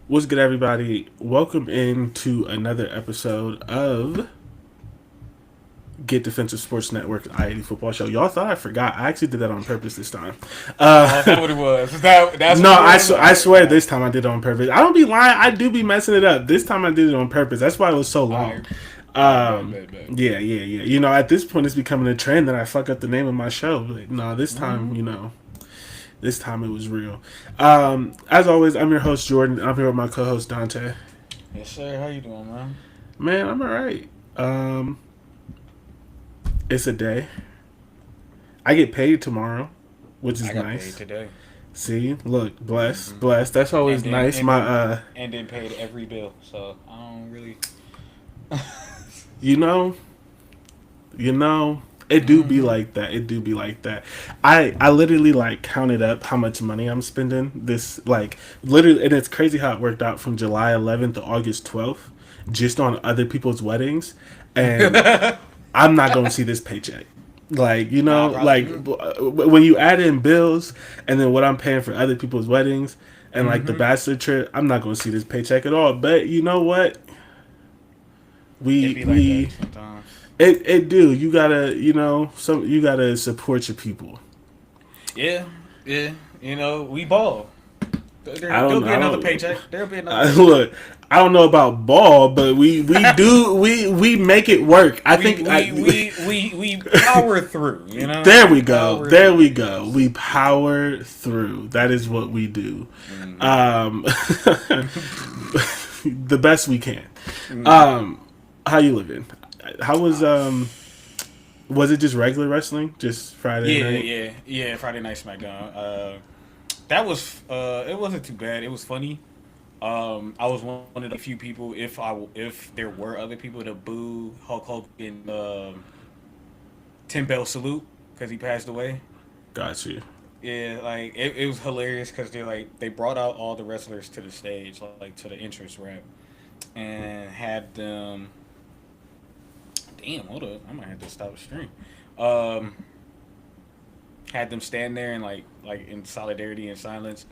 What's good, everybody? Welcome into another episode of Get Defensive Sports Network I-80 Football Show. Y'all thought I forgot. I actually did that on purpose this time. Oh, is that what it was? That's No, what it was? I swear this time I did it on purpose. I don't be lying. I do be messing it up. This time I did it on purpose. That's why it was so long. Bet. Yeah. You know, at this point, it's becoming a trend that I fuck up the name of my show. Like, no, this time, this time it was real. As always, I'm your host, Jordan. I'm here with my co-host, Dante. Yes, sir. How you doing, man? Man, I'm all right. It's a day. I get paid tomorrow, which is I got paid nice. today. See, look, blessed. That's always nice. And then paid every bill. So I don't really. You know, it do be like that. It do be like that. I literally like counted up how much money I'm spending this literally, and it's crazy how it worked out from July 11th to August 12th, just on other people's weddings, and I'm not gonna see this paycheck. Like, when you add in bills and then what I'm paying for other people's weddings and like the bachelor trip, I'm not gonna see this paycheck at all. But you know what? It be like that sometimes. It do. You gotta, you gotta support your people. Yeah. You know, we ball. There'll be I another don't paycheck. There'll be another. look. I don't know about ball, but we do we make it work. I think We power through. You know. There we go. There we go. We power through. That is what we do. The best we can. How you living? How was it just regular wrestling? Just Friday night? Yeah. Friday Night SmackDown. That was it wasn't too bad. It was funny. I was one of the few people, if there were other people, to boo Hulk Hogan Tim Bell salute because he passed away. Got you. Yeah, like it was hilarious because they brought out all the wrestlers to the stage, like to the entrance ramp, and had them. Damn, hold up, I might have to stop the stream. Um, had them stand there and like in solidarity and silence,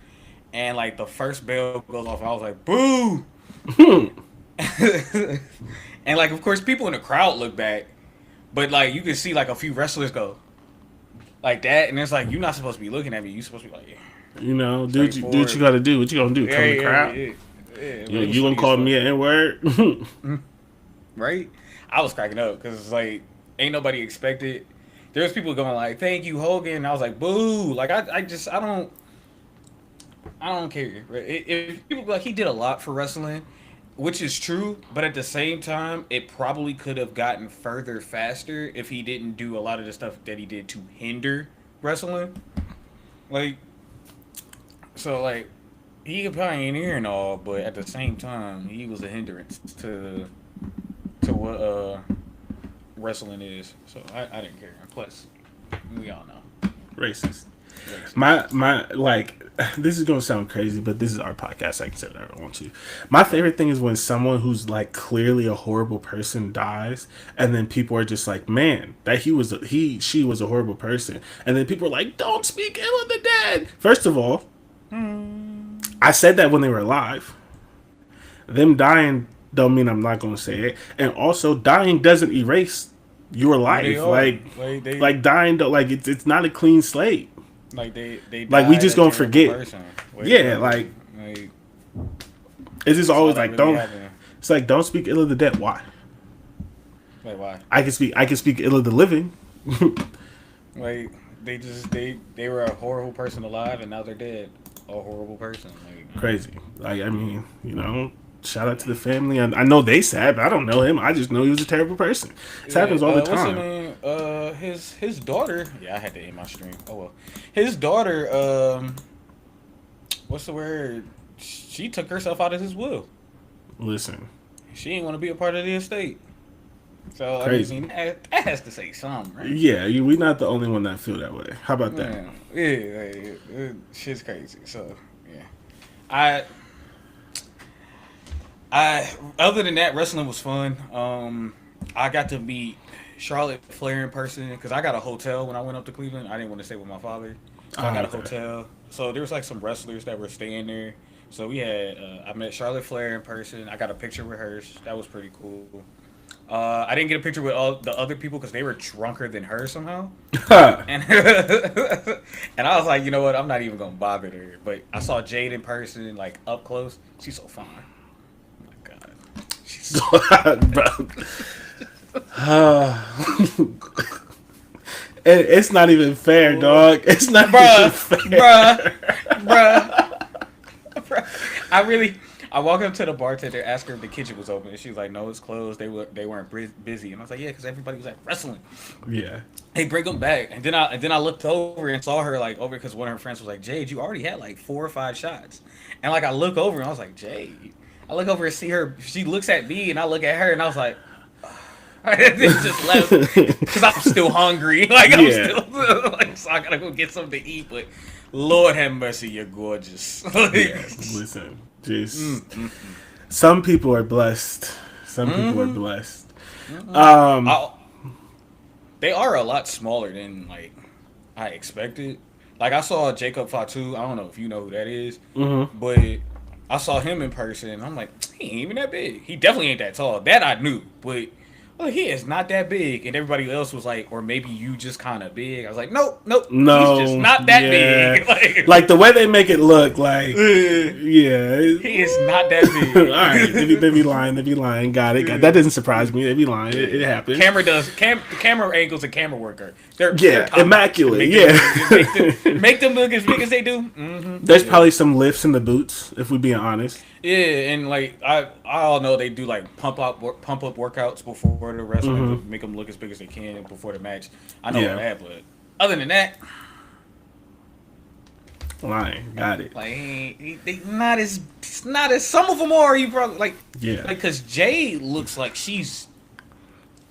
and like the first bell goes off, I was like, boo. And like, of course, people in the crowd look back, but like you can see like a few wrestlers go like that, and it's like you're not supposed to be looking at me. You're supposed to be like, Do what you gotta do. What you gonna do? Come in the crowd? You gonna call me an N word? Right? I was cracking up because it's like ain't nobody expected. There's people going like, "Thank you, Hogan." And I was like, "Boo!" Like I don't care. Right? If people like he did a lot for wrestling, which is true, but at the same time, it probably could have gotten further faster if he didn't do a lot of the stuff that he did to hinder wrestling. Like, so like he a pioneer and all, but at the same time, he was a hindrance to what wrestling is. So I didn't care. Plus, we all know. Racist. Racist. My like this is gonna sound crazy, but this is our podcast. I can say whatever I want to. My favorite thing is when someone who's like clearly a horrible person dies, and then people are just like, "Man, that she was a horrible person," and then people are like, "Don't speak ill of the dead." First of all, I said that when they were alive. Them dying don't mean I'm not gonna say it, and also dying doesn't erase your life. Like dying, don't like it's not a clean slate. Like they Like we died just a gonna terrible forget. person. Yeah, like it's just that's all always that like really don't. happened. It's like don't speak ill of the dead. Why? Like why? I can speak ill of the living. Like they were a horrible person alive and now they're dead. A horrible person. Like Crazy. Like I mean, shout out to the family. I know they sad, but I don't know him. I just know he was a terrible person. This happens all the what's her time. name? His daughter. Yeah, I had to end my stream. Oh well. His daughter. What's the word? She took herself out of his will. Listen, She didn't want to be a part of the estate. So Crazy. I mean, that has to say something, right? yeah, we're not the only one that feel that way. How about that? Yeah, shit's crazy. So yeah, I other than that, wrestling was fun. I got to meet Charlotte Flair in person because I got a hotel when I went up to Cleveland. I didn't want to stay with my father, so I got a Okay. hotel. so there was like some wrestlers that were staying there. So we had I met Charlotte Flair in person. I got a picture with her. That was pretty cool. I didn't get a picture with all the other people because they were drunker than her somehow. And and I was like, you know what? I'm not even gonna bother her. But I saw Jade in person, like up close. She's so fine. Oh my god, she's so It's not even fair, dog. It's not even fair. Bruh. I walked up to the bartender, asked her if the kitchen was open, and she was like, "No, it's closed. They weren't busy." And I was like, "Yeah, because everybody was like wrestling." Yeah. Hey, bring them back. And then I looked over and saw her like over because one of her friends was like, "Jade, you already had like 4 or 5 shots." And like I look over and I was like, "Jade." I look over and see her. She looks at me and I look at her and I was like, I just left because I'm still hungry. Like I'm still like, so I gotta go get something to eat. But Lord have mercy, you're gorgeous. Yeah. Listen, just some people are blessed. Some people are blessed. They are a lot smaller than like I expected. Like I saw Jacob Fatu. I don't know if you know who that is, but I saw him in person. And I'm like, he ain't even that big. He definitely ain't that tall. That I knew, but well, he is not that big. And everybody else was like, or maybe you just kind of big. I was like, nope, no, he's just not that big. Like the way they make it look, like, he is not that big. All right, they be lying. Got it. That doesn't surprise me. They be lying. It happens. The camera angles and camera work. They're immaculate. Make them look as big as they do. Mm-hmm. There's probably some lifts in the boots, if we're being honest. Yeah, and like I all know they do like pump up workouts before the wrestling to make them look as big as they can before the match. I know that, but other than that, lying. Got it. Like they not as some of them are. You probably like because Jay looks like she's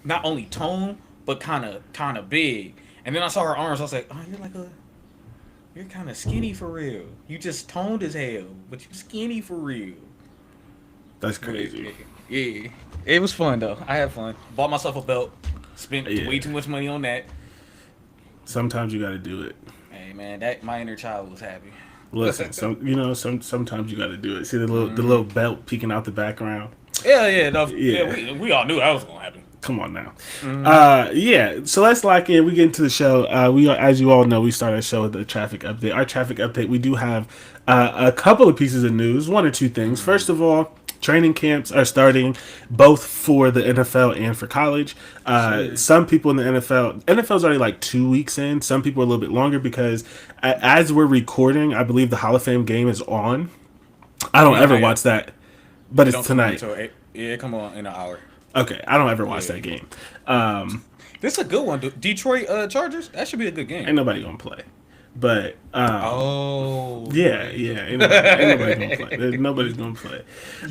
not only toned but kind of big. And then I saw her arms. I was like, oh, you're kind of skinny for real. You just toned as hell, but you skinny for real. That's crazy. Yeah. It was fun, though. I had fun. Bought myself a belt. Spent way too much money on that. Sometimes you got to do it. Hey, man, my inner child was happy. Listen, sometimes you got to do it. See the little belt peeking out the background? Yeah. We all knew that was going to happen. Come on now. So let's lock in. We get into the show. We are, as you all know, we start our show with the traffic update. Our traffic update, we do have a couple of pieces of news, 1 or 2 things. First of all, training camps are starting both for the NFL and for college. Some people in the NFL's already like 2 weeks in. Some people are a little bit longer because as we're recording, I believe the Hall of Fame game is on. I don't ever watch that, but it's tonight. Come on in an hour. Okay, I don't ever watch that game. This is a good one. Detroit Chargers? That should be a good game. Ain't nobody gonna play. But ain't nobody gonna play. Nobody's gonna play.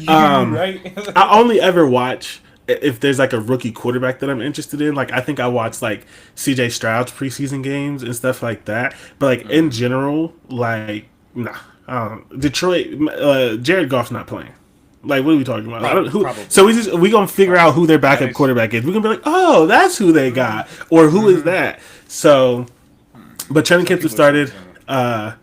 Right? I only ever watch if there's like a rookie quarterback that I'm interested in. Like I think I watched like CJ Stroud's preseason games and stuff like that. But like in general, like nah. Detroit, Jared Goff's not playing. Like, what are we talking about? Probably. So we gonna figure out who their backup quarterback is. We're gonna be like, oh, that's who they got, or who is that? So, but training camps have started, and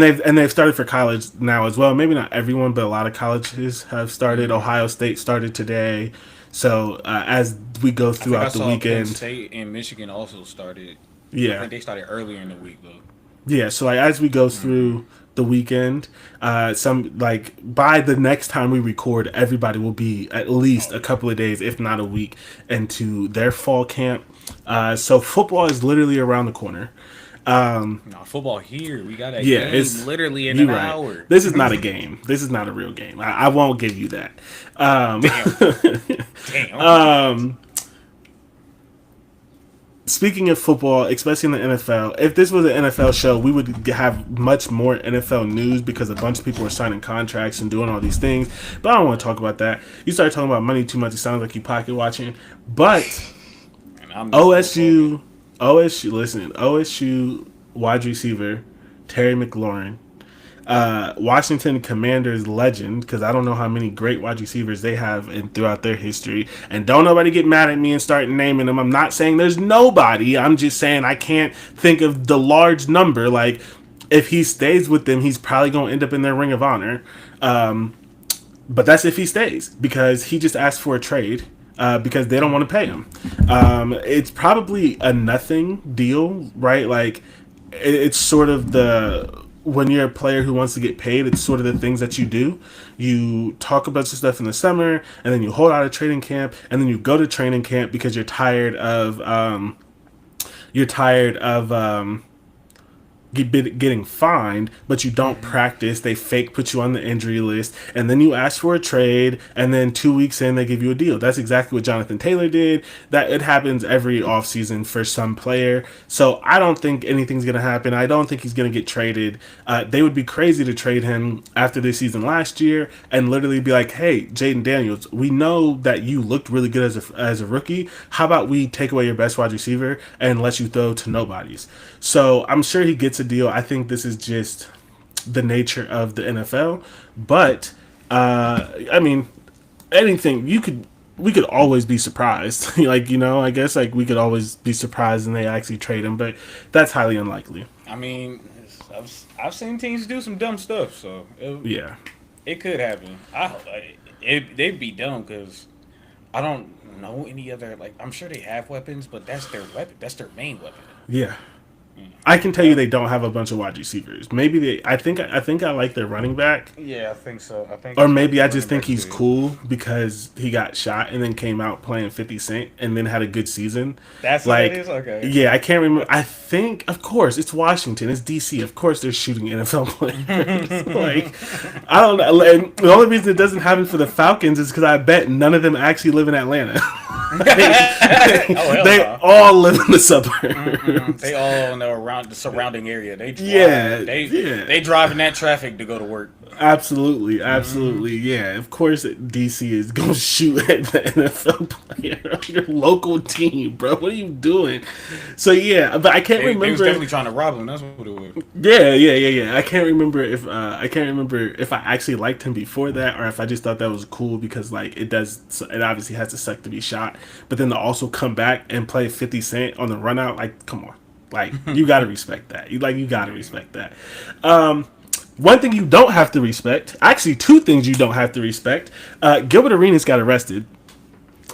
they've started for college now as well. Maybe not everyone, but a lot of colleges have started. Ohio State started today. So as we go throughout the weekend, Penn State and Michigan also started. Yeah, I think they started earlier in the week though. Yeah, so like as we go through the weekend, some like by the next time we record, everybody will be at least a couple of days, if not a week, into their fall camp. So football is literally around the corner. Football here. We got a game it's literally in an hour. This is not a game. This is not a real game. I won't give you that. Damn. Speaking of football, especially in the NFL, if this was an NFL show, we would have much more NFL news because a bunch of people are signing contracts and doing all these things. But I don't want to talk about that. You start talking about money too much, it sounds like you pocket watching. But OSU wide receiver Terry McLaurin, Washington Commanders legend, because I don't know how many great wide receivers they have throughout their history, and don't nobody get mad at me and start naming them. I'm not saying there's nobody. I'm just saying I can't think of the large number. Like If he stays with them, he's probably going to end up in their Ring of Honor. Um, but that's if he stays because he just asked for a trade because they don't want to pay him. It's probably a nothing deal, right? Like it's sort of the when you're a player who wants to get paid, it's sort of the things that you do. You talk about some stuff in the summer, and then you hold out a training camp, and then you go to training camp because you're tired of getting fined, but you don't practice. They fake put you on the injury list, and then you ask for a trade, and then 2 weeks in they give you a deal. That's exactly what Jonathan Taylor did. That it happens every offseason for some player. So I don't think anything's gonna happen. I don't think he's gonna get traded. They would be crazy to trade him after this season last year and literally be like, "Hey, Jaden Daniels, we know that you looked really good as a rookie. How about we take away your best wide receiver and let you throw to nobodies?" So I'm sure he gets a deal. I think this is just the nature of the NFL. But I mean, anything we could always be surprised. Like I guess like we could always be surprised and they actually trade him, but that's highly unlikely. I mean, I've seen teams do some dumb stuff, so Yeah, it could happen. They'd be dumb because I don't know any other. Like I'm sure they have weapons, but that's their weapon. That's their main weapon. yeah. I can tell you they don't have a bunch of wide receivers. Maybe they. I like their running back. Yeah, I think so. Or maybe I just think he's cool because he got shot and then came out playing 50 Cent and then had a good season. That's like, what it is? Okay. Yeah, I can't remember. I think, of course, it's Washington. It's D.C. Of course they're shooting NFL players. Like, I don't know. And the only reason it doesn't happen for the Falcons is because I bet none of them actually live in Atlanta. they all live in the suburbs. They all know around the surrounding area. They drive in that traffic to go to work. Absolutely. Yeah, of course DC is gonna shoot at the NFL player, your local team, bro. What are you doing? So yeah, but I can't remember. They was definitely trying to rob him. That's what it was. Yeah. I can't remember if I actually liked him before that or if I just thought that was cool because like it obviously has to suck to be shot, but then to also come back and play 50 Cent on the run out, like come on. Like you gotta respect that. You gotta respect that. One thing you don't have to respect, actually two things you don't have to respect. Gilbert Arenas got arrested.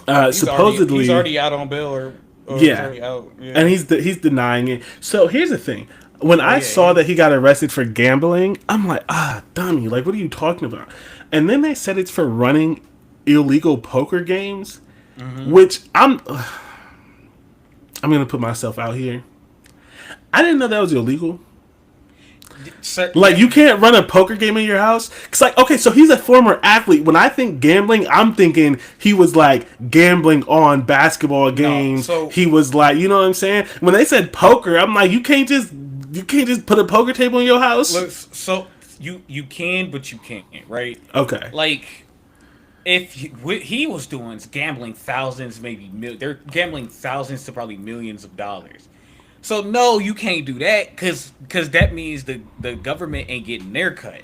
Supposedly he's already out on bail or yeah. And he's denying it. So here's the thing. When I saw that he got arrested for gambling, I'm like, dummy, like what are you talking about? And then they said it's for running illegal poker games, which I'm gonna put myself out here. I didn't know that was illegal. Like you can't run a poker game in your house. Cause like okay, so he's a former athlete. When I think gambling, I'm thinking he was like gambling on basketball games. No, so, he was like, you know what I'm saying? When they said poker, I'm like, you can't just put a poker table in your house. Look, so you can, but you can't, right? Okay. Like what he was doing is gambling thousands, they're gambling thousands to probably millions of dollars. So no, you can't do that because that means the government ain't getting their cut.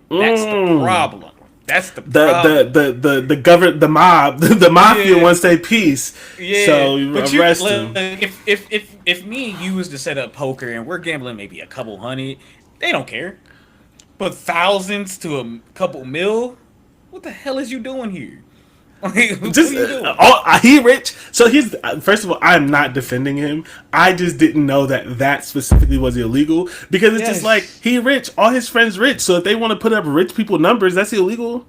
That's the problem. That's the problem. The mob, the mafia wants their piece. Yeah. So but arrest them. If me and you was to set up poker and we're gambling maybe a couple hundred, they don't care. But thousands to a couple mil, what the hell is you doing here? He rich. So he's first of all, I'm not defending him. I just didn't know that specifically was illegal because it's just like he rich. All his friends rich. So if they want to put up rich people numbers, that's illegal.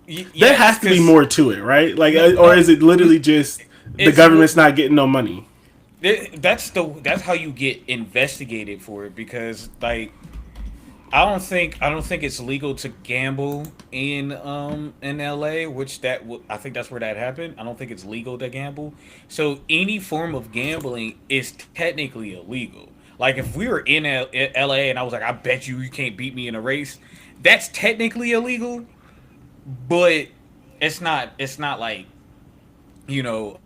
There has to be more to it, right? Like, or is it literally just the government's not getting no money? That's how you get investigated for it because like. I don't think it's legal to gamble in LA, which I think that's where that happened. I don't think it's legal to gamble. So any form of gambling is technically illegal. Like if we were in LA and I was like, I bet you can't beat me in a race, that's technically illegal. But it's not like, what's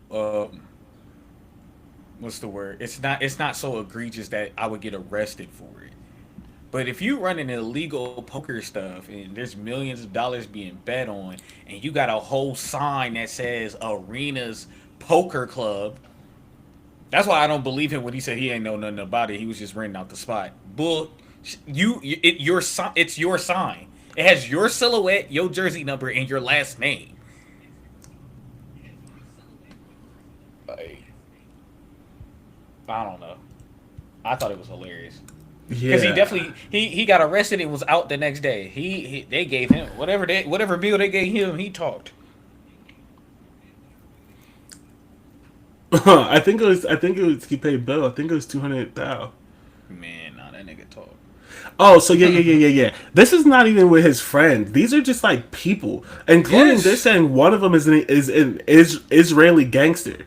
the word? It's not so egregious that I would get arrested for it. But if you run an illegal poker stuff and there's millions of dollars being bet on, and you got a whole sign that says Arenas Poker Club, that's why I don't believe him when he said he ain't know nothing about it. He was just renting out the spot. It's your sign. It has your silhouette, your jersey number, and your last name. Like, I don't know. I thought it was hilarious because he Yeah. definitely he got arrested and was out the next day. They gave him whatever bill they gave him. He talked. I think it was he paid Bill. I think it was 200,000. Man, nah, that nigga talked. Oh, so yeah. This is not even with his friends. These are just like people, including they're Yes. saying one of them is Israeli gangster.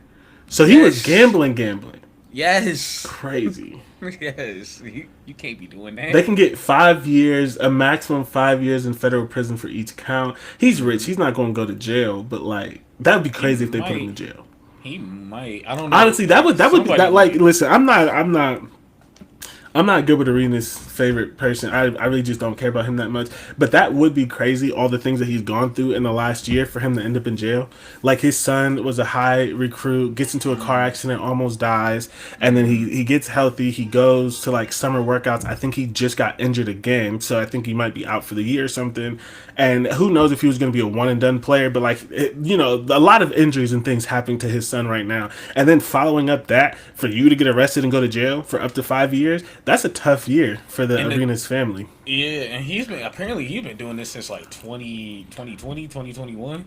So he was Yes. gambling. Yes. Crazy. Yes. You can't be doing that. They can get 5 years, a maximum 5 years in federal prison for each count. He's rich. He's not going to go to jail, but like that would be He crazy if they put him in might. jail. He might. I don't know. Honestly, that would be Somebody that like might. listen. I'm not good with Arena's favorite person. I really just don't care about him that much. But that would be crazy, all the things that he's gone through in the last year for him to end up in jail. Like his son was a high recruit, gets into a car accident, almost dies, and then he gets healthy. He goes to like summer workouts. I think he just got injured again, so I think he might be out for the year or something. And who knows if he was going to be a one and done player, but like, a lot of injuries and things happening to his son right now. And then following up that, for you to get arrested and go to jail for up to 5 years, that's a tough year for the And the, Arenas family. yeah, and he's been doing this since like 2020, 2021.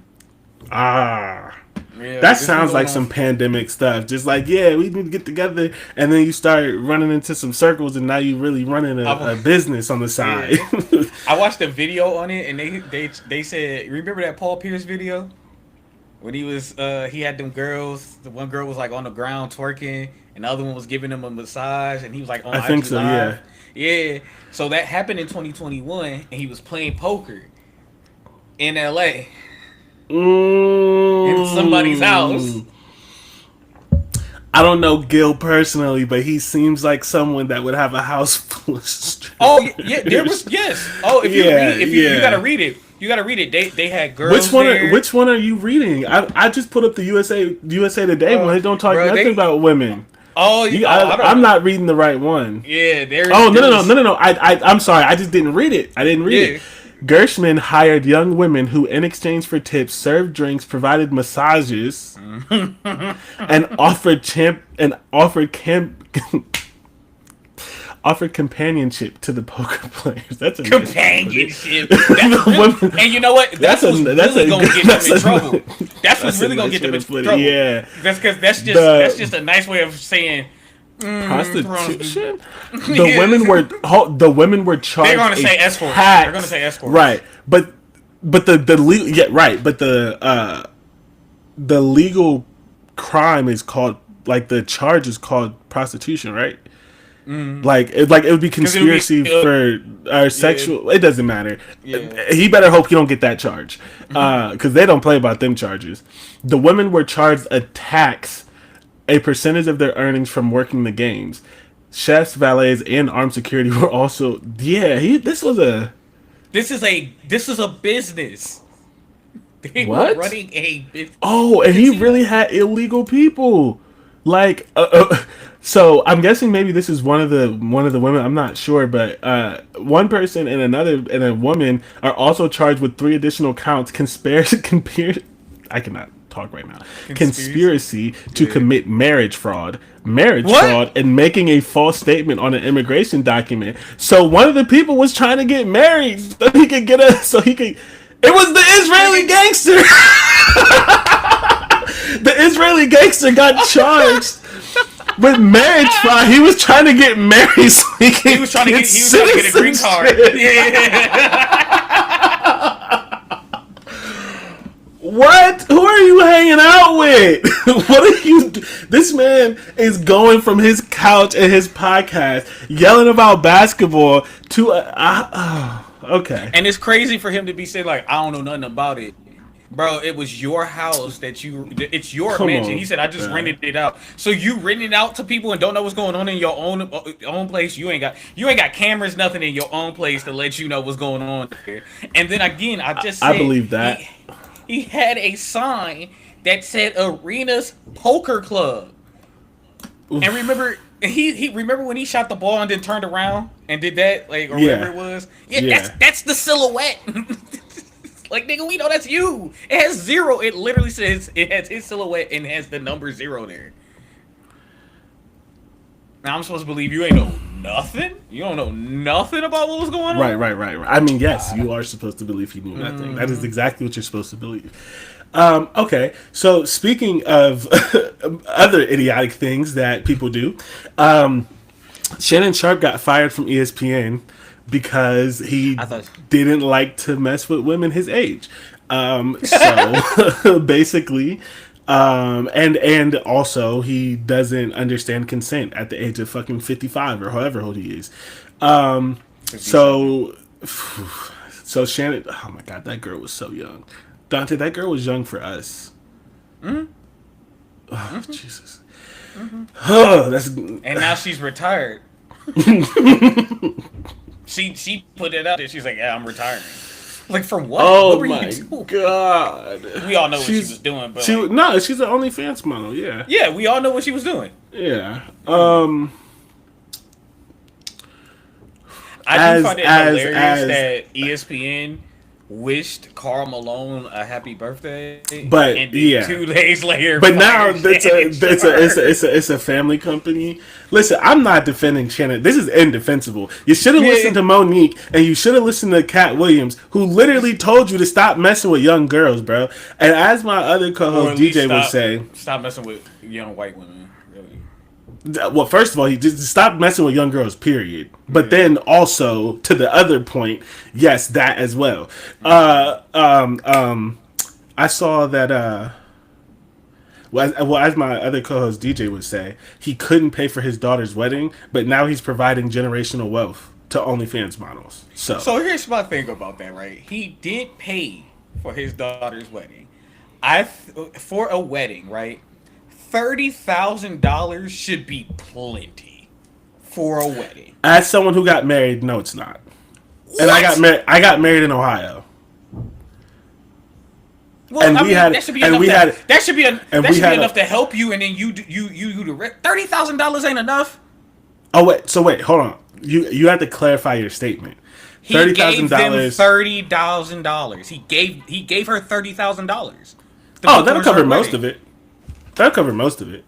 Ah. Yeah, That like this been sounds going like on. some pandemic stuff. Just like, yeah, we need to get together, and then you start running into some circles, and now you really running a business on the side. Yeah. I watched a video on it, and they said, remember that Paul Pierce video when he had them girls. The one girl was like on the ground twerking, and the other one was giving him a massage, and he was like on I think IG so, Live. yeah. Yeah. So that happened in 2021, and he was playing poker in LA in somebody's house. Mm. I don't know Gil personally, but he seems like someone that would have a house full of strippers. Oh yeah, there was yes. Oh, if you Yeah, read, if you, yeah. you gotta read it. You gotta read it. They had girls Which one? there. Which one are you reading? I just put up the USA Today one. They don't talk bro, nothing about women. Oh, I don't I'm know. not reading the right one. Yeah, there. Oh there was- no! I'm sorry. I just didn't read it. I didn't read Yeah. it. Gershman hired young women who, in exchange for tips, served drinks, provided massages, and offered companionship to the poker players. That's a nice way to put it. Companionship. That's really, and you know what? That's what's really gonna get them in trouble. That's what's really gonna get them in trouble. Yeah. That's because that's just a nice way of saying Prostitution. Yeah. The women were charged. They're gonna say a escorts. tax. They're gonna say escorts. Right, but the legal crime is called, like, the charge is called prostitution, right? Like it would be conspiracy for sexual. It doesn't matter. Yeah. He better hope you don't get that charge, because they don't play about them charges. The women were charged a tax, a percentage of their earnings from working the games. Chefs, valets, and armed security were also. Yeah, this was a. This is a business. They What? were running a business. Oh, and he really had illegal people. Like, so I'm guessing maybe this is one of the women. I'm not sure, but one person and a woman are also charged with 3 additional counts: I cannot talk right now. Conspiracy to commit marriage fraud, What? and making a false statement on an immigration document. So one of the people was trying to get married so he could get It was the Israeli gangster. The Israeli gangster got charged with marriage fraud. He was trying to get married so He was trying to get a green card. Yeah. What? Who are you hanging out with? What are you? This man is going from his couch and his podcast, yelling about basketball to okay. And it's crazy for him to be saying like, I don't know nothing about it. Bro, it was your house it's your Come mansion. on, He said, I just man. rented it out. So you renting it out to people and don't know what's going on in your own place. You ain't got cameras, nothing in your own place to let you know what's going on there. And then again, I just said, I believe that. He had a sign that said Arenas Poker Club. Oof. And remember, he remember when he shot the ball and then turned around and did that, like, or Yeah. whatever it was. Yeah, Yeah. that's the silhouette. Like, nigga, we know that's you. It has 0. It literally says it has his silhouette and has the number 0 there. Now I'm supposed to believe you ain't know nothing? You don't know nothing about what was going on? Right. I mean, yes, you are supposed to believe he knew nothing. That is exactly what you're supposed to believe. Okay, so speaking of other idiotic things that people do, Shannon Sharp got fired from ESPN because he didn't like to mess with women his age. So basically, and also he doesn't understand consent at the age of fucking 55 or however old he is. So Shannon, oh my god, that girl was so young. Dante, that girl was young for us. Oh, Jesus. Oh, that's And now she's retired. She put it out there. She's like, yeah, I'm retiring. Like, from what? oh what my god. We all know what she was doing, but no, she's an OnlyFans model. Yeah. Yeah, we all know what she was doing. Yeah. I do find it hilarious that ESPN wished Karl Malone a happy birthday, but and then 2 days later, but now it's a family company. Listen, I'm not defending Shannon. This is indefensible. You should have listened to Monique, and you should have listened to Cat Williams, who literally told you to stop messing with young girls, bro. And as my other co-host DJ would say, stop messing with young white women. Well, first of all, he just stopped messing with young girls, period. But then also, to the other point, yes, that as well. I saw that, well, as my other co-host DJ would say, he couldn't pay for his daughter's wedding, but now he's providing generational wealth to OnlyFans models. So here's my thing about that, right? He did pay for his daughter's wedding. For a wedding, right? $30,000 should be plenty for a wedding. As someone who got married, no, it's not. What? And I got married in Ohio. Well, and that should be enough to help you, and then you the rest. $30,000 ain't enough. Oh wait, hold on. You have to clarify your statement. $30,000. $30,000. He gave her $30,000. Oh, that'll cover most of it. That'll cover most of it.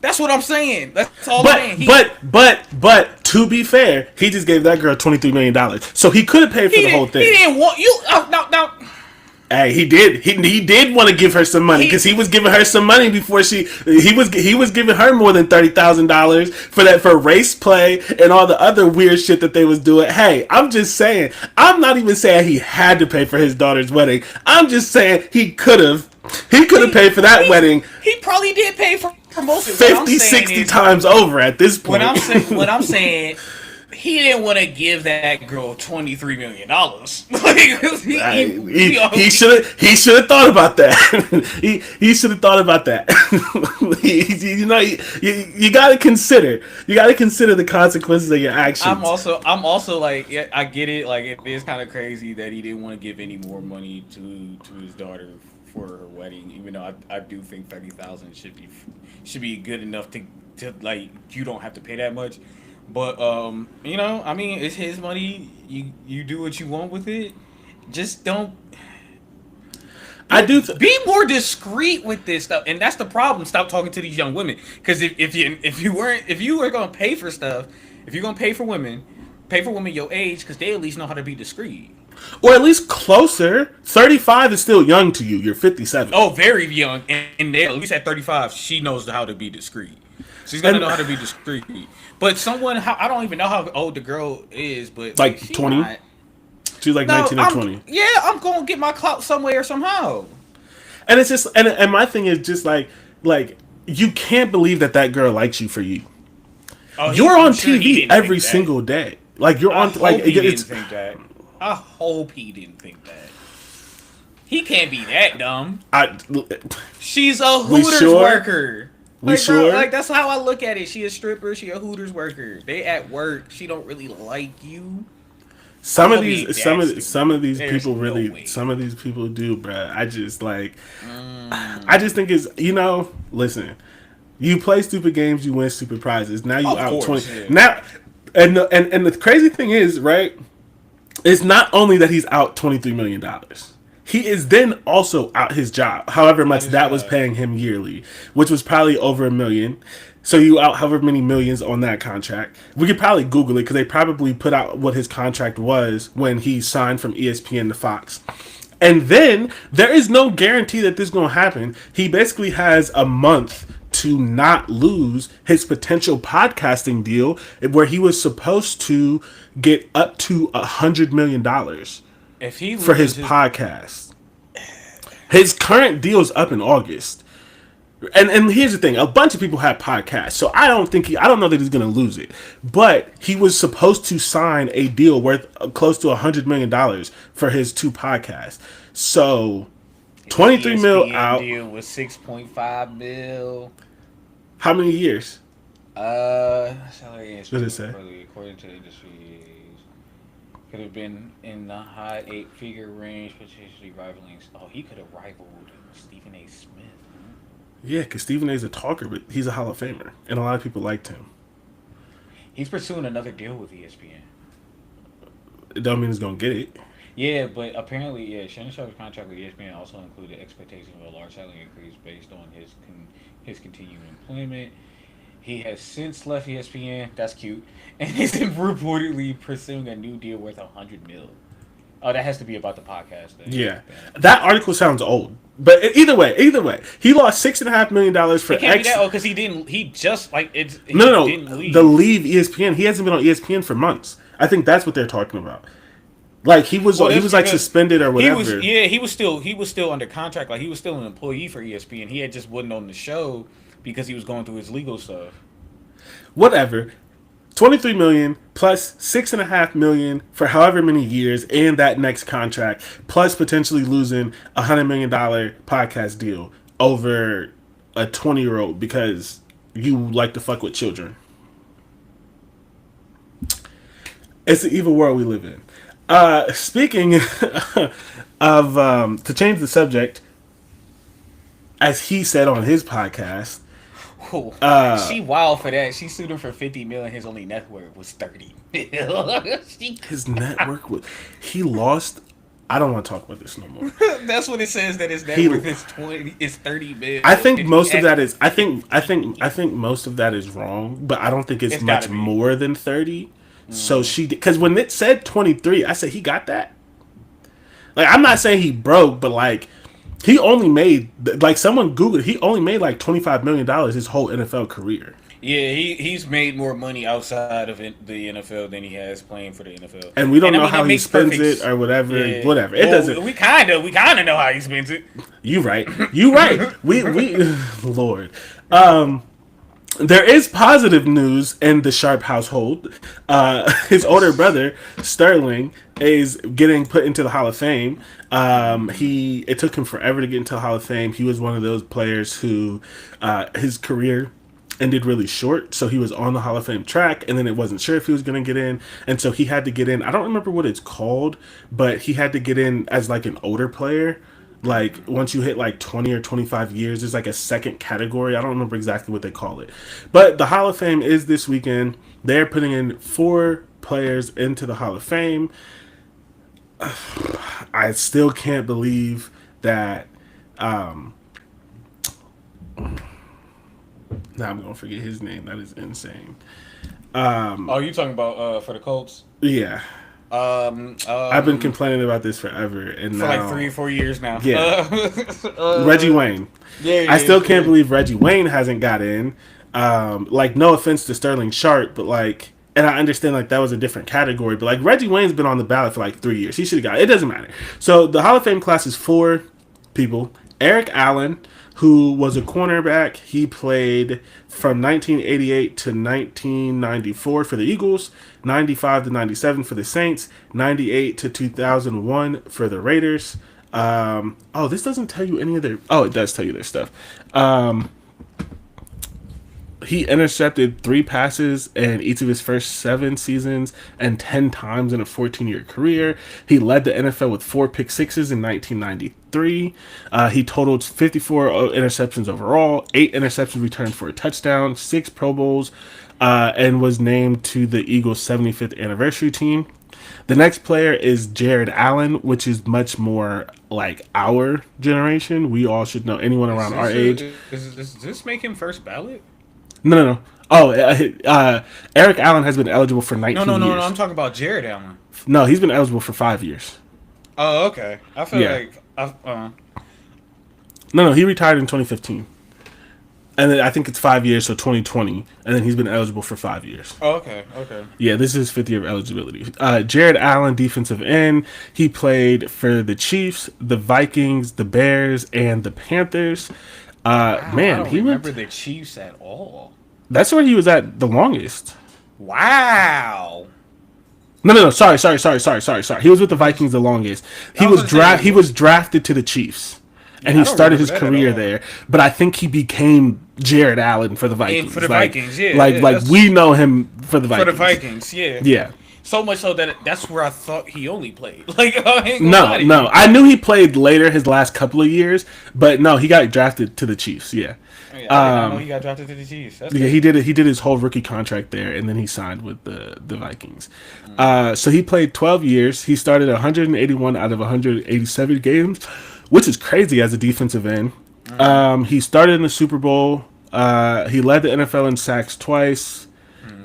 That's what I'm saying. That's all I'm saying. But to be fair, he just gave that girl $23 million, so he could have paid for the whole thing. He didn't want you. No. Hey, he did. He did want to give her some money because he was giving her some money before he was giving her more than $30,000 for race play and all the other weird shit that they was doing. Hey, I'm just saying. I'm not even saying he had to pay for his daughter's wedding. I'm just saying he could have. He could have paid for that wedding. He probably did pay for most of it. 50, 60 times over at this point. What I'm saying, he didn't want to give that girl $23 million. He should have thought about that. he should have thought about that. You got to consider. You got to consider the consequences of your actions. I'm also like, yeah, I get it. Like, it is kind of crazy that he didn't want to give any more money to his daughter for her wedding, even though I do think $30,000 should be good enough to like, you don't have to pay that much. But I mean, it's his money. You do what you want with it. Just don't. Be more discreet with this stuff, and that's the problem. Stop talking to these young women, because if you were gonna pay for stuff, if you're gonna pay for women your age, because they at least know how to be discreet. Or at least closer. 35 is still young to you. You're 57. Oh, very young. And at least at 35, she knows how to be discreet. She's going to know how to be discreet. But I don't even know how old the girl is, but like 20? She's like 19 or 20. Yeah, I'm going to get my clout somewhere somehow. And it's just, and my thing is just like you can't believe that girl likes you for you. Oh, you're on TV every single day. Like, you're on, like, it's. Think that. I hope he didn't think that. He can't be that dumb. She's a Hooters worker. Bro, like, that's how I look at it. She a stripper. She a Hooters worker. They at work. She don't really like you. Some of these people really. Some of these people do, bruh. I just think it's, listen. You play stupid games, you win stupid prizes. Now you out 20. Yeah. Now And the crazy thing is, right? It's not only that he's out $23 million. He is then also out his job, however much that was paying him yearly, which was probably over $1 million. So you out however many millions on that contract. We could probably Google it because they probably put out what his contract was when he signed from ESPN to Fox. And then there is no guarantee that this is going to happen. He basically has a month to not lose his potential podcasting deal where he was supposed to get up to $100 million If he for his podcast. His current deal is up in August. And here's the thing, a bunch of people have podcasts, so I don't know that he's gonna lose it. But he was supposed to sign a deal worth close to $100 million for his 2 podcasts. So 23 mil out. Deal was 6.5 mil. How many years? Salary What did it say? According to the industry, could have been in the high 8-figure range, potentially rivaling. Oh, he could have rivaled Stephen A. Smith. Yeah, because Stephen A's a talker, but he's a Hall of Famer, and a lot of people liked him. He's pursuing another deal with ESPN. It don't mean he's gonna get it. Yeah, but apparently, Shannon Sharp's contract with ESPN also included expectation of a large salary increase based on his continued employment. He has since left ESPN. That's cute, and is reportedly pursuing a new deal worth $100 million. Oh, that has to be about the podcast. Then. Yeah, that article sounds old. But either way, he lost $6.5 million for it can't be that old because he didn't. He just like it's. No. The leave ESPN. He hasn't been on ESPN for months. I think that's what they're talking about. Like he was like suspended or whatever. He was still under contract. Like he was still an employee for ESPN. He had just wasn't on the show because he was going through his legal stuff. Whatever. 23 million plus 6.5 million for however many years and that next contract, plus potentially losing $100 million podcast deal over a 20-year-old because you like to fuck with children. It's the evil world we live in. Speaking of, to change the subject, as he said on his podcast, she wild for that. She sued him for $50 million. His only net worth was $30 million. His net worth was he lost. I don't want to talk about this no more. That's what it says that his net worth is $30 million. I think most of that is. I think most of that is wrong, but I don't think it's much more than 30. So because when it said 23, I said he got that. Like I'm not saying he broke, but like. He only made, like someone Googled, he only made like $25 million his whole NFL career. Yeah, he's made more money outside of the NFL than he has playing for the NFL. And we don't know how he spends it or whatever. Yeah. Whatever. It doesn't. We kind of know how he spends it. You right. We Lord. There is positive news in the Sharp household. His older brother, Sterling, is getting put into the Hall of Fame. It took him forever to get into the Hall of Fame. He was one of those players who his career ended really short, so he was on the Hall of Fame track, and then it wasn't sure if he was going to get in, and so he had to get in. I don't remember what it's called, but he had to get in as like an older player. Like once you hit like 20 or 25 years, there's like a second category. I don't remember exactly what they call it, but the Hall of Fame is this weekend. They're putting in 4 players into the Hall of Fame. I still can't believe that. Now I'm gonna forget his name. That is insane. You talking about for the Colts? Yeah. I've been complaining about this forever, and for like 3 or 4 years now. Yeah. Reggie Wayne. I still can't believe Reggie Wayne hasn't got in. Like, no offense to Sterling Sharp, but like, and I understand like that was a different category, but like Reggie Wayne's been on the ballot for like 3 years. He should have got it. It doesn't matter. So the Hall of Fame class is 4 people. Eric Allen, who was a cornerback. He played from 1988 to 1994 for the Eagles, 95 to 97 for the Saints, 98 to 2001 for the Raiders. This doesn't tell you any of their... Oh, it does tell you their stuff. He intercepted 3 passes in each of his first 7 seasons and 10 times in a 14-year career. He led the NFL with 4 pick sixes in 1993. He totaled 54 interceptions overall, 8 interceptions returned for a touchdown, 6 Pro Bowls, and was named to the Eagles' 75th anniversary team. The next player is Jared Allen, which is much more like our generation. We all should know anyone around our age. Does this make him first ballot? No. Oh, Eric Allen has been eligible for 19 years. No. I'm talking about Jared Allen. No, he's been eligible for 5 years. Oh, okay. I feel like No, he retired in 2015. And then I think it's 5 years, so 2020. And then he's been eligible for 5 years. Oh, okay. Yeah, this is his 5th year of eligibility. Jared Allen, defensive end. He played for the Chiefs, the Vikings, the Bears, and the Panthers. Wow, Man, I don't remember the Chiefs at all. That's where he was at the longest. Wow. No. Sorry. He was with the Vikings the longest. He was drafted to the Chiefs. And he started his career there, but I think he became Jared Allen for the Vikings. And for the Vikings, yeah. Like we know him for the Vikings. For the Vikings, yeah. Yeah. So much so that that's where I thought he only played. Like, no. I knew he played later his last couple of years, but no, he got drafted to the Chiefs. Yeah. I did not know he got drafted to the Chiefs. Yeah, he did it. He did his whole rookie contract there, and then he signed with the Vikings. So he played 12 years. He started 181 out of 187 games, which is crazy as a defensive end. He started in the Super Bowl. He led the NFL in sacks twice.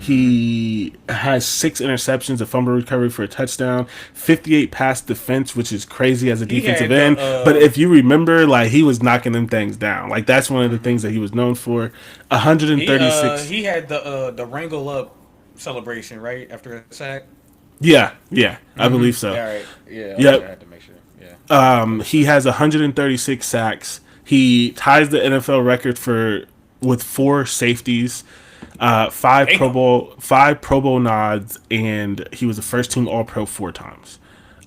He has 6 interceptions, a fumble recovery for a touchdown, 58 pass defense, which is crazy as a defensive end. But if you remember, like, he was knocking them things down. Like, that's one of the things that he was known for. 136. He had the wrangle up celebration right after a sack. Yeah, I believe so. Yeah, right. Yeah. Yep. I had to make sure. Yeah. He has 136 sacks. He ties the NFL record with 4 safeties. 5 Pro Bowl nods, and he was a first team All Pro 4 times.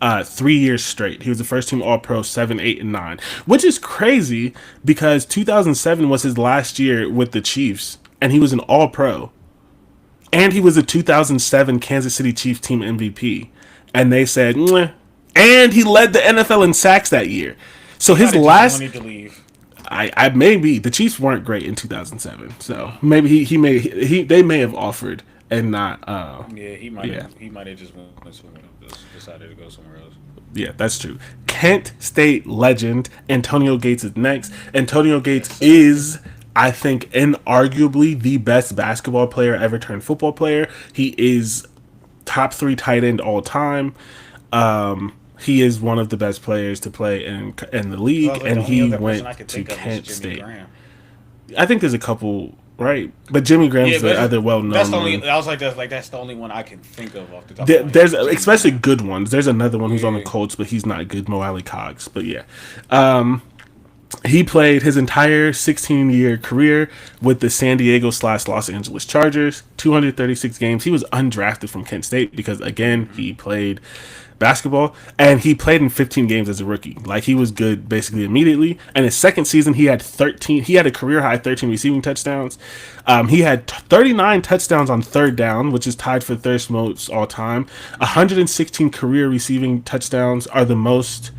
3 years straight. He was the first team All Pro 7, 8, and 9, which is crazy because 2007 was his last year with the Chiefs, and he was an All Pro, and he was a 2007 Kansas City Chiefs team MVP, and they said, mwah. And he led the NFL in sacks that year. So his last. I maybe the Chiefs weren't great in 2007, so maybe they may have offered and not. He might have just decided to go somewhere else. Yeah, that's true. Kent State legend Antonio Gates is next. Antonio Gates is, I think, inarguably the best basketball player ever turned football player. He is top 3 tight end all time. He is one of the best players to play in the league, and he went to Kent State. I think there's a couple, right? But Jimmy Graham's the other well-known. That's the only. I was like, that's the only one I can think of off the top. There's especially good ones. There's another one who's on the Colts, but he's not good. Mo Ali Cogs, but yeah. He played his entire 16-year career with the San Diego / Los Angeles Chargers, 236 games. He was undrafted from Kent State because, again, he played basketball, and he played in 15 games as a rookie. Like, he was good basically immediately. And his second season, he had a career high 13 receiving touchdowns. He had 39 touchdowns on third down, which is tied for third most all time. 116 career receiving touchdowns are the most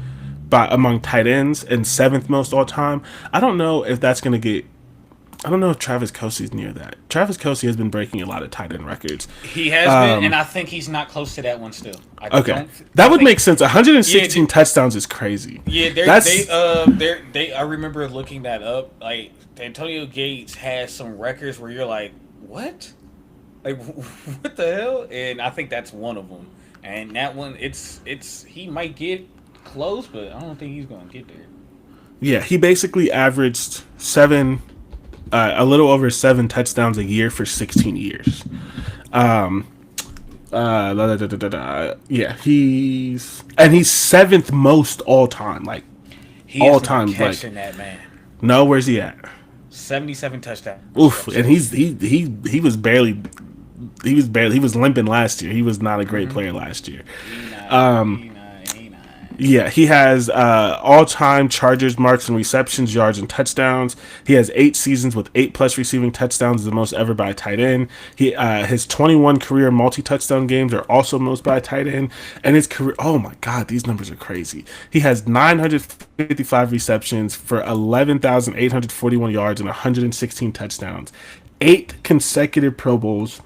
among tight ends, and 7th most all time. I don't know if that's going to get. I don't know if Travis Kelce's near that. Travis Kelce has been breaking a lot of tight end records. He has been, and I think he's not close to that one still. That would make sense. 116 touchdowns is crazy. Yeah, I remember looking that up. Like, Antonio Gates has some records where you're like, what? Like, what the hell? And I think that's one of them. And that one, he might get close, but I don't think he's going to get there. Yeah, he basically averaged a little over 7 touchdowns a year for 16 years. Yeah, he's 7th most all time, like all time. Catching that man. No, where's he at? 77 touchdowns. Oof, and he was limping last year. He was not a great player last year. Yeah, he has all-time Chargers marks and receptions, yards, and touchdowns. He has 8 seasons with 8+ receiving touchdowns, the most ever by a tight end. His 21 career multi-touchdown games are also most by a tight end. And his career, oh my God, these numbers are crazy. He has 955 receptions for 11,841 yards and 116 touchdowns. 8 consecutive Pro Bowls.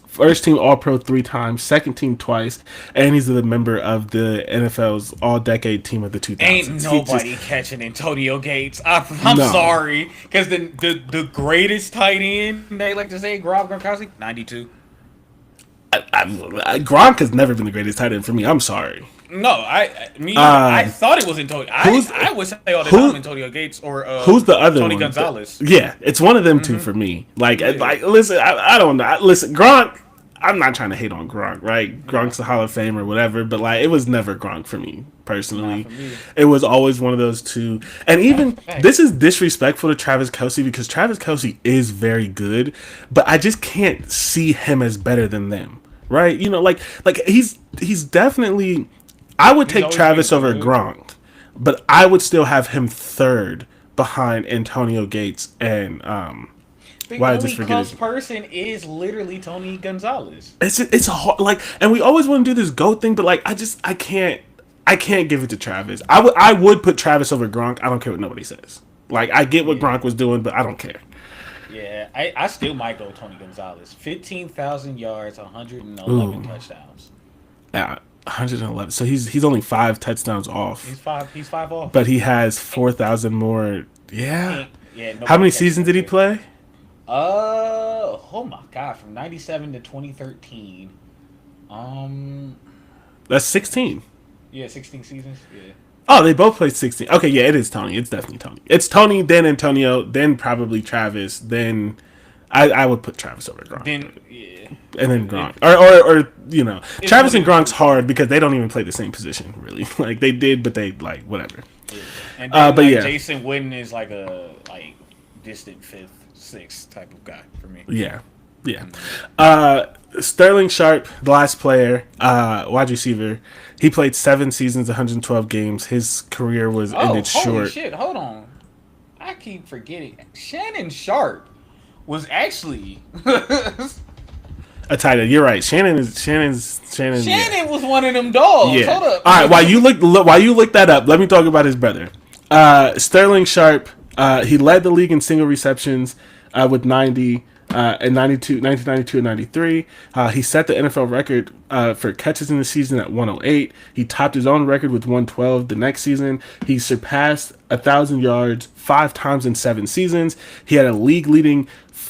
First team All Pro 3 times, second team twice, and he's a member of the NFL's All Decade Team of the 2000s. Ain't nobody catching Antonio Gates. I'm No. sorry, because the greatest tight end they like to say, Gronkowski, 92. Gronk has never been the greatest tight end for me. I'm sorry. No, I thought it was Antonio. I would say all the time Antonio Gates or who's the other Tony one? Gonzalez. Yeah, it's one of them two for me. Like listen, I don't know. Listen, Gronk. I'm not trying to hate on Gronk, right? Gronk's a Hall of Fame or whatever, but like it was never Gronk for me personally. It was always one of those two. And even this is disrespectful to Travis Kelce because Travis Kelce is very good, but I just can't see him as better than them, right? You know, like he's definitely. I would take Travis over Gronk, but I would still have him third behind Antonio Gates and The only close person is literally Tony Gonzalez. It's a hard, like, and we always want to do this GOAT thing, but like I can't give it to Travis. I would put Travis over Gronk. I don't care what nobody says. Like I get what Gronk was doing, but I don't care. Yeah, I still might go Tony Gonzalez. 15,000 yards, 111 touchdowns. Yeah. 111. So he's only 5 touchdowns off. He's five off. But he has 4,000 more. Yeah. Yeah. How many seasons did he play? Oh my God, from 97 to 2013. That's 16. Yeah, 16 seasons. Yeah. Oh, they both played 16. Okay, yeah, it is Tony. It's definitely Tony. It's Tony, then Antonio, then probably Travis, then I would put Travis over Gronk. Then yeah. And then Gronk. Or you know, Travis and Gronk's hard because they don't even play the same position, really. Like, they did, but they, like, whatever. Yeah. And then, but like, yeah. Jason Witten is, like, a, like, distant 5th, 6th type of guy for me. Yeah. Yeah. Sterling Sharp, the last player, wide receiver, he played 7 seasons, 112 games. His career was ended short. Holy shit, hold on. I keep forgetting. Shannon Sharp was actually... a tight end. You're right. Shannon was one of them dogs. Yeah. Hold up. All right. While you look that up, let me talk about his brother. Sterling Sharp. He led the league in single receptions with 90 in 1992 and 93. He set the NFL record for catches in the season at 108. He topped his own record with 112 the next season. He surpassed 1,000 yards 5 times in 7 seasons. He had a league-leading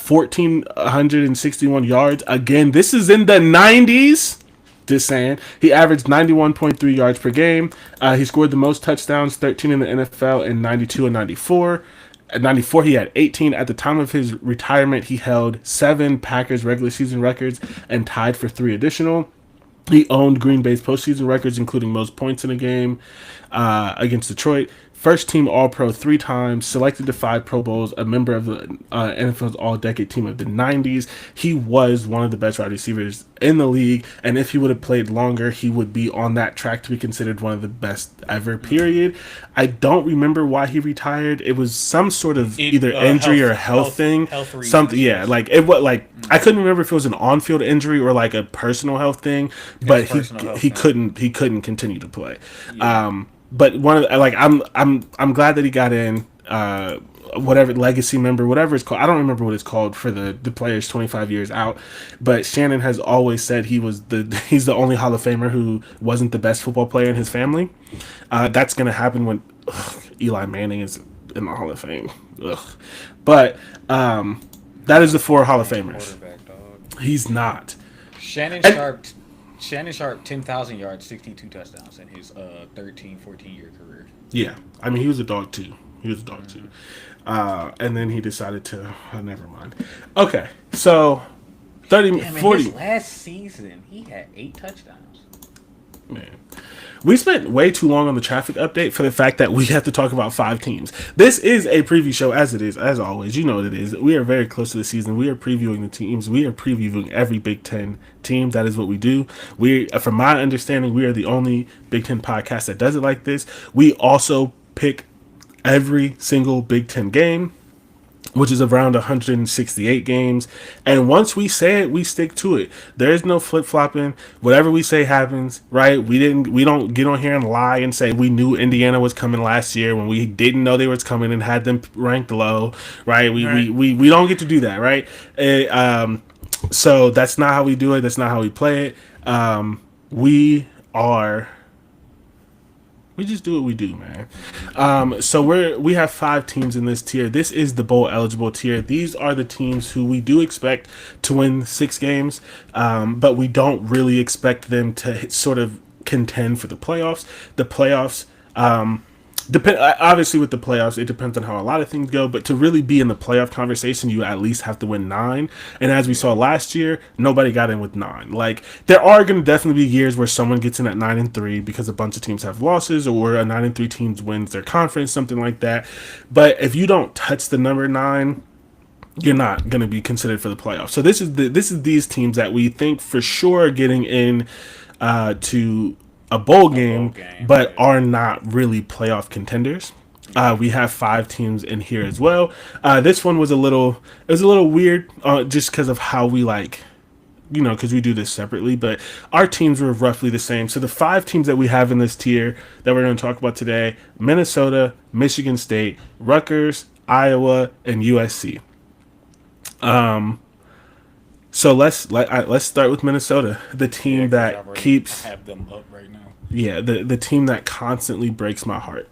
1,461 yards. Again, this is in the 90s. Just saying. He averaged 91.3 yards per game. He scored the most touchdowns, 13 in the NFL in 92 and 94. At 94, he had 18. At the time of his retirement, he held 7 Packers regular season records and tied for 3 additional. He owned Green Bay's postseason records, including most points in a game against Detroit. First team All-Pro 3 times, selected to 5 Pro Bowls, a member of the NFL's All-Decade Team of the 90s. He was one of the best wide receivers in the league, and if he would have played longer, he would be on that track to be considered one of the best ever, period. I don't remember why he retired. It was some sort of either injury or health thing. Something, yeah. Like, I couldn't remember if it was an on-field injury or like a personal health thing, but he couldn't continue to play. Yeah. But one of I'm glad that he got in. Whatever legacy member, whatever it's called, I don't remember what it's called for the players 25 years out. But Shannon has always said he's the only Hall of Famer who wasn't the best football player in his family. That's gonna happen when Eli Manning is in the Hall of Fame. But that is the 4 Hall of Famers. He's not. Shannon Sharp, 10,000 yards, 62 touchdowns in his 14-year career. Yeah. I mean, he was a dog, too. And then he decided to... never mind. Okay. So, 40... His last season, he had 8 touchdowns. Man. We spent way too long on the traffic update for the fact that we have to talk about 5 teams. This is a preview show, as it is, as always. You know what it is. We are very close to the season. We are previewing the teams. We are previewing every Big Ten team. That is what we do. From my understanding, we are the only Big Ten podcast that does it like this. We also pick every single Big Ten game. which is around 168 games. And once we say it, we stick to it. There is no flip flopping. Whatever we say happens, right? We don't get on here and lie and say we knew Indiana was coming last year when we didn't know they was coming and had them ranked low, right? We don't get to do that, right? So that's not how we do it. That's not how we play it. We are we just do what we do, man. So we have 5 teams in this tier. This is the bowl eligible tier. These are the teams who we do expect to win 6 games, but we don't really expect them to sort of contend for the playoffs. The playoffs. Obviously, with the playoffs, it depends on how a lot of things go. But to really be in the playoff conversation, you at least have to win 9. And as we saw last year, nobody got in with 9. Like, there are going to definitely be years where someone gets in at 9-3 because a bunch of teams have losses, or a 9-3 team wins their conference, something like that. But if you don't touch the number 9, you're not going to be considered for the playoffs. So this is these teams that we think for sure are getting in to a bowl game, but are not really playoff contenders. We have 5 teams in here as well. This one was a little weird, just because of how we because we do this separately, but our teams were roughly the same. So the 5 teams that we have in this tier that we're going to talk about today: Minnesota, Michigan State, Rutgers, Iowa, and USC. So let's start with Minnesota, the team that keeps have them up right now. Yeah, the team that constantly breaks my heart.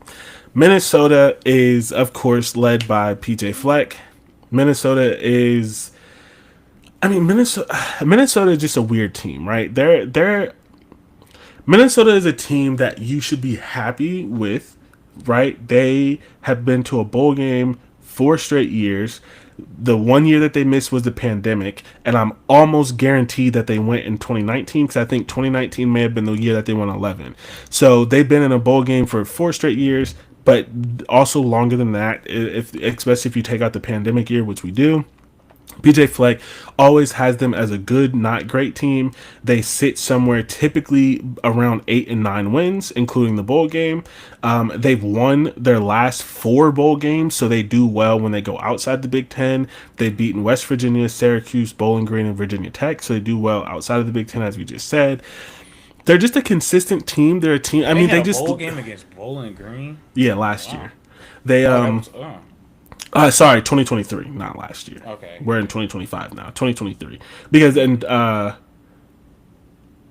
Minnesota is, of course, led by PJ Fleck. Minnesota is just a weird team, right? Minnesota is a team that you should be happy with, right? They have been to a bowl game 4 straight years. The one year that they missed was the pandemic, and I'm almost guaranteed that they went in 2019, because I think 2019 may have been the year that they won 11. So they've been in a bowl game for 4 straight years, but also longer than that, especially if you take out the pandemic year, which we do. PJ Fleck always has them as a good, not great team. They sit somewhere typically around 8 and 9 wins, including the bowl game. They've won their last 4 bowl games, so they do well when they go outside the Big Ten. They've beaten West Virginia, Syracuse, Bowling Green, and Virginia Tech, so they do well outside of the Big Ten, as we just said. They're just a consistent team. They're a team. They had a bowl game against Bowling Green. Yeah, last year. They sorry, 2023, not last year. Okay. We're in 2025 now, 2023. Because in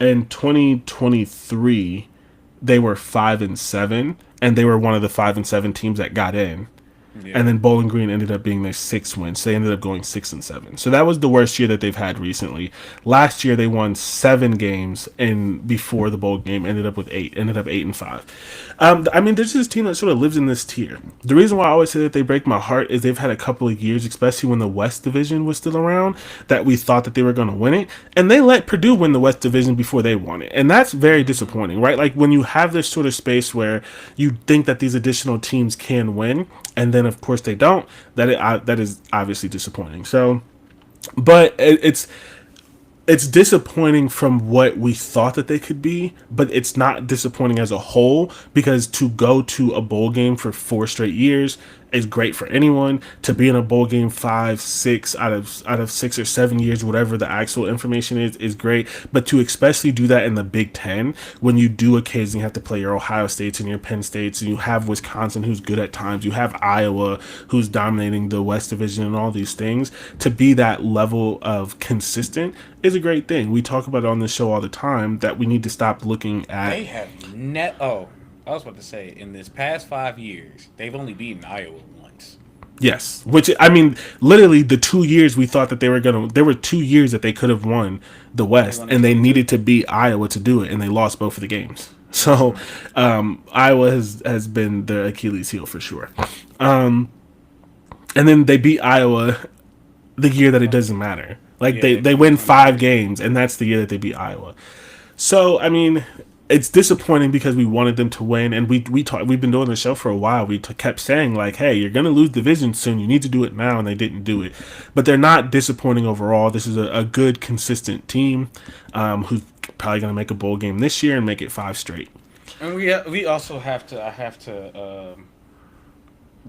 2023, they were 5-7, and they were one of the 5-7 teams that got in. Yeah. And then Bowling Green ended up being their 6th win, so they ended up going 6-7. So that was the worst year that they've had recently. Last year they won 7 games, and before the bowl game ended up 8-5. There's this team that sort of lives in this tier. The reason why I always say that they break my heart is they've had a couple of years, especially when the West Division was still around, that we thought that they were going to win it, and they let Purdue win the West Division before they won it, and that's very disappointing, right? Like, when you have this sort of space where you think that these additional teams can win, and then of course they don't, that is obviously disappointing. So, but it's disappointing from what we thought that they could be, but it's not disappointing as a whole, because to go to a bowl game for 4 straight years is great for anyone. To be in a bowl game 5, 6 out of 6 or 7 years, whatever the actual information is great. But to especially do that in the Big Ten, when you do occasionally have to play your Ohio States and your Penn States, and you have Wisconsin, who's good at times, you have Iowa, who's dominating the West Division, and all these things, to be that level of consistent is a great thing. We talk about it on this show all the time, that we need to stop looking at. They have I was about to say, in this past 5 years, they've only beaten Iowa once. Yes, which, literally the 2 years we thought that there were 2 years that they could have won the West, and they needed to beat Iowa to do it, and they lost both of the games. So Iowa has been their Achilles heel for sure. And then they beat Iowa the year that it doesn't matter. Like, they win 5 games, and that's the year that they beat Iowa. So, it's disappointing because we wanted them to win, and we've been doing the show for a while. We kept saying, like, hey, you're going to lose division soon. You need to do it now, and they didn't do it. But they're not disappointing overall. This is a good, consistent team who's probably going to make a bowl game this year and make it 5 straight. And we also have to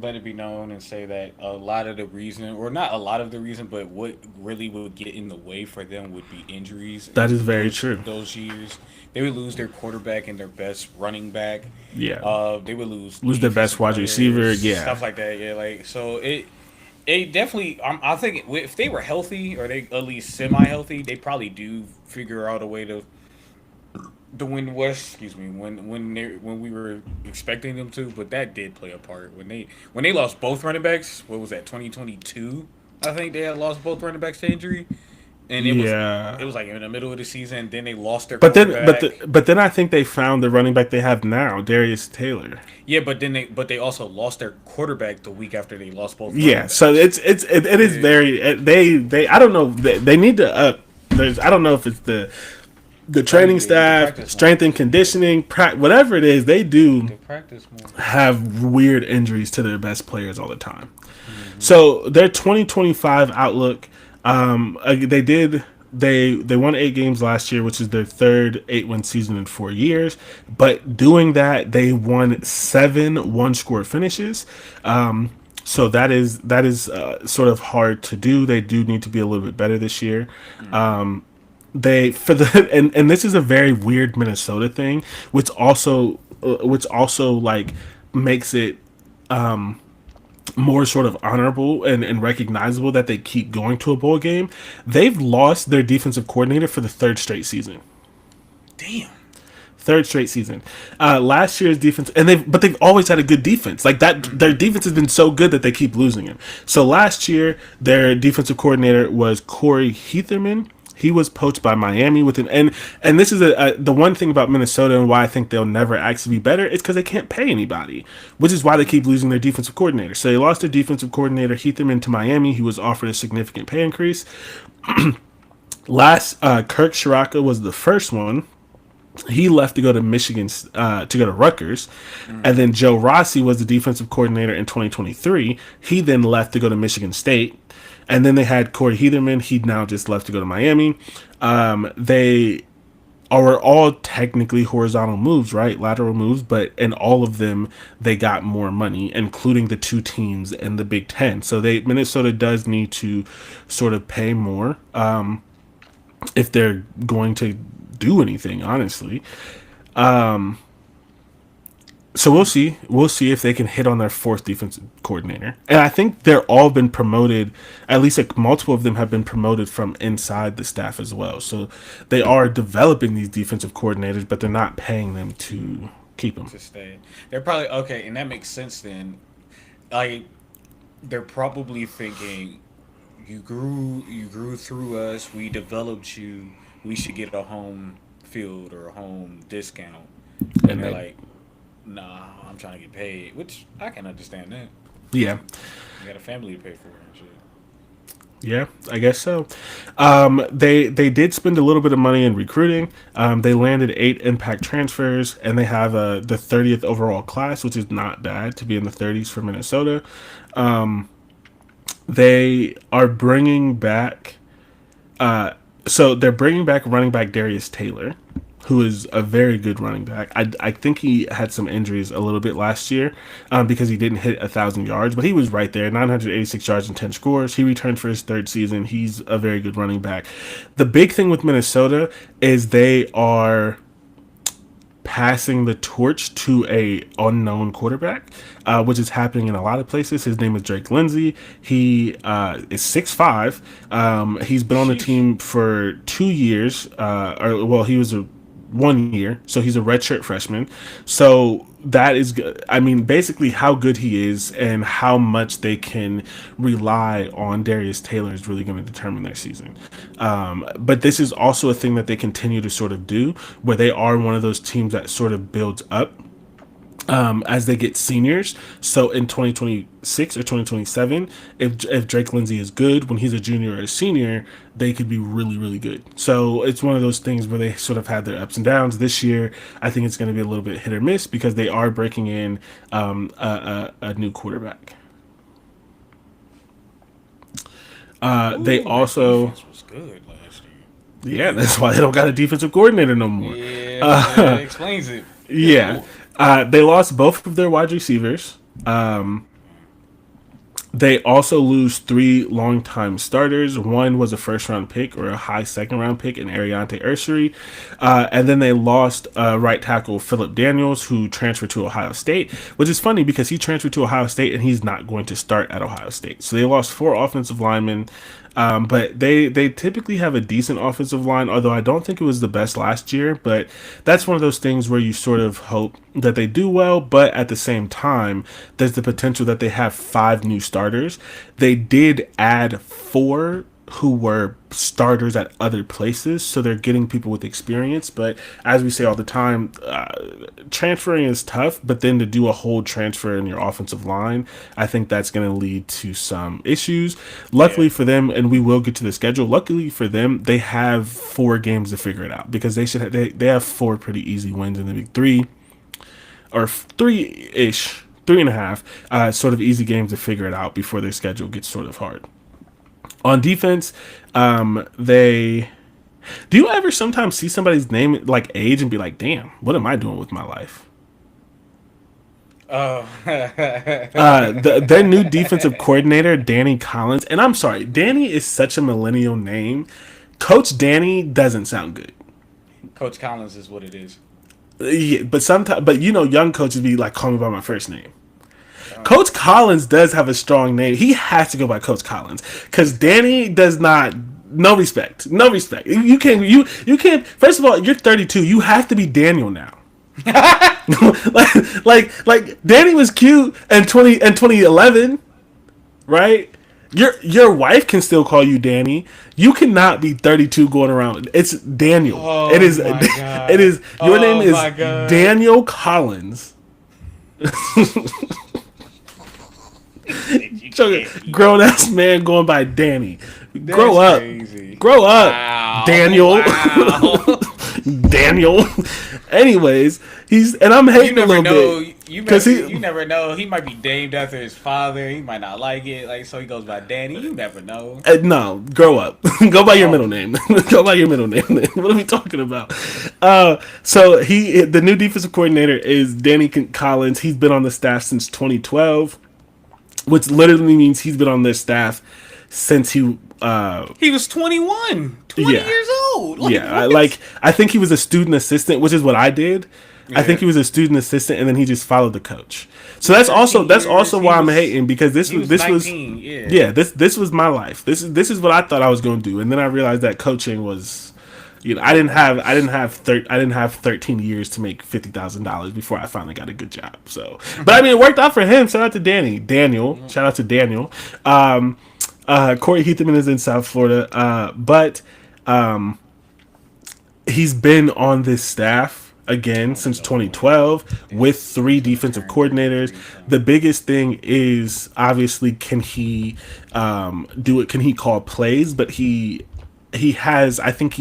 let it be known and say that a lot of the reason, or not a lot of the reason, but what really would get in the way for them would be injuries That is in very true. those years. They would lose their quarterback and their best running back. Yeah. They would lose Lose their best defensive wide players, receiver. Yeah. stuff like that. Yeah, like so it definitely. I think if they were healthy or they at least semi healthy, they probably do figure out a way to win the West. Excuse me, when we were expecting them to, but that did play a part when they lost both running backs. What was that? 2022. I think they had lost both running backs to injury, and Yeah. it was like in the middle of the season. Then they lost their But then, quarterback. but then I think they found the running back they have now, Darius Taylor. Yeah, but they also lost their quarterback the week after they lost both Yeah, running so backs. it is Yeah, very they I don't know they need to there's I don't know if it's the probably training they need to staff, practice more. strength and conditioning, whatever it is, they They need do to practice more. have weird injuries to their best players all the time. Hmm. So their 2025 outlook, they did they won 8 games last year, which is their third 8-win season in 4 years. But doing that, they won 7 one-score finishes. So that is sort of hard to do. They do need to be a little bit better this year. They for the and this is a very weird Minnesota thing, which also like makes it more sort of honorable and recognizable that they keep going to a bowl game. They've lost their defensive coordinator for the third straight season. Damn. Third straight season. Last year's defense, they've always had a good defense. Like that, their defense has been so good that they keep losing it. So last year, their defensive coordinator was Corey Heatherman. He was poached by Miami with and this is the one thing about Minnesota and why I think they'll never actually be better is because they can't pay anybody, which is why they keep losing their defensive coordinator. So they lost their defensive coordinator Heatherman to Miami. He was offered a significant pay increase. Last Kirk Shiraka was the first one. He left to go to Michigan, to go to Rutgers, and then Joe Rossi was the defensive coordinator in 2023. He then left to go to Michigan State, and then they had Corey Heatherman. He now just left to go to Miami. They are all technically horizontal moves, right? Lateral moves, but in all of them, they got more money, including the two teams in the Big Ten. So Minnesota does need to sort of pay more if they're going to do anything, honestly. So we'll see. We'll see if they can hit on their fourth defensive coordinator. And I think they're all been promoted. At least like multiple of them have been promoted from inside the staff as well. So they are developing these defensive coordinators, but they're not paying them to keep them. To stay. They're probably okay, and that makes sense then. Like they're probably thinking you grew through us, we developed you, we should get a home field or a home discount. And And they're they, like, nah, I'm trying to get paid, which I can understand that. yeah, You got a family to pay for and shit. yeah, I guess so. They did spend a little bit of money in recruiting. They landed 8 impact transfers, and they have the 30th overall class, which is not bad to be in the 30s for Minnesota. They are bringing back. So they're bringing back running back Darius Taylor, who is a very good running back. I think he had some injuries a little bit last year because he didn't hit 1,000 yards, but he was right there, 986 yards and 10 scores. He returned for his third season. He's a very good running back. The big thing with Minnesota is they are passing the torch to a unknown quarterback, which is happening in a lot of places. His name is Drake Lindsay. He is 6'5". He's been on the Sheesh. team for 2 years, or well, he was a 1 year, so he's a redshirt freshman. So that is, I mean, basically how good he is and how much they can rely on Darius Taylor is really going to determine their season. But this is also a thing that they continue to sort of do, where they are one of those teams that sort of builds up as they get seniors. So in 2026 or 2027, if Drake Lindsay is good when he's a junior or a senior, they could be really, really good. So it's one of those things where they sort of had their ups and downs. This year, I think it's going to be a little bit hit or miss because they are breaking in a new quarterback. They Ooh, that also, defense was good last yeah, that's why they don't got a defensive coordinator no more. year. Yeah, that explains it. Good Yeah. lord. They lost both of their wide receivers. They also lose three longtime starters. One was a first round pick or a high second round pick in Ariante Ursary. And then they lost right tackle Philip Daniels, who transferred to Ohio State, which is funny because he transferred to Ohio State and he's not going to start at Ohio State. So they lost four offensive linemen. But they typically have a decent offensive line, although I don't think it was the best last year. But that's one of those things where you sort of hope that they do well, but at the same time, there's the potential that they have five new starters. They did add four who were starters at other places, so they're getting people with experience. But as we say all the time, transferring is tough, but then to do a whole transfer in your offensive line, I think that's going to lead to some issues. Luckily for them, and we will get to the schedule, luckily for them, they have 4 games to figure it out, because they have 4 pretty easy wins in the Big Three, or 3-ish, 3.5, sort of easy games to figure it out before their schedule gets sort of hard. On defense, do you ever sometimes see somebody's name like age and be like, damn, what am I doing with my life? Oh. Their new defensive coordinator, Danny Collins, and I'm sorry, Danny is such a millennial name. Coach Danny doesn't sound good. Coach Collins is what it is. Yeah, but sometimes, young coaches be like, call me by my first name. Coach Collins does have a strong name. He has to go by Coach Collins because Danny does not. No respect. You can't. First of all, you're 32. You have to be Daniel now. like Danny was cute in 2011, right? Your wife can still call you Danny. You cannot be 32 going around. It's Daniel. Oh, it is. God. It is. Your name is God. Daniel Collins. Grown ass man going by Danny. Grow up. Crazy. Grow up, wow. Daniel. Wow. Daniel. Anyways, I'm hating a little bit. You never know. He might be named after his father. He might not like it. So he goes by Danny. You never know. No, grow up. Go by your middle name. Go by your middle name. What are we talking about? So the new defensive coordinator is Danny Collins. He's been on the staff since 2012. Which literally means he's been on their staff since he was 21, 20 years old. I think he was a student assistant, which is what I did. Yeah. I think he was a student assistant, and then he just followed the coach. So that's also why I'm hating, because this was 19, this was my life. This is what I thought I was going to do, and then I realized that coaching was. I didn't have 13 years to make $50,000 before I finally got a good job. So, but I mean, it worked out for him. Shout out to Daniel. Shout out to Daniel. Corey Heatherman is in South Florida, but he's been on this staff again since 2012 with 3 defensive coordinators. The biggest thing is obviously, can he do it? Can he call plays? But he has. I think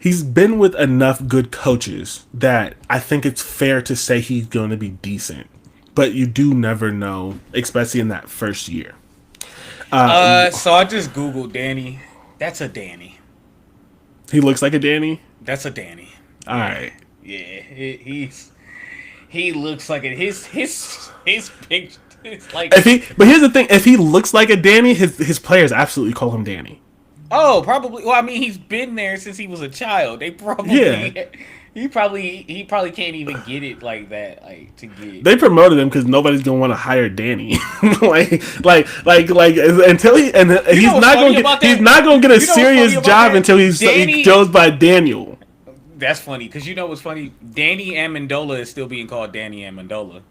he's been with enough good coaches that I think it's fair to say he's going to be decent. But you do never know, especially in that first year. So I just Googled Danny. That's a Danny. He looks like a Danny? That's a Danny. All right. Yeah, he looks like it. His picture is like. But here's the thing: if he looks like a Danny, his players absolutely call him Danny. Oh, probably. Well, I mean, he's been there since he was a child. They probably. Yeah. He probably can't even get it like that. They promoted him because nobody's gonna want to hire Danny. Until he's not gonna get a serious job until he goes by Daniel. That's funny because you know what's funny? Danny Amendola is still being called Danny Amendola.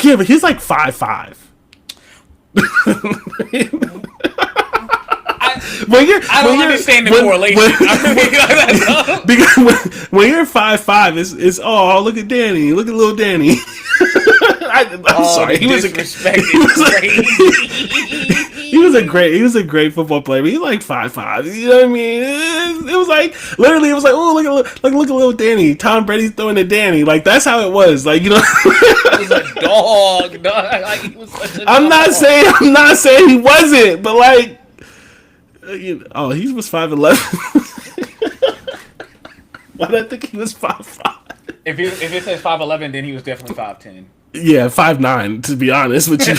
Yeah, but he's like 5'5". I don't understand the correlation. Because when you're 5'5", it's look at Danny, look at little Danny. I'm sorry, he was a great football player. But he's like 5'5". You know what I mean? It was like oh look at little Danny. Tom Brady's throwing to Danny. Like that's how it was. Like he was a dog. Like he was such a dog. I'm not saying he wasn't, but like. He was 5'11". Why did I think he was 5'5"? If it says 5'11", then he was definitely 5'10". Yeah, 5'9", to be honest with you.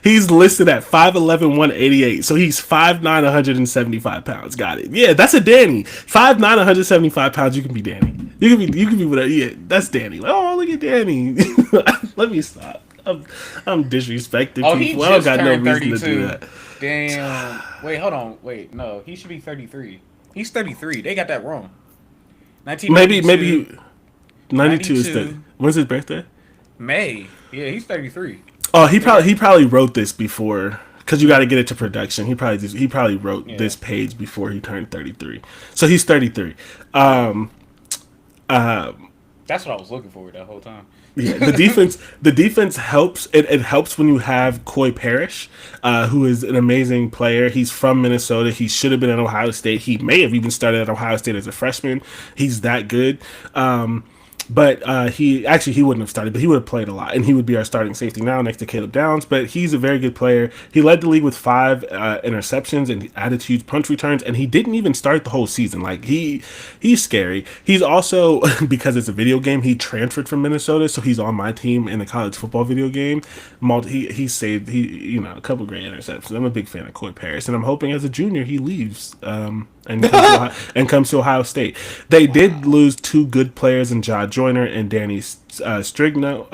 He's listed at 5'11", 188. So he's 5'9", 175 pounds. Got it. Yeah, that's a Danny. 5'9", 175 pounds. You can be Danny. You can be whatever. Yeah, that's Danny. Like, oh, look at Danny. Let me stop. I'm disrespecting Oh, people. he I don't just got no turned reason 32. to do that. Damn. Wait, hold on. Wait, no, he should be 33. He's 33. They got that wrong. Maybe 92 is 92. when's his birthday? May. Yeah, he's 33. Oh, he probably wrote this before because you got to get it to production. He probably wrote Yeah. this page before he turned 33. So he's 33. Um, That's what I was looking for that whole time. yeah, the defense helps. It helps when you have Coy Parrish, who is an amazing player. He's from Minnesota. He should have been at Ohio State. He may have even started at Ohio State as a freshman. He's that good. But he wouldn't have started, but he would have played a lot, and he would be our starting safety now next to Caleb Downs. But he's a very good player. He led the league with 5 interceptions and added huge punch returns, and he didn't even start the whole season. Like he's scary. He's also because it's a video game. He transferred from Minnesota, so he's on my team in the college football video game. He saved a couple great interceptions. I'm a big fan of Coy Paris, and I'm hoping as a junior he leaves. And comes to Ohio State. They did lose 2 good players in Ja Joyner and Danny Strigow.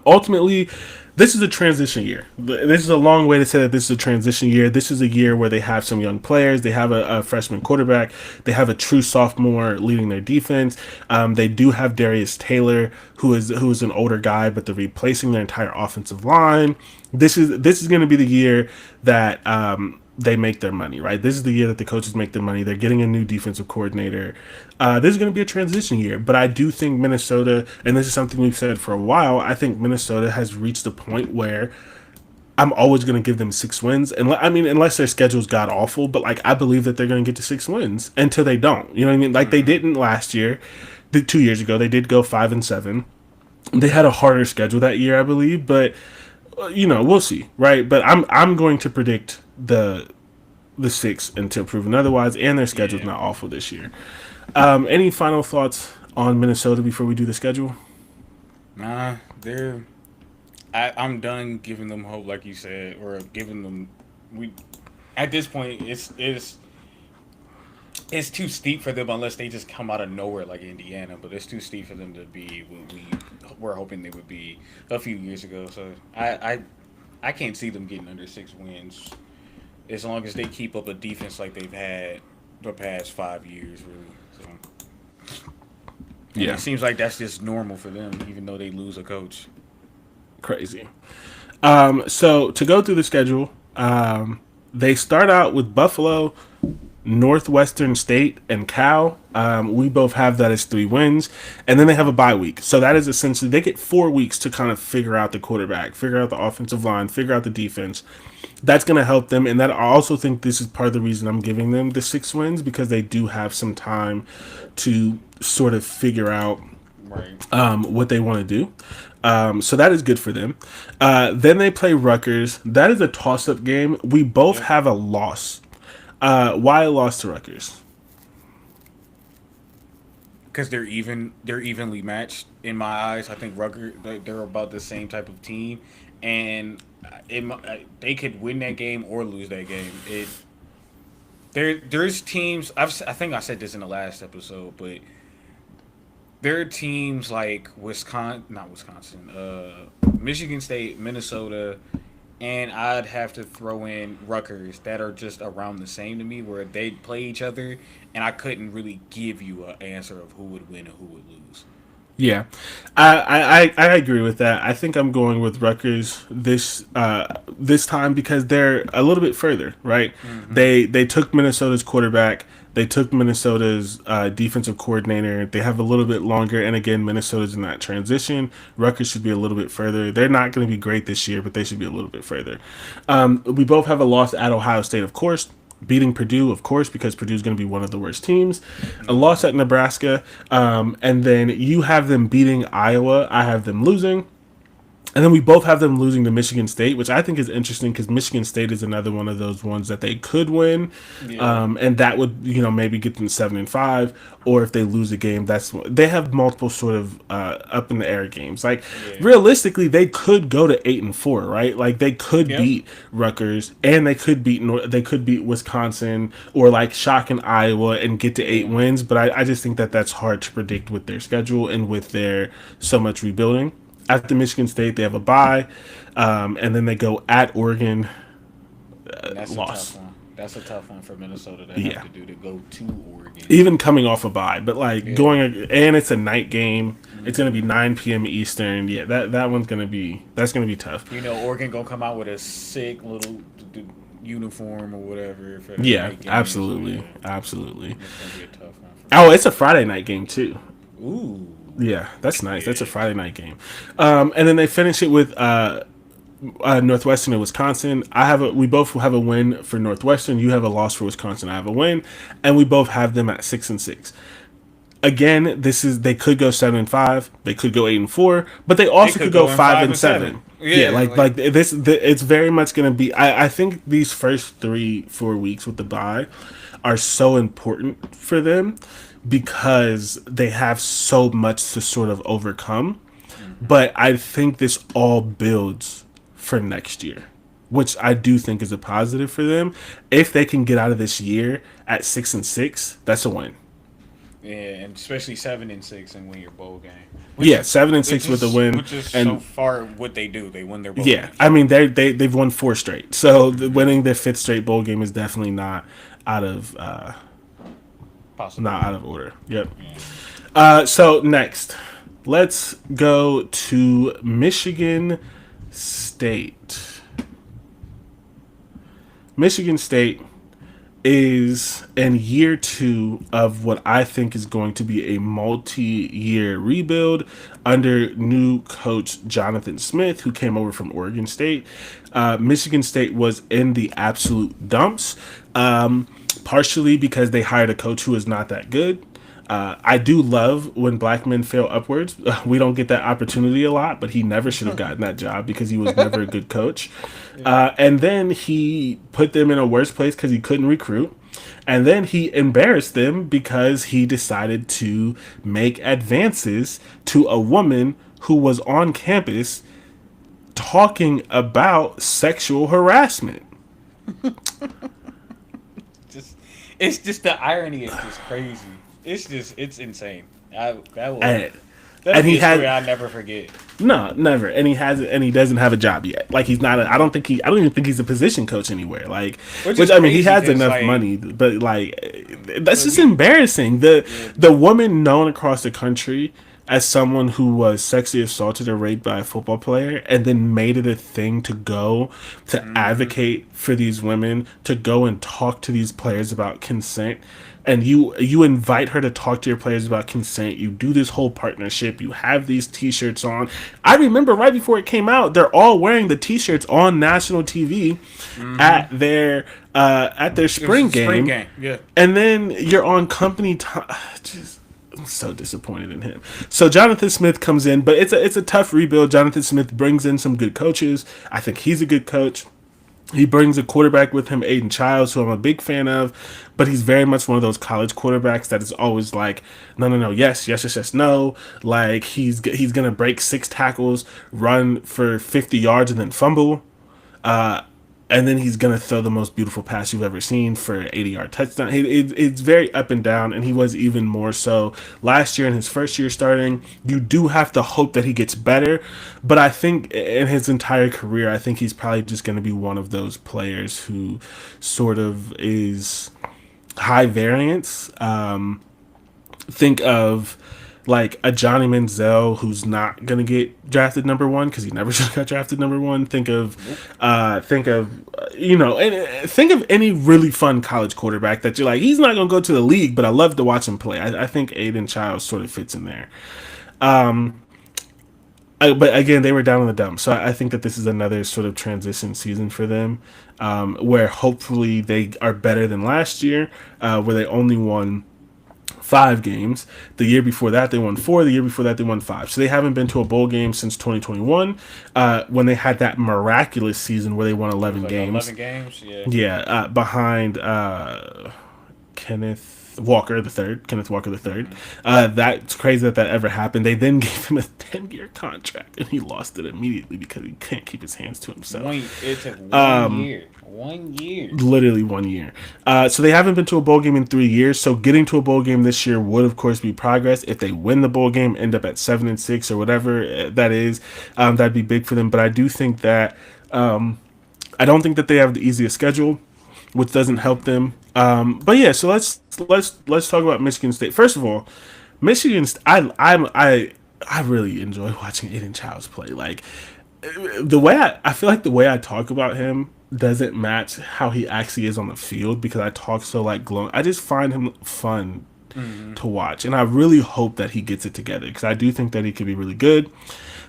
Ultimately, this is a transition year. This is a long way to say that this is a transition year. This is a year where they have some young players. They have a freshman quarterback. They have a true sophomore leading their defense. They do have Darius Taylor, who is an older guy, but they're replacing their entire offensive line. This is going to be the year that they make their money, right? This is the year that the coaches make their money. They're getting a new defensive coordinator. This is going to be a transition year, but I do think Minnesota, and this is something we've said for a while, I think Minnesota has reached a point where I'm always going to give them 6 wins. And I mean, unless their schedule's god awful, but like I believe that they're going to get to 6 wins until they don't. You know what I mean? Like they didn't last year. 2 years ago, they did go 5-7. They had a harder schedule that year, I believe, but we'll see, right? But I'm going to predict the 6 until proven otherwise, and their schedule's not awful this year. Any final thoughts on Minnesota before we do the schedule? Nah, I'm done giving them hope, like you said, or giving them. At this point, it's too steep for them unless they just come out of nowhere like Indiana. But it's too steep for them to be what we were hoping they would be a few years ago. So I can't see them getting under 6 wins as long as they keep up a defense like they've had the past 5 years, really. So, it seems like that's just normal for them, even though they lose a coach. Crazy. So to go through the schedule, they start out with Buffalo, Northwestern State, and Cal. We both have that as 3 wins, and then they have a bye week. So that is essentially they get 4 weeks to kind of figure out the quarterback, figure out the offensive line, figure out the defense. That's going to help them, and that I also think this is part of the reason I'm giving them the 6 wins, because they do have some time to sort of figure out what they want to do. So that is good for them. Then they play Rutgers. That is a toss-up game. We both have a loss. Why a loss to Rutgers? Because they're evenly matched in my eyes. I think Rutgers, they're about the same type of team, and they could win that game or lose that game. There's teams. I think I said this in the last episode, but there are teams like Michigan State, Minnesota, and I'd have to throw in Rutgers that are just around the same to me, where they play each other, and I couldn't really give you an answer of who would win and who would lose. Yeah, I agree with that. I think I'm going with Rutgers this time because they're a little bit further, right? Mm-hmm. They took Minnesota's quarterback. They took Minnesota's defensive coordinator. They have a little bit longer, and again, Minnesota's in that transition. Rutgers should be a little bit further. They're not going to be great this year, but they should be a little bit further. We both have a loss at Ohio State, of course. Beating Purdue, of course, because Purdue's going to be one of the worst teams. A loss at Nebraska, and then you have them beating Iowa. I have them losing. And then we both have them losing to Michigan State, which I think is interesting because Michigan State is another one of those ones that they could win, Yeah. and that would maybe get them 7-5. Or if they lose a game, they have multiple sort of up in the air games. Like Yeah. realistically, they could go to 8-4, right? Like they could Yep. beat Rutgers and they could beat Wisconsin or like shock in Iowa and get to eight Yeah. wins. But I just think that that's hard to predict with their schedule and with their so much rebuilding. After Michigan State, they have a bye, and then they go at Oregon. And that's a Loss. tough one. That's a tough one for Minnesota to Yeah, have to do to go to Oregon. even coming off a bye, but like Yeah. going and it's a night game. It's gonna be 9 p.m. Eastern. Yeah, that one's gonna be tough. You know, Oregon gonna come out with a sick little uniform or whatever for the Yeah, night game. absolutely, So, absolutely. it's gonna be a tough one. Oh, it's a Friday night game too. Ooh. Yeah, that's nice. That's a Friday night game. And then they finish it with Northwestern and Wisconsin. We both have a win for Northwestern. You have a loss for Wisconsin. I have a win, and we both have them at 6-6. Again, they could go 7-5. They could go 8-4, but they also could could go go in 5-7. 5-7. Yeah, Yeah, like this. It's very much going to be. I think these first 3-4 weeks with the bye are so important for them because they have so much to sort of overcome. But I think this all builds for next year, which I do think is a positive for them. If they can get out of this year at 6-6, that's a win. Yeah, and especially 7-6 and win your bowl game. Yeah, 7-6 with a win, Which is and so far what they do. They win their bowl yeah, games. I mean they've won 4 straight, so winning their 5th straight bowl game is definitely not out of Possible. not out of order. Yep. So next, let's go to Michigan State. Michigan State is in year 2 of what I think is going to be a multi-year rebuild under new coach Jonathan Smith, who came over from Oregon State. Michigan State was in the absolute dumps, partially because they hired a coach who is not that good. I do love when black men fail upwards. We don't get that opportunity a lot, but he never should have gotten that job because he was never a good coach. And then he put them in a worse place because he couldn't recruit. And then he embarrassed them because he decided to make advances to a woman who was on campus talking about sexual harassment. It's just the irony is just crazy. It's insane. That'll And be he a had story I'll never forget. no, never. And he doesn't have a job yet. Like he's not. I don't even think he's a position coach anywhere. Like, Which which is I mean, he crazy has 'cause, enough like- money, but like, that's just embarrassing. The woman known across the country as someone who was sexually assaulted or raped by a football player, and then made it a thing to go to advocate for these women, to go and talk to these players about consent. And you invite her to talk to your players about consent. You do this whole partnership. You have these T-shirts on. I remember right before it came out, they're all wearing the T-shirts on national TV at their spring game. Spring game, yeah. And then you're on company time. Just, I'm so disappointed in him. So Jonathan Smith comes in, but it's a tough rebuild. Jonathan Smith brings in some good coaches. I think he's a good coach. He brings a quarterback with him, Aiden Childs, who I'm a big fan of, but he's very much one of those college quarterbacks that is always like, no, yes, no. Like he's gonna break 6 tackles, run for 50 yards, and then fumble. And then he's going to throw the most beautiful pass you've ever seen for an 80-yard touchdown. It's very up and down, and he was even more so last year in his first year starting. You do have to hope that he gets better, but I think in his entire career, I think he's probably just going to be one of those players who sort of is high variance. Think of like a Johnny Manziel who's not gonna get drafted number 1 because he never should have got drafted number 1. Think of think of any really fun college quarterback that you're like, he's not gonna go to the league, but I love to watch him play. I think Aiden Childs sort of fits in there. But again, they were down in the dumps, so I think that this is another sort of transition season for them, where hopefully they are better than last year, where they only won 5 games. The year before that, they won 4. The year before that, they won 5. So they haven't been to a bowl game since 2021, when they had that miraculous season where they won It was 11 like games. 11 games. Yeah. Yeah, behind Kenneth Walker the third. Kenneth Walker the third. That's crazy that ever happened. They then gave him a 10-year contract, and he lost it immediately because he can't keep his hands to himself. It took 1 year. 1 year. Literally 1 year. So they haven't been to a bowl game in 3 years. So getting to a bowl game this year would, of course, be progress. If they win the bowl game, end up at 7-6 or whatever that is, that'd be big for them. But I do think that I don't think that they have the easiest schedule, which doesn't help them. But yeah, so let's talk about Michigan State. First of all, Michigan. I really enjoy watching Aiden Childs play. Like the way I feel like the way I talk about him doesn't match how he actually is on the field because I talk so like glowing. I just find him fun to watch, and I really hope that he gets it together because I do think that he could be really good.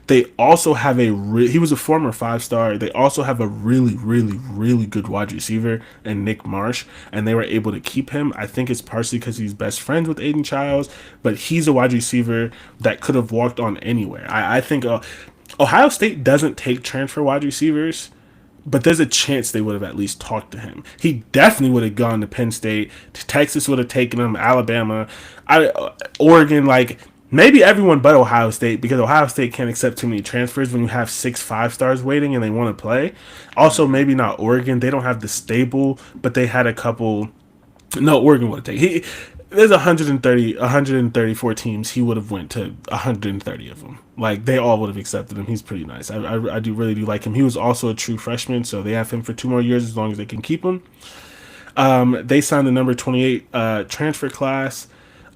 They also have he was a former 5-star. They also have a really, really, really good wide receiver in Nick Marsh, and they were able to keep him. I think it's partially because he's best friends with Aiden Childs, but he's a wide receiver that could have walked on anywhere. I think Ohio State doesn't take transfer wide receivers, but there's a chance they would have at least talked to him. He definitely would have gone to Penn State. Texas would have taken him. Alabama, Oregon, like maybe everyone but Ohio State, because Ohio State can't accept too many transfers when you have 6 5-stars waiting and they want to play. Also, maybe not Oregon. They don't have the stable, but they had a couple. No, Oregon would have taken. There's 134 teams. He would have went to 130 of them. Like they all would have accepted him. He's pretty nice. I do really do like him. He was also a true freshman, so they have him for 2 more years as long as they can keep him. They signed the number 28 transfer class.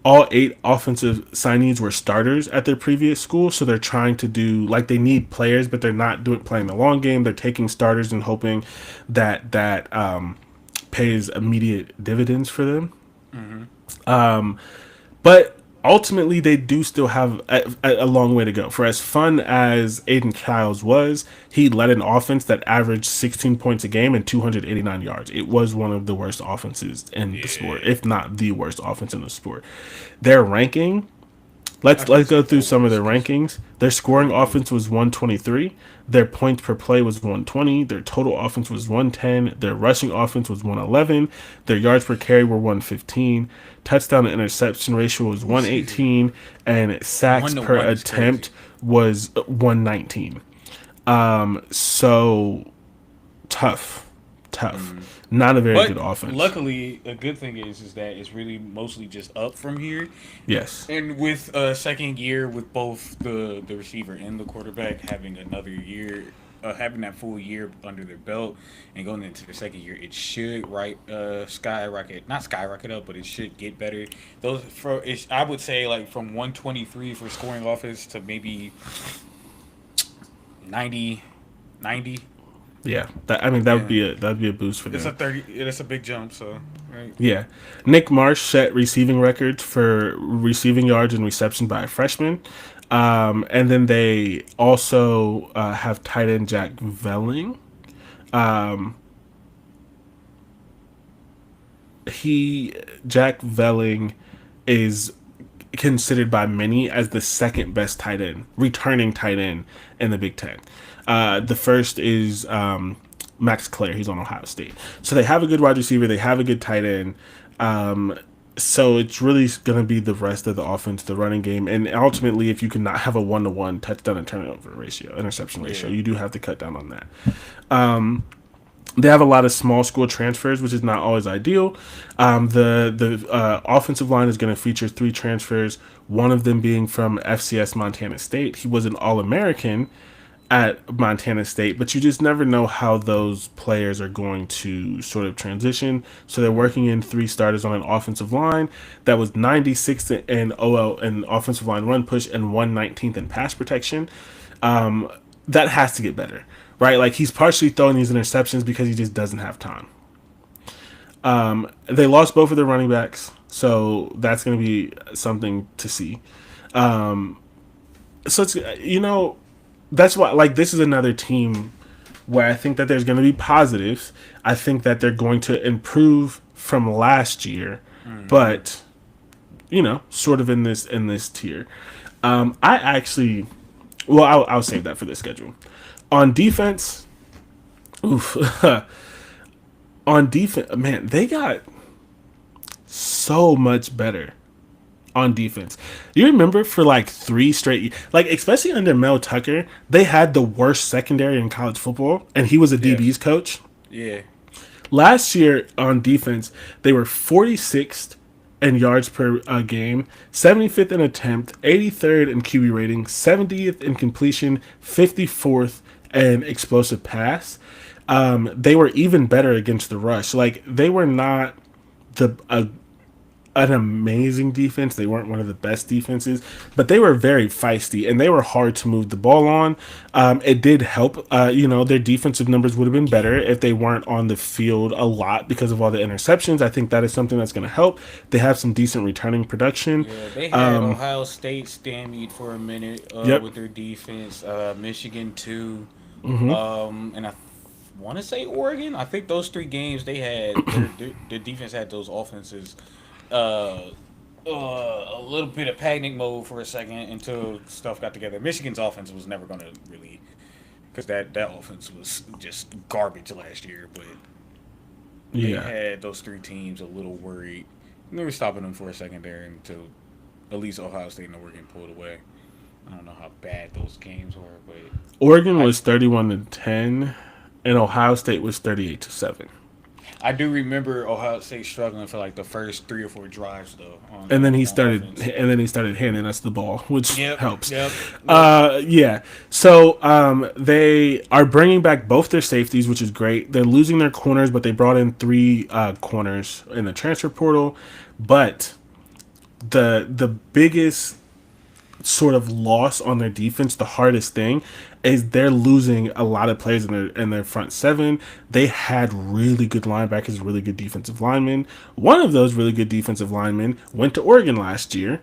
All 8 offensive signees were starters at their previous school, so they're trying to do like they need players, but they're not playing the long game. They're taking starters and hoping that pays immediate dividends for them. But ultimately, they do still have a long way to go. For as fun as Aiden Childs was, he led an offense that averaged 16 points a game and 289 yards. It was one of the worst offenses in the sport, if not the worst offense in the sport. Their ranking, let's go through some of their rankings. Their scoring offense was 123. Their points per play was 120. Their total offense was 110. Their rushing offense was 111. Their yards per carry were 115. Touchdown to interception ratio was 118. And sacks per attempt was 119. So tough. Not a very good offense. Luckily, a good thing is that it's really mostly just up from here. Yes. And with second year, with both the receiver and the quarterback having another year, having that full year under their belt and going into the second year, it should not skyrocket up, but it should get better. I would say like from 123 for scoring offense to maybe 90. Yeah, that'd be a boost for them. It's a 30. It's a big jump. So right. Yeah, Nick Marsh set receiving records for receiving yards and reception by a freshman, and then they also have tight end Jack Velling. Jack Velling is considered by many as the second best tight end, returning tight end in the Big Ten. The first is Max Clare. He's on Ohio State. So they have a good wide receiver. They have a good tight end. So it's really going to be the rest of the offense, the running game. And ultimately, if you cannot have a 1-to-1 touchdown and interception ratio, you do have to cut down on that. They have a lot of small school transfers, which is not always ideal. The offensive line is going to feature 3 transfers, one of them being from FCS Montana State. He was an All-American at Montana State, but you just never know how those players are going to sort of transition. So they're working in 3 starters on an offensive line that was 96th in OL and offensive line run push and 119th in pass protection. That has to get better, right? Like he's partially throwing these interceptions because he just doesn't have time. They lost both of their running backs, so that's going to be something to see. So it's, that's why, like, this is another team where I think that there's going to be positives. I think that they're going to improve from last year, but sort of in this tier. I actually, well, I'll save that for the schedule. On defense, oof, on defense, man, they got so much better on defense. You remember for like 3 straight, like especially under Mel Tucker, they had the worst secondary in college football, and he was a Yeah. DB's coach. Yeah. Last year on defense, they were 46th in yards per game, 75th in attempt, 83rd in QB rating, 70th in completion, 54th in explosive pass. They were even better against the rush. Like they were not the an amazing defense. They weren't one of the best defenses, but they were very feisty and they were hard to move the ball on. It did help. Their defensive numbers would have been better if they weren't on the field a lot because of all the interceptions. I think that is something that's going to help. They have some decent returning production. Yeah, they had Ohio State stymied for a minute Yep. with their defense. Michigan too, Hmm. and I want to say Oregon. I think those 3 games they had their defense had those offenses uh, a little bit of panic mode for a second until stuff got together. Michigan's offense was never going to really because that offense was just garbage last year, but they Yeah. had those 3 teams a little worried. And they were stopping them for a second there until at least Ohio State and Oregon pulled away. I don't know how bad those games were, but Oregon I was 31-10, and Ohio State was 38-7. I do remember Ohio State struggling for like the first 3 or 4 drives though And then he on started, offense. handing us the ball, which Yep, helps. yep, yep. Yeah. So they are bringing back both their safeties, which is great. They're losing their corners, but they brought in 3 corners in the transfer portal. But the biggest sort of loss on their defense, the hardest thing, is they're losing a lot of players in their front seven. They had really good linebackers, really good defensive linemen. One of those really good defensive linemen went to Oregon last year,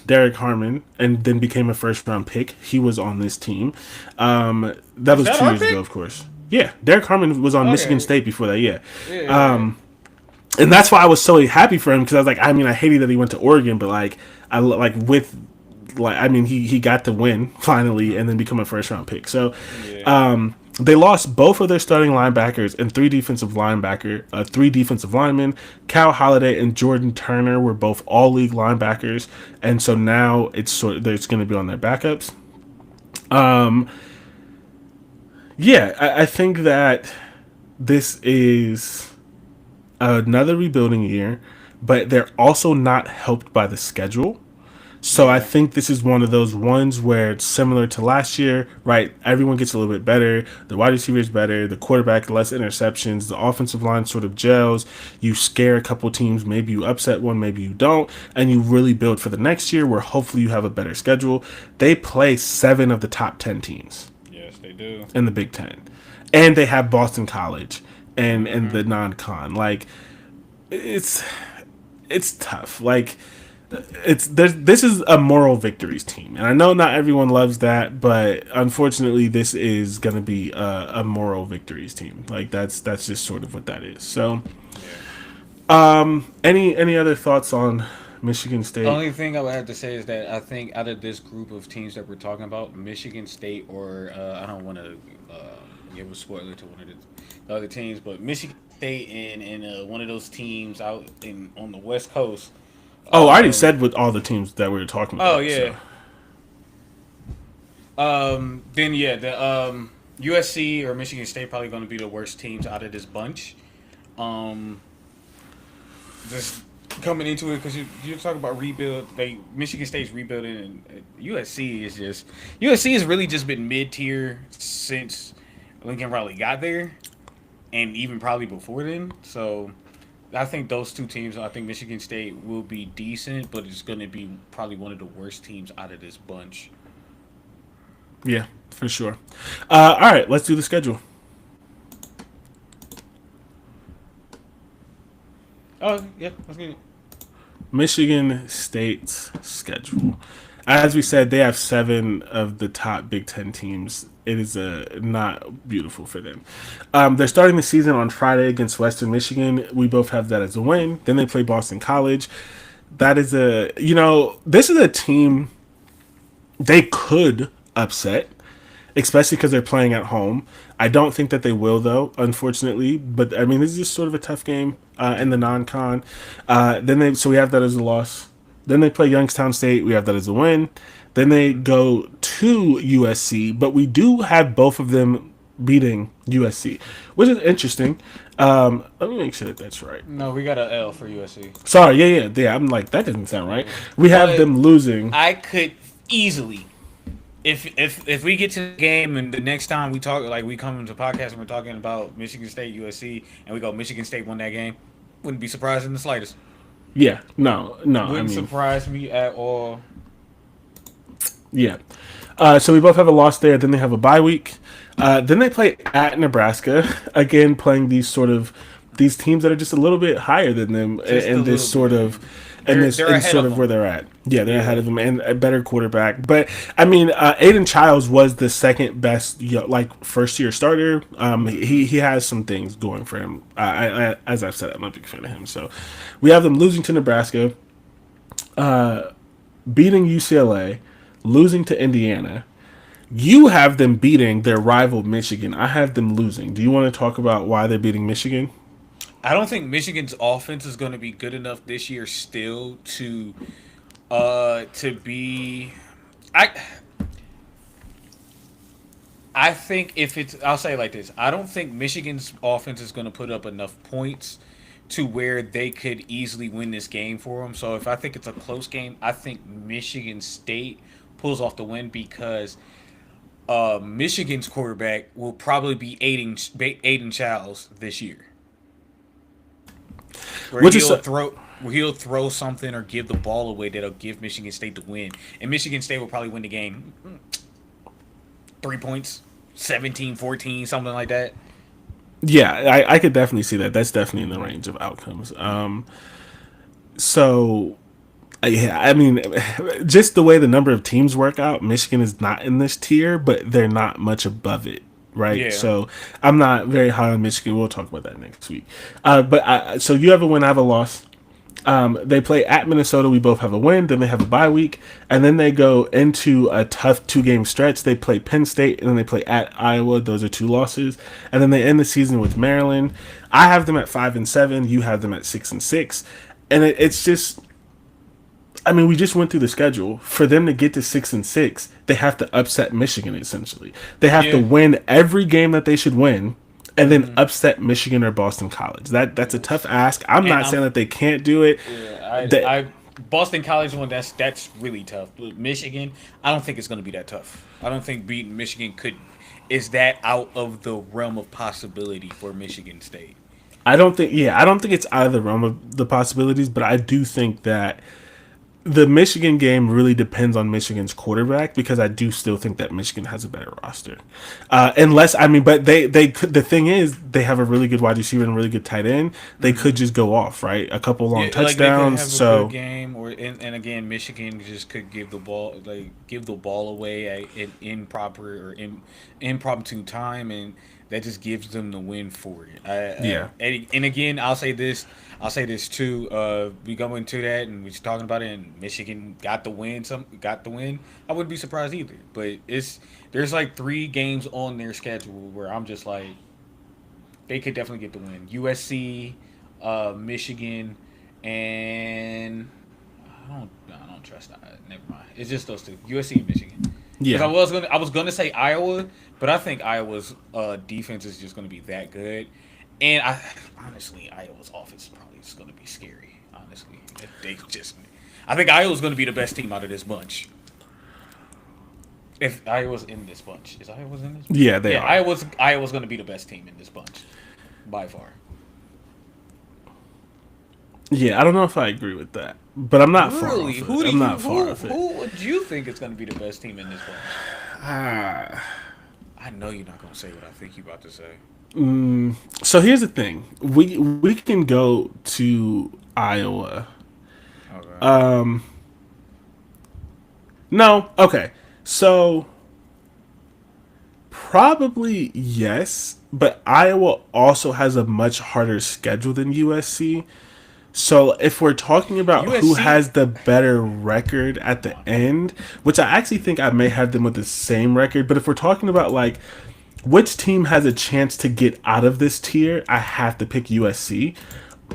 Derek Harmon, and then became a first round pick. He was on this team. That Is was that two our years ago, pick? of course. Yeah, Derek Harmon was on Michigan Okay. State before that. Yeah, Yeah, yeah, yeah. and that's why I was so happy for him because I was like, I mean, I hated that he went to Oregon, but like, I mean, he got to win finally and then become a first round pick. So, Yeah. they lost both of their starting linebackers and three defensive linemen. Cal Holiday and Jordan Turner were both all league linebackers, and so now it's going to be on their backups. Yeah, I think that this is another rebuilding year, but they're also not helped by the schedule. So I Yeah. think this is one of those ones where it's similar to last year, right? Everyone gets a little bit better. The wide receiver is better. The quarterback, less interceptions. The offensive line sort of gels. You scare a couple teams. Maybe you upset one, maybe you don't. And you really build for the next year where hopefully you have a better schedule. They play 7 of the top 10 teams Yes, they do. in the Big Ten. And they have Boston College and Hmm. the non-con. Like, it's it's tough. Like, this is a moral victories team, and I know not everyone loves that, but unfortunately, this is going to be a moral victories team. Like that's just sort of what that is. So, Yeah. any other thoughts on Michigan The State? only thing I would have to say is that I think out of this group of teams that we're talking about, Michigan State or I don't want to give a spoiler to one of the other teams, but Michigan State and one of those teams out in on the West Coast. Oh, I already Um, said with all the teams that we were talking oh about. yeah. So Then yeah, the USC or Michigan State probably going to be the worst teams out of this bunch. Um, just coming into it because you talk about rebuild. Michigan State's rebuilding, and USC has really just been mid tier since Lincoln Riley got there, and even probably before then. So I think those 2 teams. I think Michigan State will be decent, but it's going to be probably one of the worst teams out of this bunch. yeah, for sure. All right, let's do the schedule. Oh yeah, let's get it. Michigan State's schedule. As we said, they have 7 of the top Big Ten teams. It is not beautiful for them. They're starting the season on Friday against Western Michigan. We both have that as a win. Then they play Boston College. that is a, this is a team they could upset, especially because they're playing at home. I don't think that they will, though, unfortunately. But I mean, this is just sort of a tough game in the non-con. So we have that as a loss. Then they play Youngstown State. We have that as a win. Then they go to USC, but we do have both of them beating USC, which is interesting. Let me make sure that that's right. No, we got an L for USC. Sorry, yeah. I'm like, that doesn't sound right. We have But them losing. I could easily, if we get to the game and the next time we talk, like we come into podcast and we're talking about Michigan State USC and we go Michigan State won that game, wouldn't be surprised in the slightest. Yeah, no. Wouldn't surprise me at all. Yeah. So we both have a loss there. Then they have a bye week. Then they play at Nebraska again, playing these teams that are just a little bit higher than them, and this sort of. And this is sort of where they're at. Yeah, they're ahead of them and a better quarterback. But I mean, Aiden Childs was the second best, first year starter. He has some things going for him. As I've said, I'm not a big fan of him. So we have them losing to Nebraska, beating UCLA, losing to Indiana. You have them beating their rival Michigan. I have them losing. Do you want to talk about why they're beating Michigan? I don't think Michigan's offense is going to be good enough this year still to be. I think I'll say it like this. I don't think Michigan's offense is going to put up enough points to where they could easily win this game for them. So if I think it's a close game, I think Michigan State pulls off the win because Michigan's quarterback will probably be Aiden Childs this year. Where he'll throw something or give the ball away that'll give Michigan State the win. And Michigan State will probably win the game 3 points, 17-14, something like that. Yeah, I could definitely see that. That's definitely in the range of outcomes. Yeah, I mean, just the way the number of teams work out, Michigan is not in this tier, but they're not much above it. Right, yeah. So I'm not very high on Michigan. We'll talk about that next week. So you have a win, I have a loss. They play at Minnesota. We both have a win. Then they have a bye week, and then they go into a tough 2-game stretch. They play Penn State, and then they play at Iowa. Those are 2 losses, and then they end the season with Maryland. I have them at 5-7. You have them at 6-6, and it's just. I mean, we just went through the schedule. For them to get to 6-6, they have to upset Michigan, essentially. They have to win every game that they should win, and then upset Michigan or Boston College. That's a tough ask. I'm not saying that they can't do it. Yeah, Boston College one, that's really tough. Michigan, I don't think it's going to be that tough. I don't think beating Michigan is that out of the realm of possibility for Michigan State. I don't think it's out of the realm of the possibilities, but I do think that the Michigan game really depends on Michigan's quarterback because I do still think that Michigan has a better roster. But the thing is they have a really good wide receiver and a really good tight end. They could just go off, right? A couple long touchdowns. Like they could have a good game, and again, Michigan just could give the ball away at an impromptu time, and that just gives them the win for it. And again, I'll say this too. We go into that and we're talking about it, and Michigan got the win. I wouldn't be surprised either. But there's like 3 games on their schedule where I'm just like, they could definitely get the win. USC, Michigan, and I don't trust that. Never mind. It's just those 2, USC and Michigan. Yeah. I was gonna say Iowa, but I think Iowa's defense is just gonna be that good. And honestly, Iowa's offense is probably just going to be scary. Honestly, I think Iowa's going to be the best team out of this bunch. If Iowa's in this bunch, is Iowa's in this bunch? Yeah, they are. Iowa's going to be the best team in this bunch, by far. Yeah, I don't know if I agree with that, but I'm not far off. Who would you think is going to be the best team in this bunch? I know you're not going to say what I think you're about to say. So here's the thing: we can go to Iowa. Okay. No. Okay. So probably yes, but Iowa also has a much harder schedule than USC. So if we're talking about who USC. has the better record at the end, which I actually think I may have them with the same record, but if we're talking about like which team has a chance to get out of this tier, I have to pick USC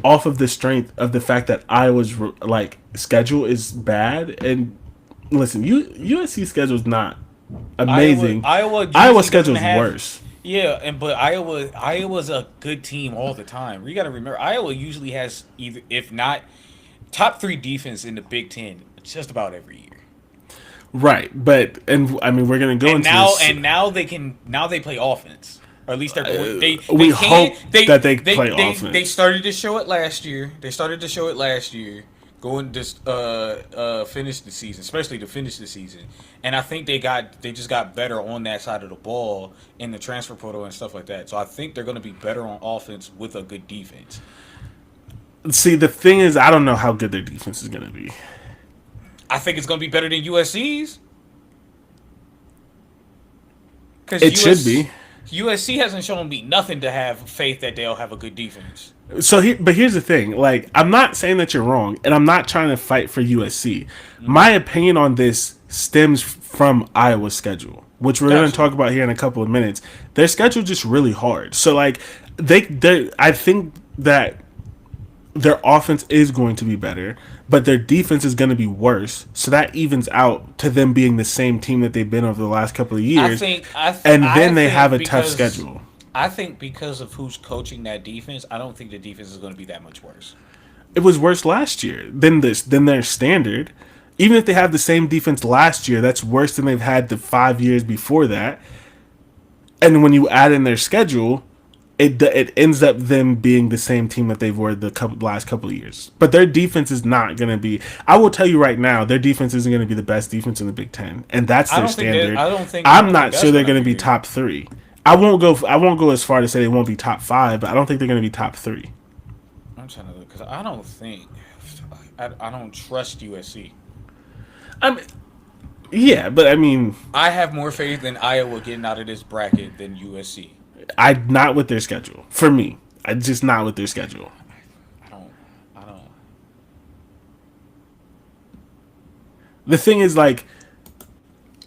off of the strength of the fact that Iowa's like schedule is bad. And listen, USC schedule is not amazing. Iowa Usually doesn't schedule is have. worse. Yeah, but Iowa's a good team all the time. You got to remember, Iowa usually has either, if not top three defense in the Big Ten, just about every year. Right, but and I mean we're gonna go And into now this. now they play offense, or at least they're going. We hope that they play offense. They started to show it last year. Going to finish the season, especially to finish the season. And I think they just got better on that side of the ball in the transfer portal and stuff like that. So I think they're going to be better on offense with a good defense. See, the thing is, I don't know how good their defense is gonna be. I think it's going to be better than USC's. Because It should be. USC hasn't shown me nothing to have faith that they'll have a good defense. So here, but here's the thing. Like, I'm not saying that you're wrong, and I'm not trying to fight for USC. My opinion on this stems from Iowa's schedule, which we're going to talk about here in a couple of minutes. Their schedule just really hard. So like, I think that their offense is going to be better, but their defense is going to be worse. So that evens out to them being the same team that they've been over the last couple of years. And then they have a tough schedule. I think because of who's coaching that defense, I don't think the defense is going to be that much worse. It was worse last year than their standard. Even if they have the same defense last year, that's worse than they've had the 5 years before that. And when you add in their schedule, it ends up them being the same team that they've were the last couple of years. But their defense is not going to be. I will tell you right now, their defense isn't going to be the best defense in the Big Ten, and that's their standard. I'm not sure they're going to be top 3. I won't go as far to say they won't be top 5, but I don't think they're going to be top 3. I'm trying to look because I don't trust USC. Yeah, but I mean, I have more faith in Iowa getting out of this bracket than USC. Not with their schedule. For me, I just not with their schedule. I don't. The thing is, like,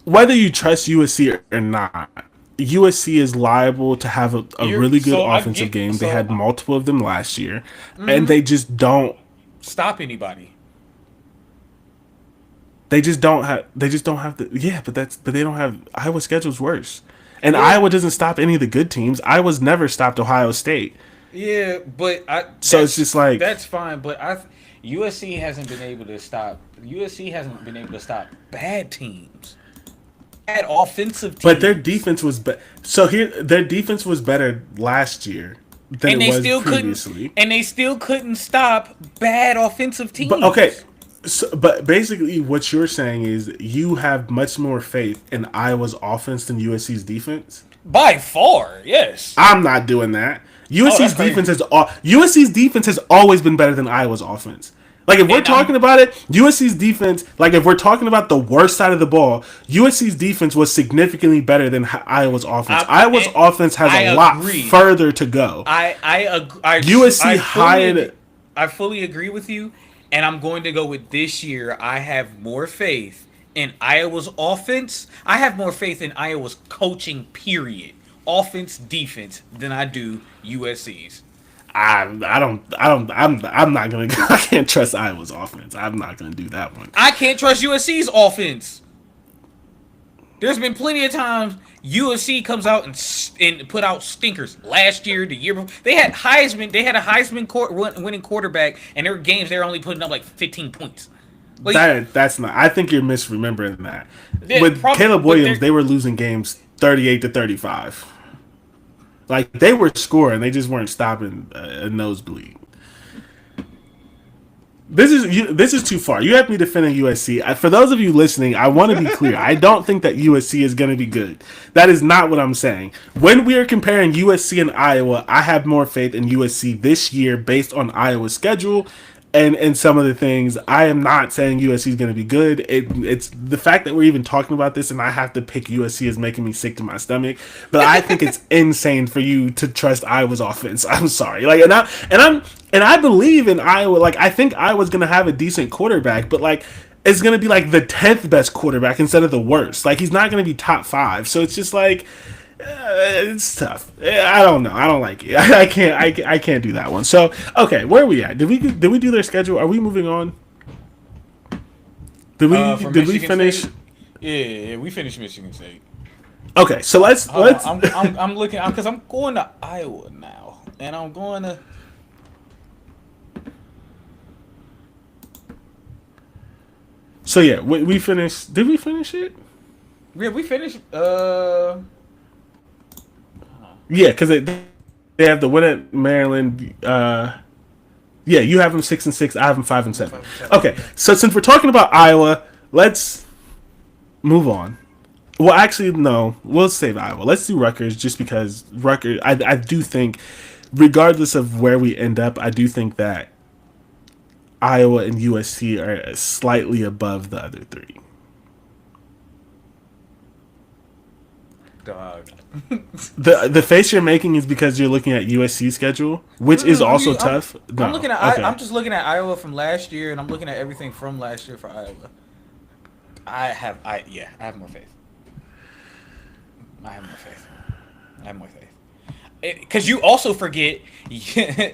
whether you trust USC or not, USC is liable to have a really good offensive game. They had multiple of them last year, and they just don't stop anybody. They just don't have the but they don't have. Iowa's schedule's worse. And Iowa doesn't stop any of the good teams. Iowa's never stopped Ohio State. Yeah, but it's just like that's fine. But USC hasn't been able to stop. USC hasn't been able to stop bad teams, bad offensive teams. But their defense was their defense was better last year than it was previously. And they still couldn't stop bad offensive teams. But okay. But basically, what you're saying is you have much more faith in Iowa's offense than USC's defense. By far, yes. I'm not doing that. USC's defense has always been better than Iowa's offense. Like if we're talking about it, USC's defense. Like if we're talking about the worst side of the ball, USC's defense was significantly better than Iowa's offense. Iowa's offense has a lot further to go. USC hired. I fully agree with you. And I'm going to go with this year. I have more faith in Iowa's offense. I have more faith in Iowa's coaching, period, offense, defense, than I do USC's. I'm not gonna. I can't trust Iowa's offense. I'm not gonna do that one. I can't trust USC's offense. There's been plenty of times USC comes out and put out stinkers. Last year, the year before, they had Heisman. They had a Heisman winning quarterback, and there were games they were only putting up like 15 points. Like, that's not. I think you're misremembering that. With Caleb Williams, they were losing games 38-35. Like they were scoring, they just weren't stopping a nosebleed. This is too far. You have me defending USC. For those of you listening, I want to be clear. I don't think that USC is going to be good. That is not what I'm saying. When we are comparing USC and Iowa, I have more faith in USC this year based on Iowa's schedule and some of the things. I am not saying USC is going to be good. It's the fact that we're even talking about this and I have to pick USC is making me sick to my stomach. But I think it's insane for you to trust Iowa's offense. I'm sorry. Like, and And I believe in Iowa. Like, I think Iowa's going to have a decent quarterback, but like, it's going to be like the 10th best quarterback instead of the worst. Like, he's not going to be top 5. So it's just like, it's tough. I don't know. I don't like it. I can't. I can't do that one. So okay, where are we at? Did we do their schedule? Are we moving on? Did we finish? State? Yeah, we finished Michigan State. Okay, so let's. I'm looking because I'm going to Iowa now, and I'm going to. So yeah, we finished. Did we finish it? Yeah, we finished. Yeah, because they have the win at Maryland. Yeah, you have them 6-6. I have them 5-7. Okay, so since we're talking about Iowa, let's move on. Well, actually, no. We'll save Iowa. Let's do Rutgers, just because Rutgers. I do think, regardless of where we end up, I do think that Iowa and USC are slightly above the other three. Dog. The face you're making is because you're looking at USC's schedule, which is also tough. I'm looking at. I'm just looking at Iowa from last year, and I'm looking at everything from last year for Iowa. I have more faith. I have more faith. Because you also forget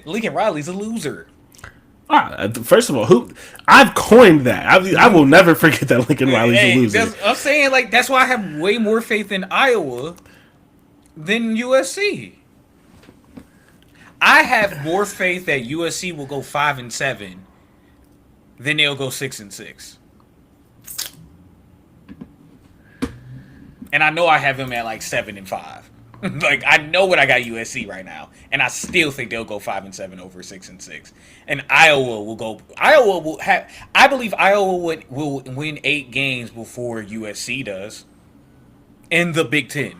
Lincoln Riley's a loser. First of all, I've coined that. I will never forget that Lincoln Riley's a loser. I'm saying, like, that's why I have way more faith in Iowa than USC. I have more faith that USC will go 5-7 than they'll go 6-6. And I know I have them at like 7-5. Like, I know what I got USC right now, and I still think they'll go 5-7 over 6-6. And Iowa will go. Iowa will have. I believe Iowa will win 8 games before USC does in the Big Ten.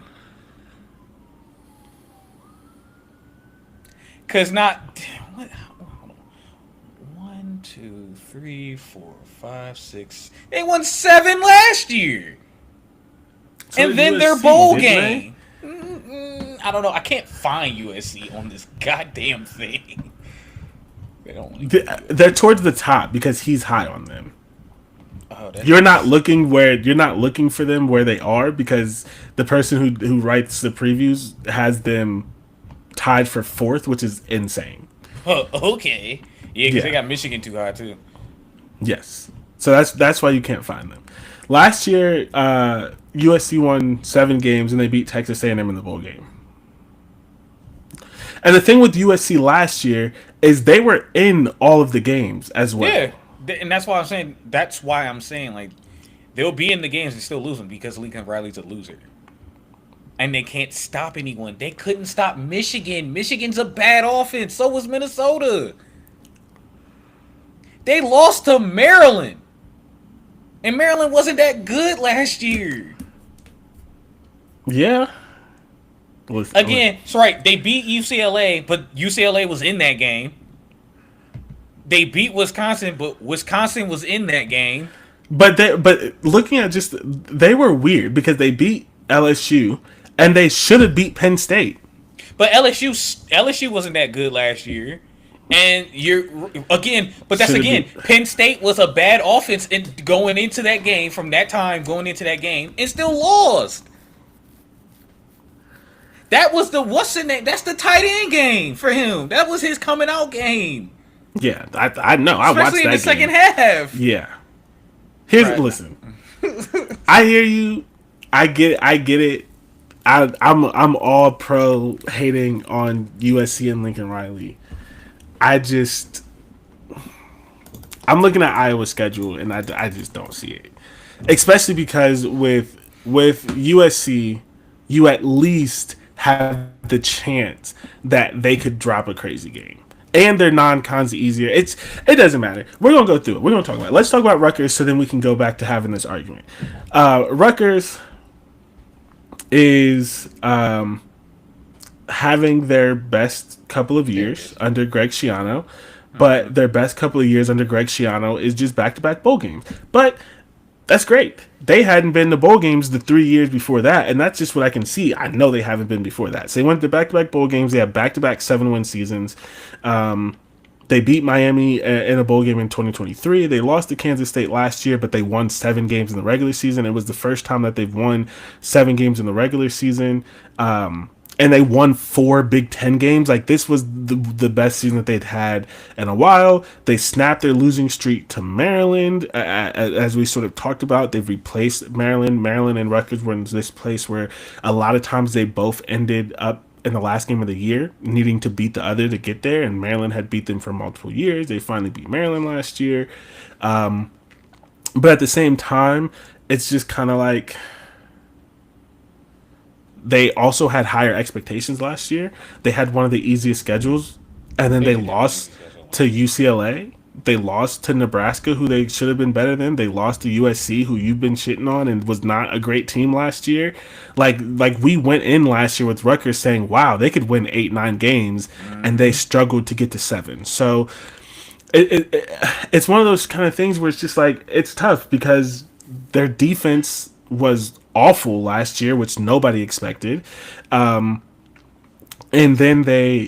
Cause not. What? Hold on. 1, 2, 3, 4, 5, 6. They won 7 last year, so and then USC, their bowl game. I don't know. I can't find USC on this goddamn thing. They don't like they're towards the top because he's high on them. Oh, you're not looking for them where they are because the person who writes the previews has them tied for 4th, which is insane. Oh, okay. Yeah, because they got Michigan too high too. Yes. So that's why you can't find them. Last year, USC won 7 games and they beat Texas A&M in the bowl game. And the thing with USC last year is they were in all of the games as well. Yeah, and that's why I'm saying. That's why I'm saying, like, they'll be in the games and still lose them because Lincoln Riley's a loser, and they can't stop anyone. They couldn't stop Michigan. Michigan's a bad offense. So was Minnesota. They lost to Maryland, and Maryland wasn't that good last year. Yeah. Again, it's right. They beat UCLA, but UCLA was in that game. They beat Wisconsin, but Wisconsin was in that game. But looking at they were weird because they beat LSU and they should have beat Penn State. But LSU wasn't that good last year. And Penn State was a bad offense going into that game and still lost. That was what's the name? That's the tight end game for him. That was his coming out game. Yeah, I know. I watched that especially in the second half. Yeah. Listen. I hear you. I get it. I'm all pro hating on USC and Lincoln Riley. I'm looking at Iowa's schedule and I just don't see it. Especially because with USC, you at least have the chance that they could drop a crazy game. And their non-cons easier. It doesn't matter. We're going to go through it. We're going to talk about it. Let's talk about Rutgers so then we can go back to having this argument. Rutgers is having their best couple of years under Greg Schiano. But their best couple of years under Greg Schiano is just back-to-back bowl games. But that's great. They hadn't been to bowl games the 3 years before that, and that's just what I can see. I know they haven't been before that. So they went to back-to-back bowl games. They have back-to-back 7-win seasons. They beat Miami in a bowl game in 2023. They lost to Kansas State last year, but they won 7 games in the regular season. It was the first time that they've won 7 games in the regular season. And they won 4 Big Ten games. Like, this was the best season that they'd had in a while. They snapped their losing streak to Maryland, as we sort of talked about. They've replaced Maryland. Maryland and Rutgers were in this place where a lot of times they both ended up in the last game of the year needing to beat the other to get there, and Maryland had beat them for multiple years. They finally beat Maryland last year. But at the same time, it's just kind of like, they also had higher expectations last year. They had one of the easiest schedules, and then they lost to UCLA. They lost to Nebraska, who they should have been better than. They lost to USC, who you've been shitting on and was not a great team last year. Like we went in last year with Rutgers saying, wow, they could win 8-9 games, and they struggled to get to 7. So it's one of those kind of things where it's just like, it's tough because their defense was awful last year, which nobody expected. And then they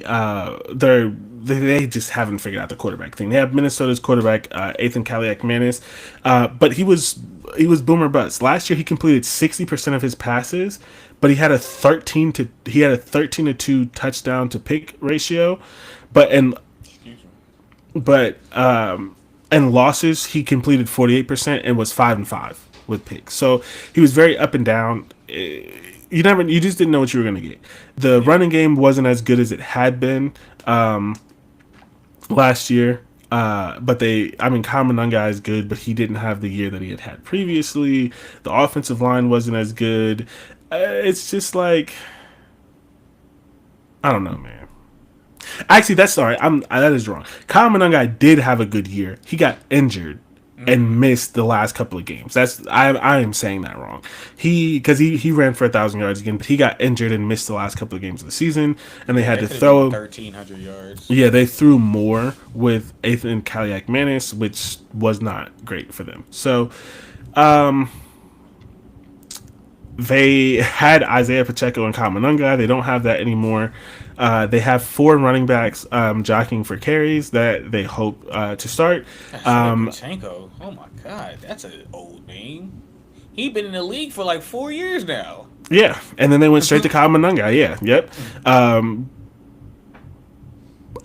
just haven't figured out the quarterback thing. They have Minnesota's quarterback, Ethan Kaliak-Manis, but he was boomer bust. Last year he completed 60% of his passes, but he had a 13 to 2 touchdown to pick ratio, and losses he completed 48% and was 5-5 with picks. So he was very up and down. You just didn't know what you were going to get. The running game wasn't as good as it had been last year. Kyle Monangai is good, but he didn't have the year that he had previously. The offensive line wasn't as good. It's just like, I don't know, man. Actually, that is wrong. Kyle Monangai did have a good year. He got injured and missed the last couple of games. I am saying that wrong. He ran for 1,000 yards again, but he got injured and missed the last couple of games of the season, and they had to throw 1,300 yards. Yeah, they threw more with Ethan Kaliak-Manis, which was not great for them. So, they had Isaiah Pacheco and Kyle Monangai. They don't have that anymore. They have 4 running backs jockeying for carries that they hope to start. Pacheco, oh my God, that's an old name. He's been in the league for like 4 years now. Yeah, and then they went straight to Kyle Monangai. Yeah, yep.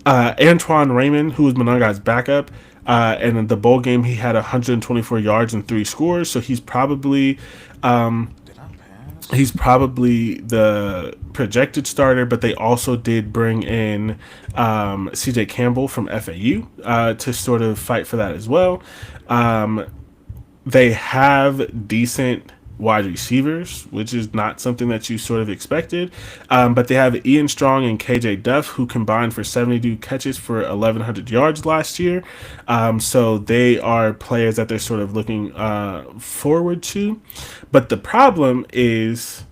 Antoine Raymond, who was Monangai's backup, and in the bowl game he had 124 yards and 3 scores. So he's probably the projected starter, but they also did bring in CJ Campbell from FAU to sort of fight for that as well. They have decent wide receivers, which is not something that you sort of expected. But they have Ian Strong and KJ Duff, who combined for 72 catches for 1,100 yards last year. So they are players that they're sort of looking forward to. But the problem is,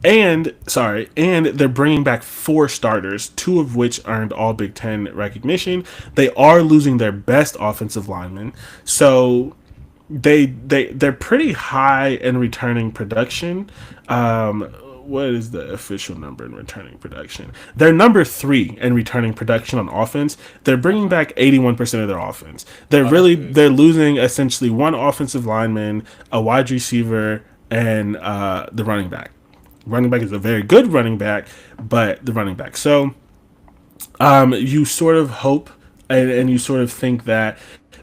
and they're bringing back 4 starters, 2 of which earned all Big Ten recognition. They are losing their best offensive lineman. So they're pretty high in returning production. What is the official number in returning production? They're number 3 in returning production on offense. They're bringing back 81% of their offense. They're losing essentially 1 offensive lineman, a wide receiver, and the running back. Running back is a very good running back, but the running back. So you sort of hope and you sort of think that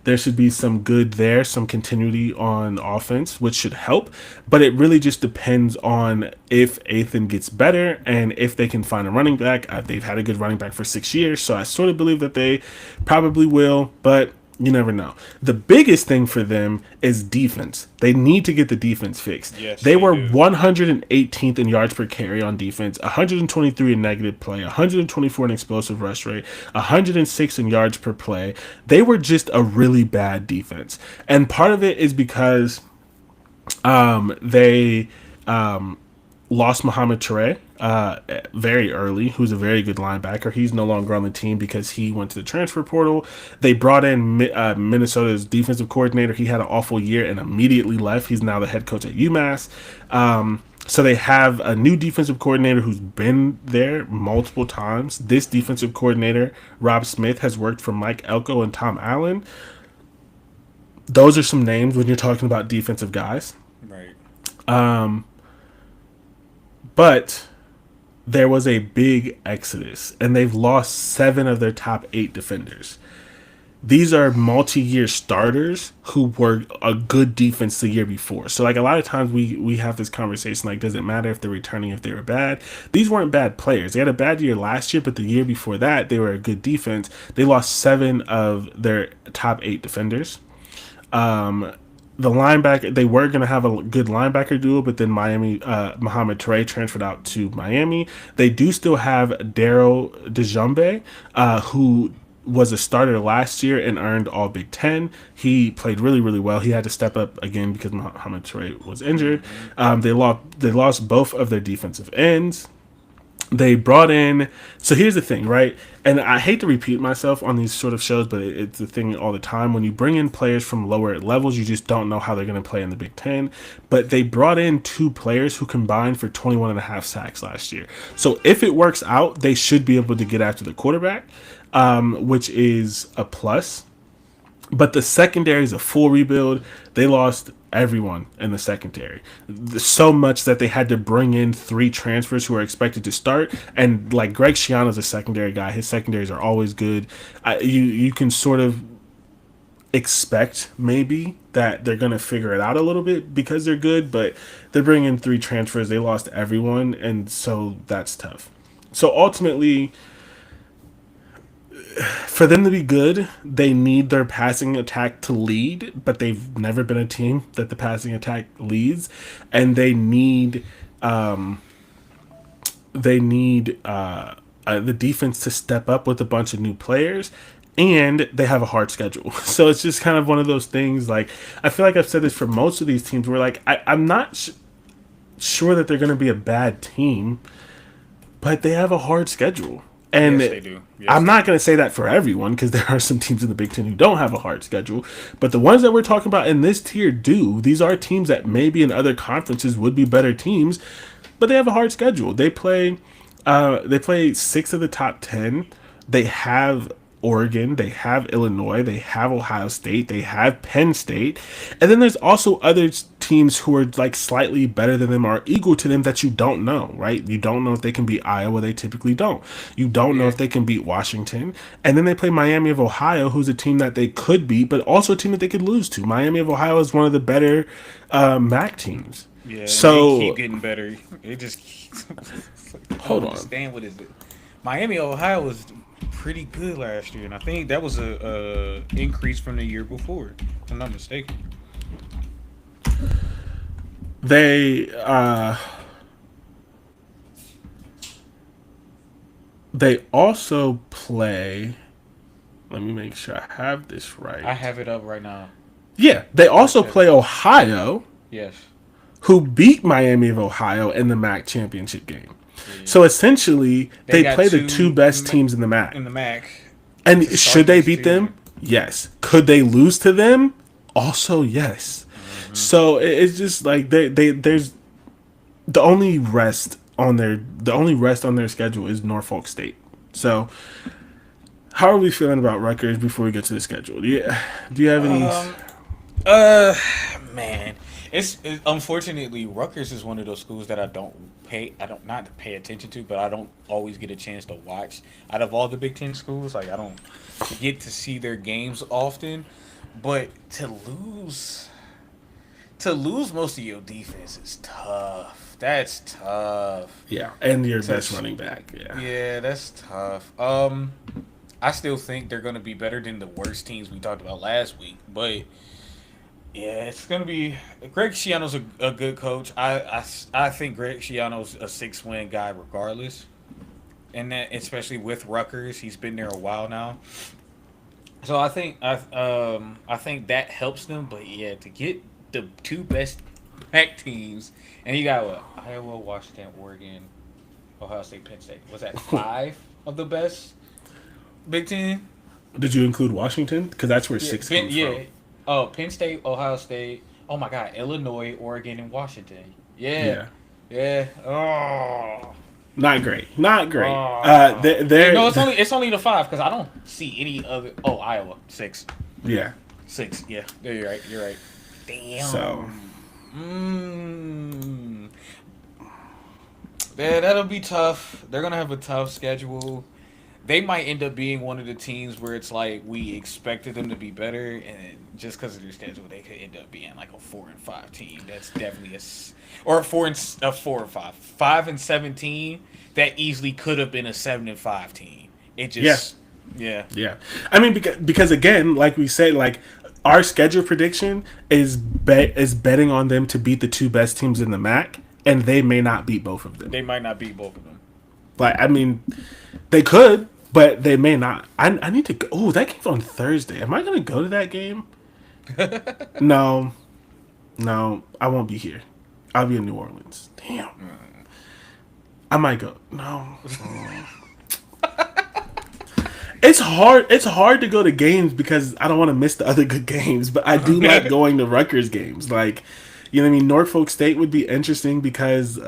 there should be some good there, some continuity on offense, which should help. But it really just depends on if Ethan gets better and if they can find a running back. They've had a good running back for 6 years, so I sort of believe that they probably will, but you never know. The biggest thing for them is defense. They need to get the defense fixed. Yes, they were 118th in yards per carry on defense, 123 in negative play, 124 in explosive rush rate, 106 in yards per play. They were just a really bad defense. And part of it is because they lost Muhammad Toure very early, who's a very good linebacker. He's no longer on the team because he went to the transfer portal. They brought in Minnesota's defensive coordinator. He had an awful year and immediately left. He's now the head coach at UMass. So they have a new defensive coordinator who's been there multiple times. This defensive coordinator, Rob Smith, has worked for Mike Elko and Tom Allen. Those are some names when you're talking about defensive guys. Right. But there was a big exodus, and they've lost 7 of their top 8 defenders. These are multi-year starters who were a good defense the year before. So, like, a lot of times we have this conversation, like, does it matter if they're returning, if they were bad? These weren't bad players. They had a bad year last year, but the year before that, they were a good defense. They lost 7 of their top 8 defenders. The linebacker, they were going to have a good linebacker duo, but then Mohamed Toure transferred out to Miami. They do still have Daryl Dejumbe, who was a starter last year and earned all Big Ten. He played really, really well. He had to step up again because Mohamed Toure was injured. They lost both of their defensive ends. They brought in. So here's the thing, right? And I hate to repeat myself on these sort of shows, but it's the thing all the time. When you bring in players from lower levels, you just don't know how they're going to play in the Big Ten. But they brought in 2 players who combined for 21 and a half sacks last year. So if it works out, they should be able to get after the quarterback, which is a plus. But the secondary is a full rebuild. They lost everyone in the secondary. So much that they had to bring in 3 transfers who are expected to start. And like Greg Schiano's a secondary guy. His secondaries are always good. You can sort of expect maybe that they're going to figure it out a little bit because they're good. But they're bringing in 3 transfers. They lost everyone. And so that's tough. So ultimately, for them to be good, they need their passing attack to lead, but they've never been a team that the passing attack leads, and they need the defense to step up with a bunch of new players, and they have a hard schedule. So it's just kind of one of those things. Like, I feel like I've said this for most of these teams, where like I'm not sure that they're going to be a bad team, but they have a hard schedule. And yes, they do. Yes, I'm not going to say that for everyone, because there are some teams in the Big Ten who don't have a hard schedule. But the ones that we're talking about in this tier do. These are teams that maybe in other conferences would be better teams, but they have a hard schedule. They play 6 of the top 10. They have Oregon, they have Illinois, they have Ohio State, they have Penn State, and then there's also other teams who are like slightly better than them or equal to them that you don't know, right? You don't know if they can beat Iowa, they typically don't. You don't know if they can beat Washington, and then they play Miami of Ohio, who's a team that they could beat, but also a team that they could lose to. Miami of Ohio is one of the better MAC teams. Yeah, so they keep getting better. It just keeps. Hold on. Understand what is it? Miami, Ohio was pretty good last year, and I think that was a increase from the year before, if I'm not mistaken. They also play. Let me make sure I have this right. I have it up right now. Yeah, they also play Ohio. Yes. Who beat Miami of Ohio in the MAC championship game. Yeah. So essentially, they play the 2 best teams in the MAC. And should they beat them? Yes. Could they lose to them? Also, yes. Mm-hmm. So it's just like there's the only rest on their schedule is Norfolk State. So how are we feeling about Rutgers before we get to the schedule? Do you have any? Man. It's unfortunately, Rutgers is one of those schools that I don't not pay attention to, but I don't always get a chance to watch. Out of all the Big Ten schools, like I don't get to see their games often. But to lose most of your defense is tough. That's tough. Yeah, and your best running back. Yeah, that's tough. I still think they're going to be better than the worst teams we talked about last week, but. Yeah, it's gonna be. Greg Schiano's a good coach. I think Greg Schiano's a 6-win guy regardless, and that especially with Rutgers, he's been there a while now. So I think that helps them. But yeah, to get the 2 best MAC teams, and you got what? Iowa, Washington, Oregon, Ohio State, Penn State. Was that 5 of the best Big Ten? Did you include Washington? Because that's where 6 comes from. Oh, Penn State, Ohio State. Oh my God, Illinois, Oregon, and Washington. Yeah. Yeah. Oh. Not great. Not great. Oh. They're No, it's only the 5 because I don't see any other. Oh, Iowa 6. yeah. 6. Yeah. Yeah, you're right. You're right. Damn. So Yeah, that'll be tough. They're gonna have a tough schedule. They might end up being one of the teams where it's like we expected them to be better, and just because of their schedule, they could end up being like a 4-5 team. That's definitely or a 4 or 5, 5-17. That easily could have been a 7-5 team. It just yeah. I mean, because again, like we said, like our schedule prediction is betting on them to beat the 2 best teams in the MAC, and they may not beat both of them. They might not beat both of them. Like, I mean, they could, but they may not. I need to go. Oh, that game's on Thursday. Am I going to go to that game? No, I won't be here. I'll be in New Orleans. Damn. I might go. No. It's hard. It's hard to go to games because I don't want to miss the other good games. But I do like going to Rutgers games. Like, you know what I mean? Norfolk State would be interesting because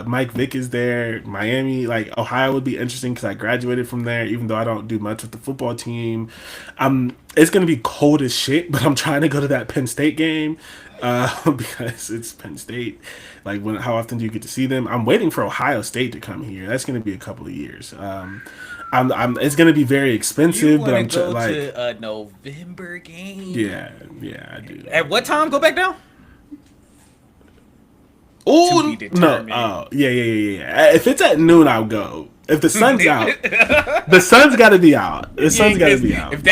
Mike Vick is there. Miami, like Ohio would be interesting because I graduated from there, even though I don't do much with the football team. It's going to be cold as shit, but I'm trying to go to that Penn State game because it's Penn State. Like, how often do you get to see them? I'm waiting for Ohio State to come here. That's going to be a couple of years. It's going to be very expensive, but I'm go like to a November game. Yeah, I do. At what time? Go back down. Oh no! Oh yeah. If it's at noon, I'll go. If the sun's out, the sun's got to be out. The sun's got to be out. If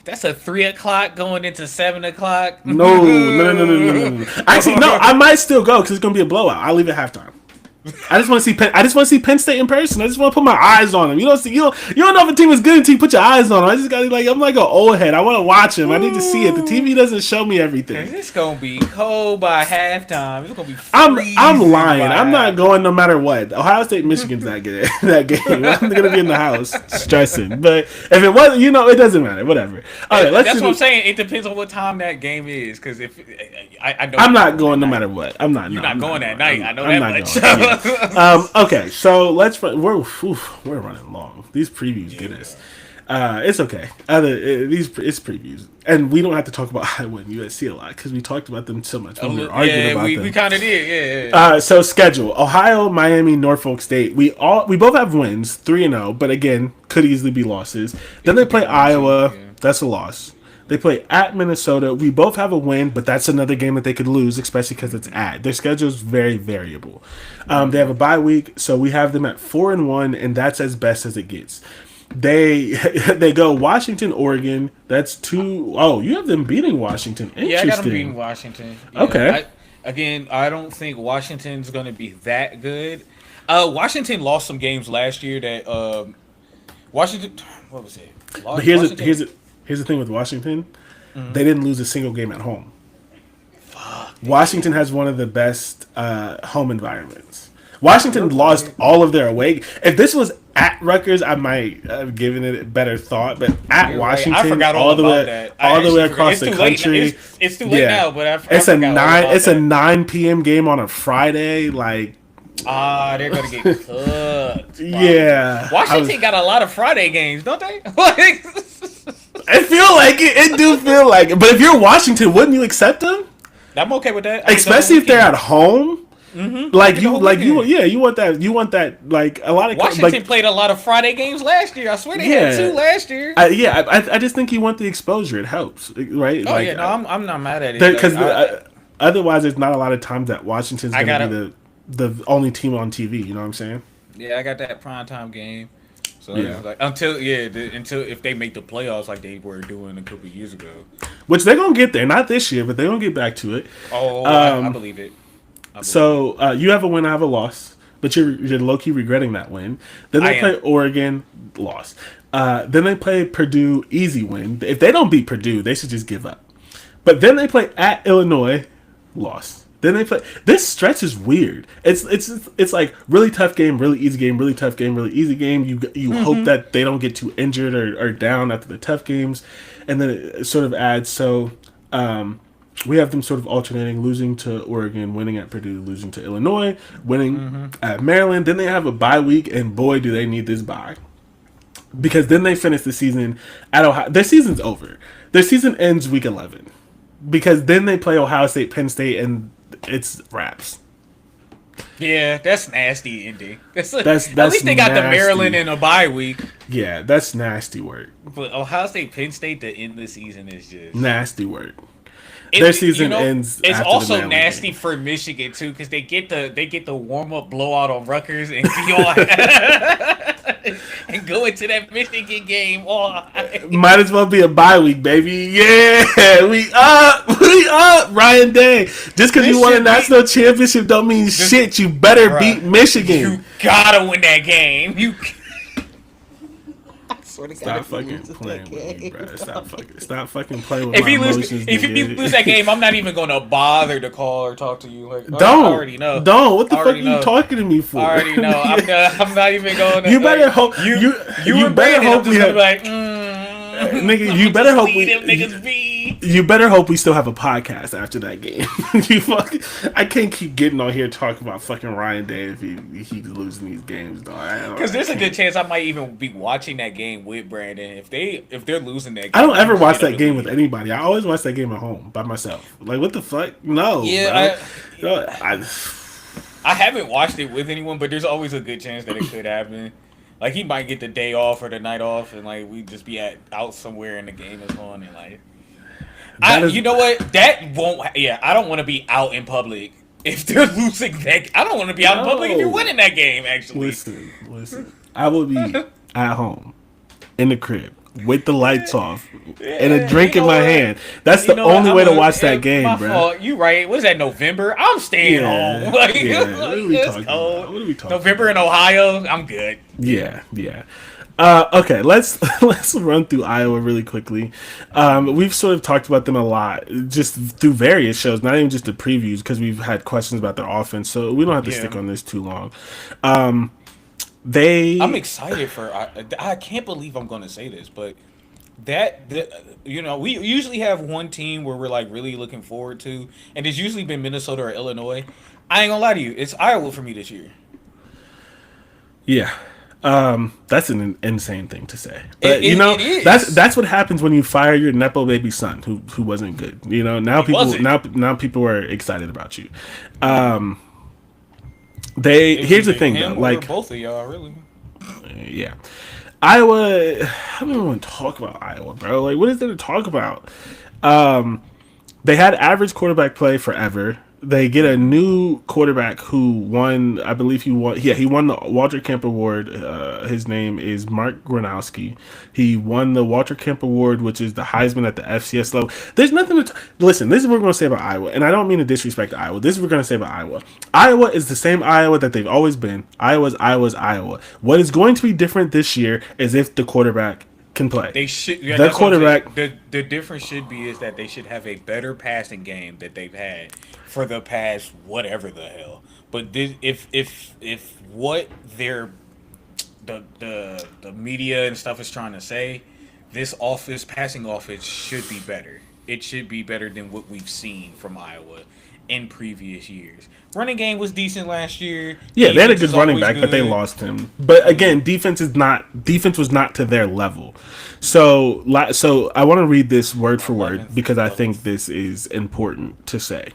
that's a 3 o'clock going into 7 o'clock. No. Actually, no. I might still go because it's gonna be a blowout. I'll leave at halftime. I just want to see Penn State in person. I just want to put my eyes on them. You don't know if a team is good until you put your eyes on them. I just got I'm like an old head. I want to watch him. I need to see it. The TV doesn't show me everything. It's gonna be cold by halftime. It's gonna be. I'm lying. I'm not going no matter what. Ohio State, Michigan's that good that game. I'm gonna be in the house stressing. But if it wasn't, it doesn't matter. Whatever. All right, that's what I'm saying. It depends on what time that game is. Because if I know I'm not going no matter what. I'm not. You're not going that night. I know that much. Okay, so we're running long. These previews get us. It's okay. It's previews, and we don't have to talk about Iowa and USC a lot because we talked about them so much when we were arguing about them. We kind of did. Yeah. So schedule: Ohio, Miami, Norfolk State. We both have wins, 3-0, but again, could easily be losses. Then they play Iowa. That's a loss. They play at Minnesota. We both have a win, but that's another game that they could lose, especially because it's at. Their schedule is very variable. They have a bye week, so we have them at 4-1, and that's as best as it gets. They go Washington, Oregon. That's 2. Oh, you have them beating Washington. Interesting. Yeah, I got them beating Washington. Yeah, okay. I don't think Washington's going to be that good. Washington lost some games last year that Washington. What was it? But here's the thing with Washington. Mm-hmm. They didn't lose a single game at home. Fuck. Washington has one of the best home environments. Washington lost all of their away. If this was at Rutgers, I might have given it better thought. But at Washington, I forgot all the way across the country, it's too late now. But it's a 9 p.m. game on a Friday. Like, they're gonna get cooked. Yeah, Washington got a lot of Friday games, don't they? I feel like it. It do feel like it. But if you're Washington, wouldn't you accept them? I'm okay with that. Especially if they're at home. Mm-hmm. You want that. Like a lot of Washington played a lot of Friday games last year. I swear they had 2 last year. I just think you want the exposure. It helps, right? Oh yeah, no, I'm not mad at it because otherwise, there's not a lot of times that Washington's going to be the only team on TV. You know what I'm saying? Yeah, I got that primetime game. So until if they make the playoffs like they were doing a couple of years ago, which they're gonna get there, not this year, but they're gonna get back to it. Oh, I believe it. So you have a win, I have a loss, but you're low key regretting that win. Then they play Oregon, loss. Then they play Purdue, easy win. If they don't beat Purdue, they should just give up. But then they play at Illinois, loss. Then they play. This stretch is weird. It's like really tough game, really easy game, really tough game, really easy game. You hope that they don't get too injured or down after the tough games, and then it sort of adds. So we have them sort of alternating, losing to Oregon, winning at Purdue, losing to Illinois, winning at Maryland. Then they have a bye week, and boy, do they need this bye. Because then they finish the season at Ohio. Their season's over. Their season ends week 11. Because then they play Ohio State, Penn State, and it's wraps. Yeah, that's nasty ending. That's At least they got the Maryland in a bye week. Yeah, that's nasty work. But Ohio State, Penn State to end the season is just nasty work. Their season ends. It's after also the nasty game. For Michigan too, because they get the warm up blowout on Rutgers and be all and go into that Michigan game. Might as well be a bye week, baby. Yeah, we up, Ryan Day. Just because you won a national championship don't mean shit. You better beat Michigan. You gotta win that game. Stop fucking playing with me, bro. Stop fucking playing with my emotions. If you lose that game, I'm not even gonna bother to call or talk to you. Like, don't. I already know. Don't. What the fuck are you talking to me for? I already know. I'm not even going to. You better hope. You better hope we have. Like, nigga, you better hope we. Them niggas be. You better hope we still have a podcast after that game. I can't keep getting on here talking about fucking Ryan Day if he's losing these games, dog. Because there's a good chance I might even be watching that game with Brandon if they're losing that game. I don't ever watch that game with anybody. I always watch that game at home by myself. Like, what the fuck? No. Yeah, I haven't watched it with anyone, but there's always a good chance that it could happen. Like, he might get the day off or the night off, and like we just be out somewhere and the game is on, and like. You know what? That won't. Yeah, I don't want to be out in public if they're losing that. I don't want to be out in public if you're winning that game. Actually, listen. I will be at home in the crib with the lights off and a drink in my hand. That's the only way to watch that game, bro. You right? What's that? November? I'm staying home. Like, what are we talking about? November in Ohio? I'm good. Yeah. Okay, let's run through Iowa really quickly. We've sort of talked about them a lot, just through various shows, not even just the previews, because we've had questions about their offense, so we don't have to stick on this too long. I'm excited for. I can't believe I'm going to say this, but we usually have one team where we're like really looking forward to, and it's usually been Minnesota or Illinois. I ain't gonna lie to you, it's Iowa for me this year. Yeah. That's an insane thing to say, but it is. that's what happens when you fire your nepo baby son who wasn't good. Now people are excited about you. Here's the thing though, like both of y'all really. Yeah, Iowa. I don't even want to talk about Iowa, bro. Like, what is there to talk about? They had average quarterback play forever. They get a new quarterback who won. I believe he won. Yeah, he won the Walter Camp Award. His name is Mark Gronowski. He won the Walter Camp Award, which is the Heisman at the FCS level. There's nothing to listen. This is what we're going to say about Iowa, and I don't mean to disrespect Iowa. This is what we're going to say about Iowa. Iowa is the same Iowa that they've always been. Iowa's Iowa. What is going to be different this year is if the quarterback can play. They should. Yeah, the quarterback. The difference should be is that they should have a better passing game that they've had for the past whatever the hell. But if what the media and stuff is trying to say, this passing offense should be better. It should be better than what we've seen from Iowa in previous years. Running game was decent last year. Yeah, they had a good running back, but they lost him. But again, defense was not to their level. So I want to read this word for word because I think this is important to say.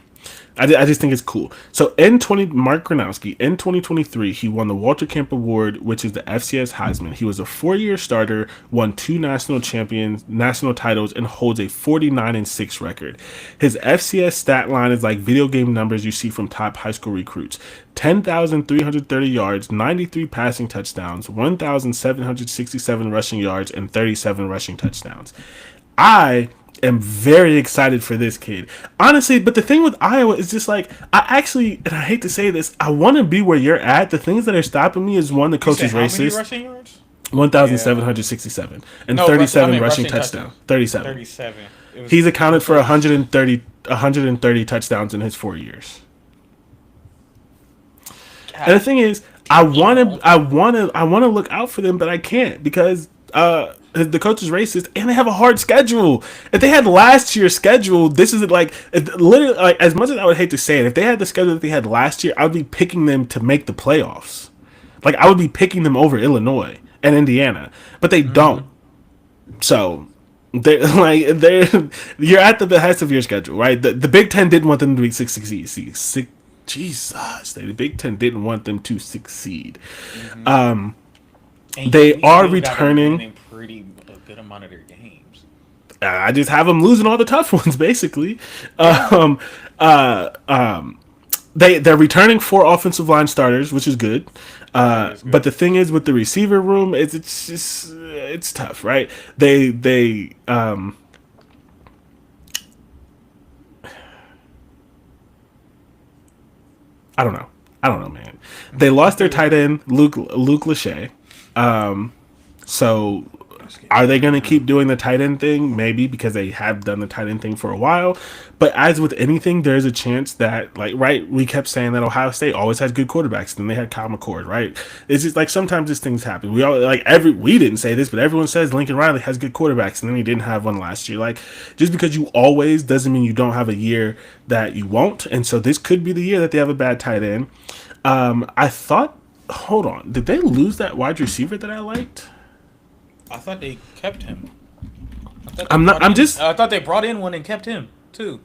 I just think it's cool. So Mark Gronowski, in 2023, he won the Walter Camp Award, which is the FCS Heisman. He was a 4-year starter, won 2 national titles, and holds a 49-6 record. His FCS stat line is like video game numbers you see from top high school recruits. 10,330 yards, 93 passing touchdowns, 1,767 rushing yards, and 37 rushing touchdowns. I am very excited for this kid, honestly. But the thing with Iowa is just like, and I hate to say this, I want to be where you're at. The things that are stopping me is one, the coach is racist. Rushing yards? 1,767 and 37 rushing touchdowns. 37. He's accounted for 130 touchdowns in his 4 years. God. And the thing is, I want to look out for them, but I can't because The coach is racist, and they have a hard schedule. If they had last year's schedule, this is like literally like as much as I would hate to say it. If they had the schedule that they had last year, I would be picking them to make the playoffs. Like I would be picking them over Illinois and Indiana, but they don't. So they're like they're you're at the behest of your schedule, right? The Big Ten didn't want them to be succeed. Jesus, the Big Ten didn't want them to succeed. And They we are still got 'em returning. winning pretty a good amount of their games. I just have them losing all the tough ones, basically. Yeah. Um, uh, um, they're returning 4 offensive line starters, which is good. That is But good. the thing is, with the receiver room, it's just it's tough, right? They I don't know. I don't know, man. They lost their tight end, Luke Lachey. So are they going to keep doing the tight end thing? Maybe, because they have done the tight end thing for a while. But as with anything, there's a chance that, like, right, we kept saying that Ohio State always has good quarterbacks. Then they had Kyle McCord, right? It's just like sometimes these things happen. We didn't say this, but everyone says Lincoln Riley has good quarterbacks, and then he didn't have one last year. Like, just because you always doesn't mean you don't have a year that you won't. And so this could be the year that they have a bad tight end. I thought, hold on, did they lose that wide receiver that I liked? I thought they kept him. I'm not. I'm just. I thought they brought in one and kept him too.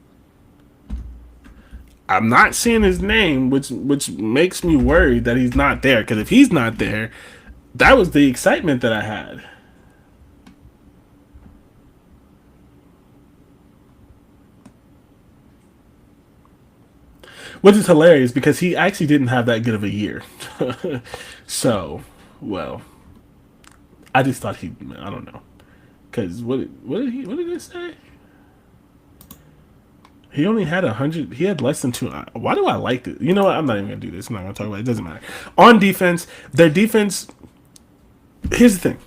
I'm not seeing his name, which makes me worried that he's not there. Because if he's not there, that was the excitement that I had. Which is hilarious because he actually didn't have that good of a year. So, well, I just thought he. I don't know. Because what did it say? He only had 100. He had less than 2. Why do I like this? You know what? I'm not even gonna do this. I'm not gonna talk about it. It doesn't matter. On defense, their defense. Here's the thing.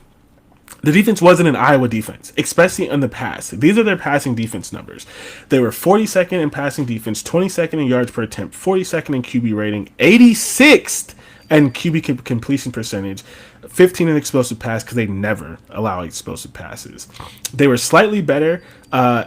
The defense wasn't an Iowa defense, especially in the pass. These are their passing defense numbers. They were 42nd in passing defense, 22nd in yards per attempt, 42nd in QB rating, 86th in QB completion percentage, 15 in explosive pass because they never allow explosive passes. They were slightly better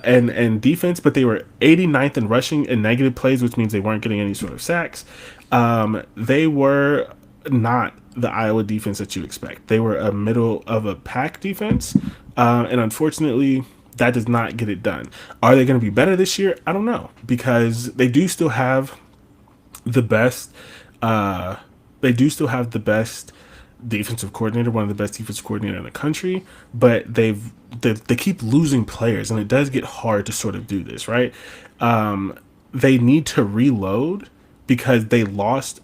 in defense, but they were 89th in rushing and negative plays, which means they weren't getting any sort of sacks. They were not the Iowa defense that you expect. They were a middle of a pack defense, and unfortunately, that does not get it done. Are they going to be better this year? I don't know, because they do still have the best. They do still have the best defensive coordinator, one of the best defensive coordinator in the country, but they keep losing players, and it does get hard to sort of do this, right? They need to reload because they lost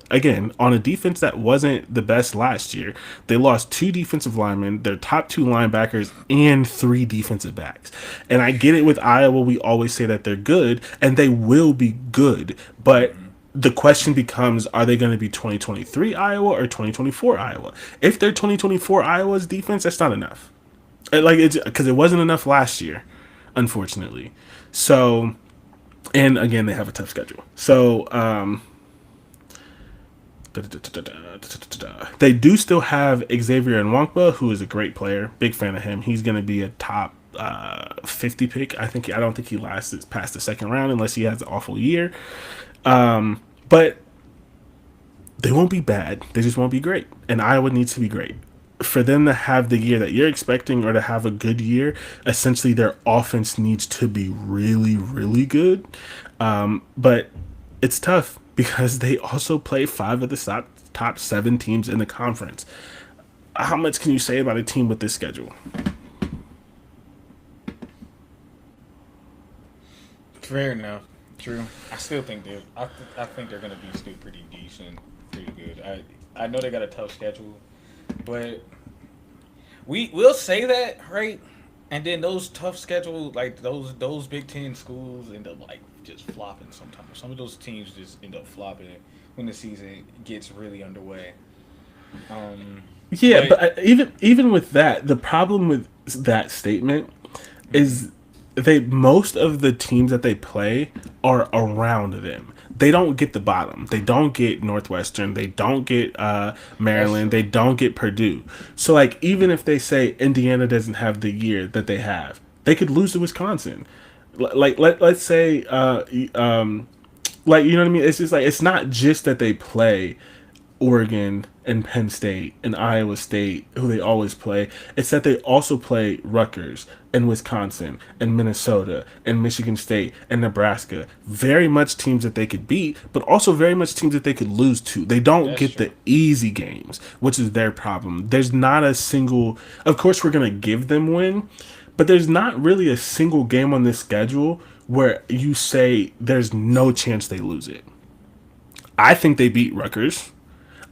again on a defense that wasn't the best last year. They lost 2 defensive linemen, their top 2 linebackers, and 3 defensive backs. And I get it with Iowa, we always say that they're good, and they will be good, but the question becomes, are they going to be 2023 Iowa or 2024 Iowa? If they're 2024 Iowa's defense, that's not enough. It's because it wasn't enough last year, unfortunately. So, and again, they have a tough schedule. So, they do still have Xavier Nwankpa, who is a great player. Big fan of him. He's going to be a top 50 pick. I don't think he lasts past the second round unless he has an awful year. But they won't be bad. They just won't be great. And Iowa needs to be great. For them to have the year that you're expecting or to have a good year, essentially their offense needs to be really, really good. But it's tough because they also play 5 of the top 7 teams in the conference. How much can you say about a team with this schedule? Fair enough. True. I still think I think they're gonna be still pretty decent, pretty good. I know they got a tough schedule, but we'll say that, right? And then those tough schedule, like those Big Ten schools end up like just flopping sometimes. Some of those teams just end up flopping when the season gets really underway. Yeah, But but even with that, the problem with that statement is most of the teams that they play are around them. they don't get the bottom. They don't get Northwestern. They don't get That's Maryland. true. They don't get Purdue. So like even if they say Indiana doesn't have the year that they have, they could lose to Wisconsin. Like let's say like you know what I mean. It's just like it's not just that they play Oregon and Penn State and Iowa State, who they always play. It's that they also play Rutgers and Wisconsin and Minnesota and Michigan State and Nebraska. Very much teams that they could beat, but also very much teams that they could lose to. They don't That's get true. the easy games, which is their problem. There's not a single. Of course, we're gonna give them win, but there's not really a single game on this schedule where you say there's no chance they lose it. I think they beat Rutgers.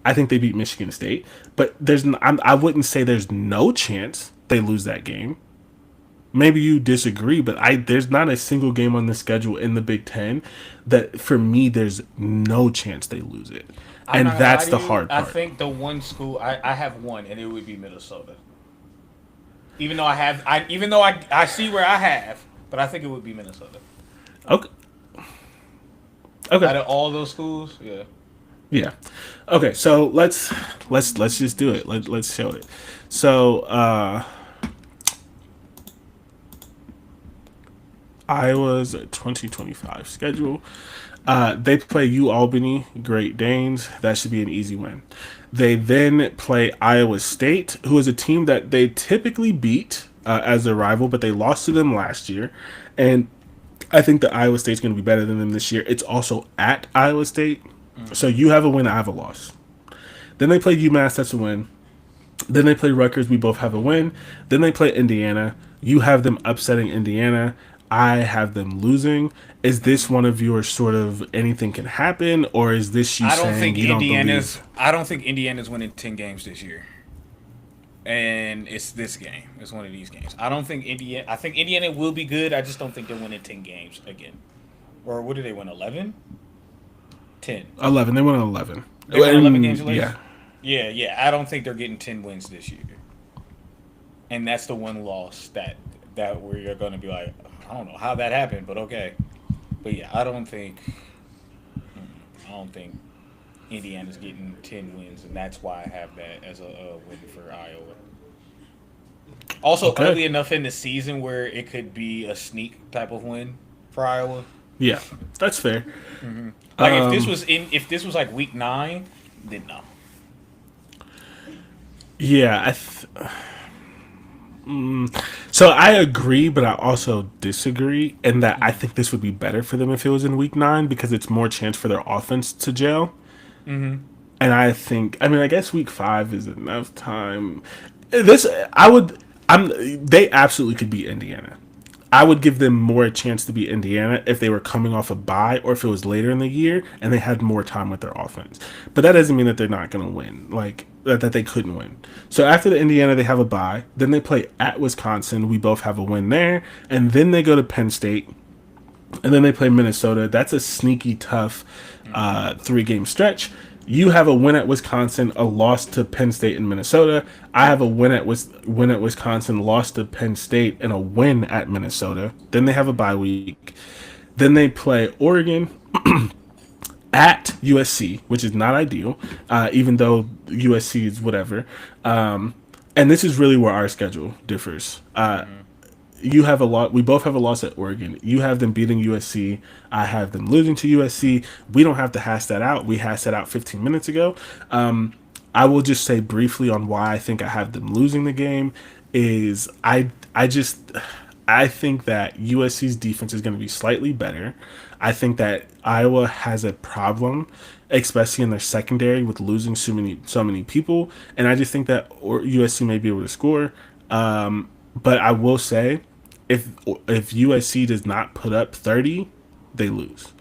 I think they beat Michigan State, but I wouldn't say there's no chance they lose that game. Maybe you disagree, but there's not a single game on the schedule in the Big Ten that for me there's no chance they lose it, I'm and not gonna lie that's to the you. hard I part. think the one school I have one, and it would be Minnesota. Even though I see where I have, but I think it would be Minnesota. Okay, okay, Out of all those schools, yeah. yeah, okay. So let's just do it. Let's show it. So Iowa's 2025 schedule. They play U Albany, Great Danes. That should be an easy win. They then play Iowa State, who is a team that they typically beat as their rival, but they lost to them last year. And I think that Iowa State's going to be better than them this year. It's also at Iowa State. So you have a win, I have a loss. Then they play UMass, that's a win. Then they play Rutgers. We both have a win. Then they play Indiana. You have them upsetting Indiana. I have them losing. Is this one of your sort of anything can happen, or is this you saying you don't believe? I don't think Indiana's winning 10 games this year. And it's this game. It's one of these games. I don't think Indiana. I think Indiana will be good. I just don't think they're winning 10 games again. Or what did they win? 11? 10. 11. They won 11. They won 11 games later. Yeah. Yeah. I don't think they're getting 10 wins this year. And that's the one loss that where you're going to be like, I don't know how that happened, but okay. But yeah, I don't think Indiana's getting 10 wins, and that's why I have that as a win for Iowa. Also, Okay. early enough in the season where it could be a sneak type of win for Iowa. Yeah. That's fair. Like if this was like week 9, then no. Yeah. So I agree, but I also disagree in that I think this would be better for them if it was in week 9 because it's more chance for their offense to gel. And I think, I mean, I guess week 5 is enough time. This, I would, they absolutely could beat Indiana. I would give them more chance to beat Indiana if they were coming off a bye or if it was later in the year and they had more time with their offense. But that doesn't mean that they're not going to win, like that they couldn't win. So after the Indiana, they have a bye. Then they play at Wisconsin. We both have a win there. And then they go to Penn State. And then they play Minnesota. That's a sneaky, tough 3-game stretch. You have a win at Wisconsin, a loss to Penn State and Minnesota. I have a win at Wisconsin, loss to Penn State, and a win at Minnesota. Then they have a bye week. Then they play Oregon at USC, which is not ideal, even though USC is whatever. And this is really where our schedule differs. You have a lot. We both have a loss at Oregon. You have them beating USC. I have them losing to USC. We don't have to hash that out. We hashed that out 15 minutes ago. I will just say briefly on why I think I have them losing the game is I think that USC's defense is going to be slightly better. I think that Iowa has a problem, especially in their secondary, with losing so many people, and I just think that USC may be able to score. But I will say, if USC does not put up 30, they lose.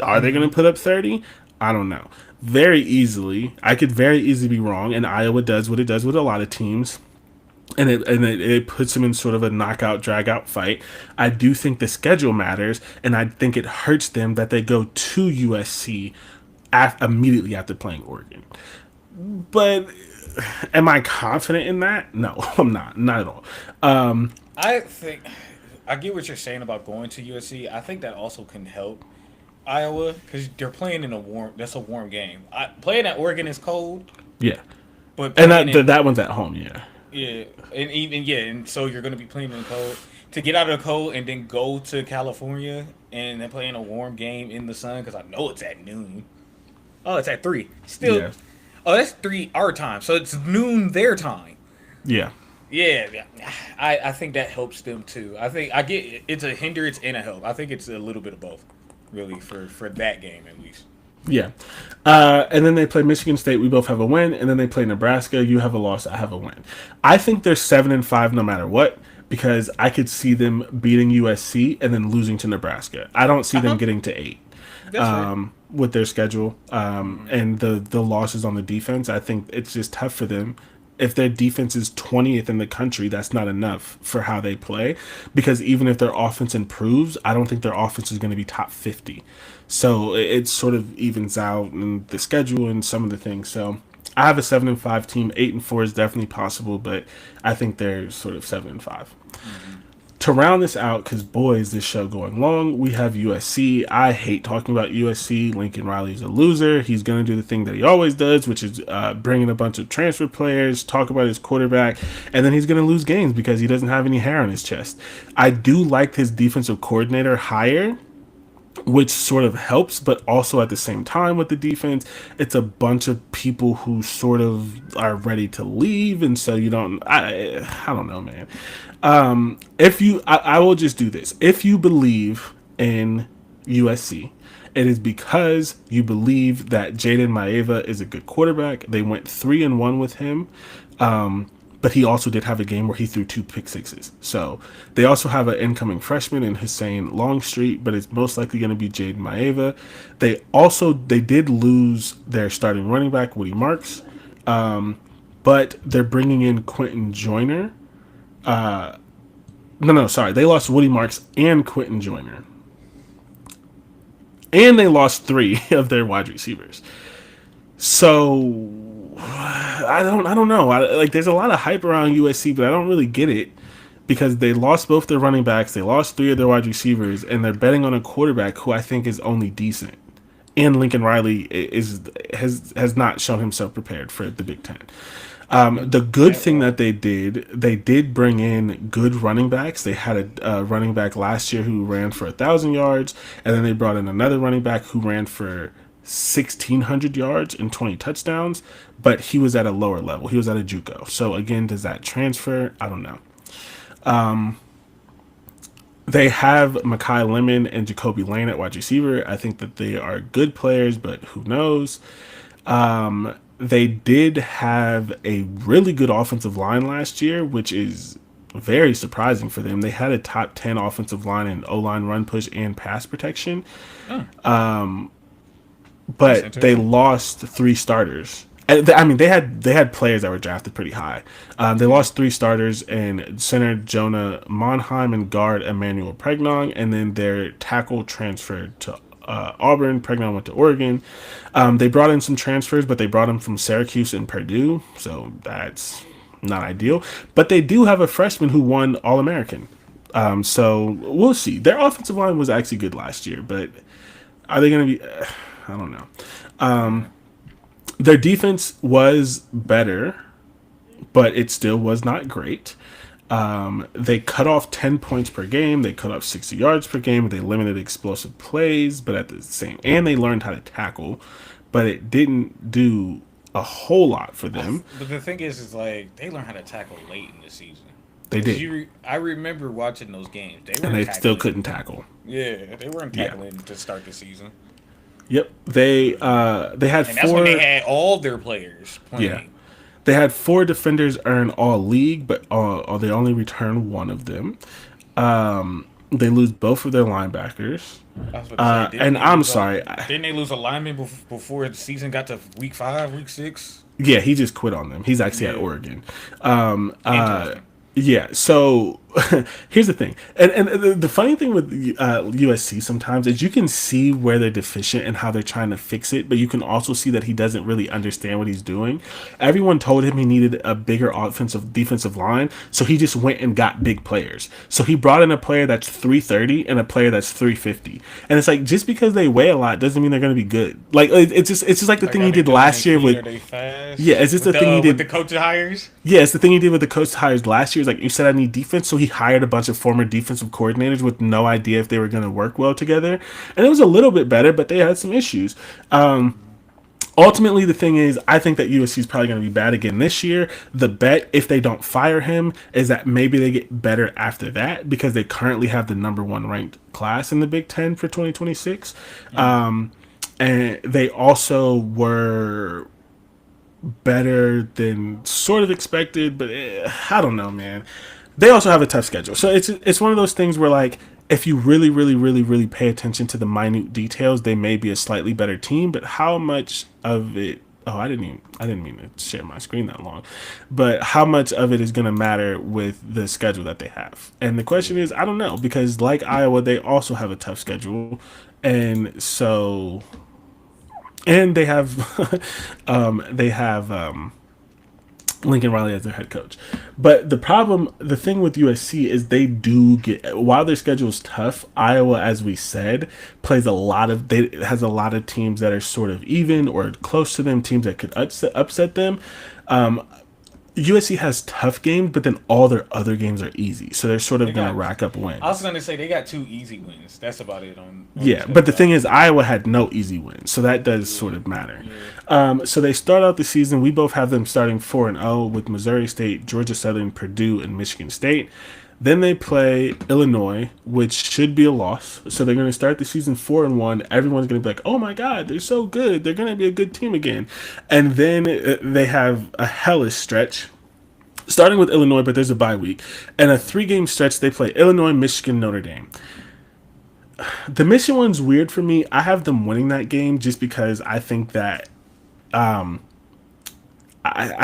Are they going to put up 30? I don't know. Very easily, I could very easily be wrong, and Iowa does what it does with a lot of teams, and it puts them in sort of a knockout, drag-out fight. I do think the schedule matters, and I think it hurts them that they go to USC immediately after playing Oregon. But am I confident in that? No, I'm not at all. I think I get what you're saying about going to USC. I think that also can help Iowa because they're playing in a warm. That's a warm game. Playing at Oregon is cold, Yeah, but and playing in that one's at home. Yeah, yeah, and even yeah, and so you're gonna be playing in the cold to get out of the cold and then go to California and then playing a warm game in the sun because I know it's at noon. Oh, it's at 3. Still, yeah, oh, that's 3 our time, so it's noon their time. yeah. Yeah, yeah. I think that helps them too. I think I get it's a hindrance and a help. I think it's a little bit of both, really, for that game at least. Yeah. And then they play Michigan State. We both have a win. And then they play Nebraska. You have a loss. I have a win. I think they're 7-5 no matter what because I could see them beating USC and then losing to Nebraska. I don't see them getting to 8 That's right. with their schedule and the losses on the defense. I think it's just tough for them. If their defense is 20th in the country, that's not enough for how they play. Because even if their offense improves, I don't think their offense is going to be top 50. So it sort of evens out in the schedule and some of the things. So I have a 7-5 team. 8-4 is definitely possible, but I think they're sort of 7-5. Mm-hmm. To round this out, because boy, is this show going long, we have USC. I hate talking about USC. Lincoln Riley's a loser. He's going to do the thing that he always does, which is bring a bunch of transfer players, talk about his quarterback, and then he's going to lose games because he doesn't have any hair on his chest. I do like his defensive coordinator hire, which sort of helps, but also at the same time with the defense, it's a bunch of people who sort of are ready to leave, and so you don't. I don't know, man. If you, I will just do this. If you believe in USC, it is because you believe that Jaden Maeva is a good quarterback. They went 3-1 with him. But he also did have a game where he threw 2 pick sixes. So they also have an incoming freshman in Hussein Longstreet, but it's most likely going to be Jaden Maeva. They did lose their starting running back Woody Marks, but they're bringing in Quentin Joyner. No, sorry, they lost Woody Marks and Quentin Joyner, and they lost 3 of their wide receivers. So I don't know. Like there's a lot of hype around USC, but I don't really get it because they lost both their running backs, they lost 3 of their wide receivers, and they're betting on a quarterback who I think is only decent. And Lincoln Riley has not shown himself prepared for the Big Ten. The good thing that they did bring in good running backs. They had a running back last year who ran for 1,000 yards, and then they brought in another running back who ran for 1,600 yards and 20 touchdowns, but he was at a lower level. He was at a JUCO. So again, does that transfer? I don't know. They have Makai Lemon and Jacoby Lane at wide receiver. I think that they are good players, but who knows? They did have a really good offensive line last year, which is very surprising for them. They had a top 10 offensive line in O-line run push and pass protection. But they lost 3 starters. I mean, they had players that were drafted pretty high. They lost 3 starters in center Jonah Monheim and guard Emmanuel Pregnon, and then their tackle transferred to Auburn. Pregnon went to Oregon. They brought in some transfers, but they brought them from Syracuse and Purdue, so that's not ideal. But they do have a freshman who won All-American. So we'll see. Their offensive line was actually good last year, but are they going to be... I don't know. Their defense was better, but it still was not great. They cut off 10 points per game. They cut off 60 yards per game. They limited explosive plays, but at the same, and they learned how to tackle, but it didn't do a whole lot for them. But the thing is like they learned how to tackle late in the season. They did. I remember watching those games. And they still couldn't tackle. Yeah, they weren't tackling to start the season. Yep, they had and 4. That's when they had all their players playing. Yeah, they had 4 defenders earn all league, but they only returned 1 of them. They lose both of their linebackers. And I'm sorry, didn't they lose a lineman before the season got to week 5, week 6? Yeah, he just quit on them. He's actually at Oregon. Yeah, so here's the thing, and the funny thing with USC sometimes is you can see where they're deficient and how they're trying to fix it, but you can also see that he doesn't really understand what he's doing. Everyone told him he needed a bigger offensive defensive line, so he just went and got big players. So he brought in a player that's 330 and a player that's 350, and it's like just because they weigh a lot doesn't mean they're going to be good. Like it's just like the thing are he they did good on last their year feet? with Are they fast? yeah, it's just the thing he With the did. coach hires? Yeah, it's the thing he did with the coach hires last year. Is like you said, I need defense, so he hired a bunch of former defensive coordinators with no idea if they were going to work well together, and it was a little bit better, but they had some issues. Ultimately, the thing is, I think that USC is probably going to be bad again this year. The bet, if they don't fire him, is that maybe they get better after that because they currently have the number one ranked class in the Big Ten for 2026, and they also were better than sort of expected, but I don't know, man. They also have a tough schedule, so it's one of those things where like if you really, really, really, really pay attention to the minute details, they may be a slightly better team. But how much of it? Oh, I didn't mean to share my screen that long, but how much of it is going to matter with the schedule that they have? And the question is, I don't know because like Iowa, they also have a tough schedule, and so and they have Lincoln Riley as their head coach. But the thing with USC is they do get while their schedule is tough. Iowa, as we said, plays has a lot of teams that are sort of even or close to them, teams that could upset them. USC has tough games, but then all their other games are easy, so they're sort of They going to got. rack up wins. I was gonna say they got 2 easy wins. That's about it on the Yeah, but the schedule. thing is, Iowa had no easy wins, so that does sort of matter. So they start out the season. We both have them starting 4-0 with Missouri State, Georgia Southern, Purdue, and Michigan State. Then they play Illinois, which should be a loss. So they're going to start the season 4-1. Everyone's going to be like, "Oh my God, they're so good! They're going to be a good team again." And then they have a hellish stretch starting with Illinois, but there's a bye week and a 3-game stretch. They play Illinois, Michigan, Notre Dame. The Michigan one's weird for me. I have them winning that game just because I think that I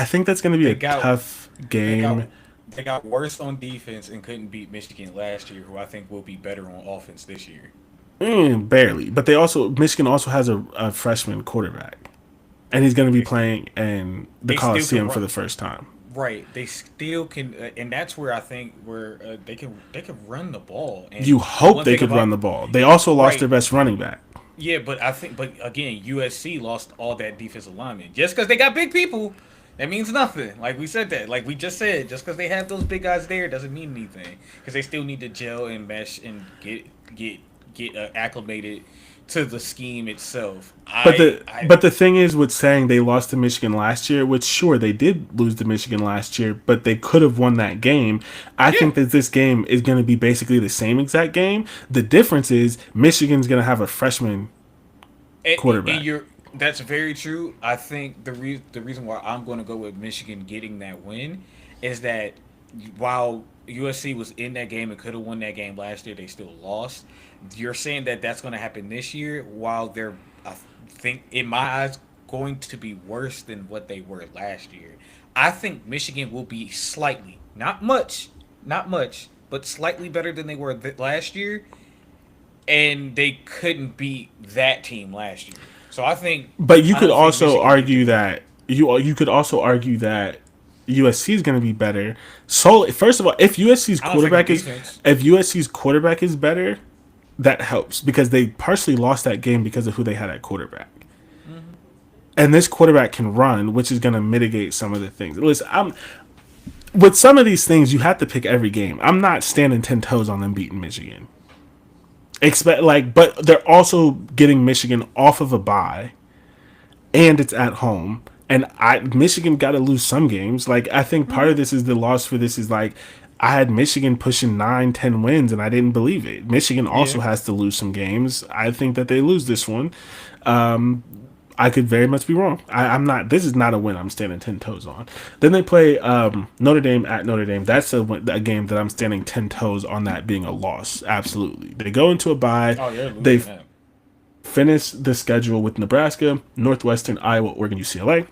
think that's going to be They a got tough they got game. they got worse on defense and couldn't beat Michigan last year, who I think will be better on offense this year. Barely, but Michigan also has a freshman quarterback, and he's going to be They, playing in the they still can Coliseum for run. the first time. Right, they still can, and that's where I think where they can run the ball. You And hope one they thing could run about the ball. They also lost their right, best running back. yeah, but again, USC lost all that defensive lineman just because they got big people. That means nothing. Like we said that, like we just said, just because they have those big guys there doesn't mean anything because they still need to gel and mesh and get acclimated to the scheme itself. But I the I but the thing is with saying they lost to Michigan last year, which sure they did lose to Michigan last year, but they could have won that game. I Yeah, think that this game is going to be basically the same exact game. The difference is Michigan's going to have a freshman and quarterback. you're that's very true. I think the reason why I'm going to go with Michigan getting that win is that while USC was in that game and could have won that game last year, they still lost. You're saying that that's going to happen this year, while they're I think in my eyes going to be worse than what they were last year. I think Michigan will be slightly, not much, but slightly better than they were last year, and they couldn't beat that team last year. So But you I could don't think also Michigan can argue do that. that you could also argue that USC is going to be better. So first of all, I don't think on defense. if USC's quarterback is better, that helps because they partially lost that game because of who they had at quarterback. And this quarterback can run, which is going to mitigate some of the things. Listen, with some of these things, you have to pick every game. I'm not standing 10 toes on them beating Michigan. But they're also getting Michigan off of a bye, and it's at home. And Michigan got to lose some games. Like I think part of this is the loss for this is like I had Michigan pushing 9, 10 wins, and I didn't believe it. Michigan Yeah. also has to lose some games. I think that they lose this one. I could very much be wrong. I'm not. This is not a win. I'm standing 10 toes on. Then they play Notre Dame at Notre Dame. That's a game that I'm standing 10 toes on that being a loss. Absolutely. They go into a bye. Oh, you're They losing that. finish the schedule with Nebraska, Northwestern, Iowa, Oregon, UCLA.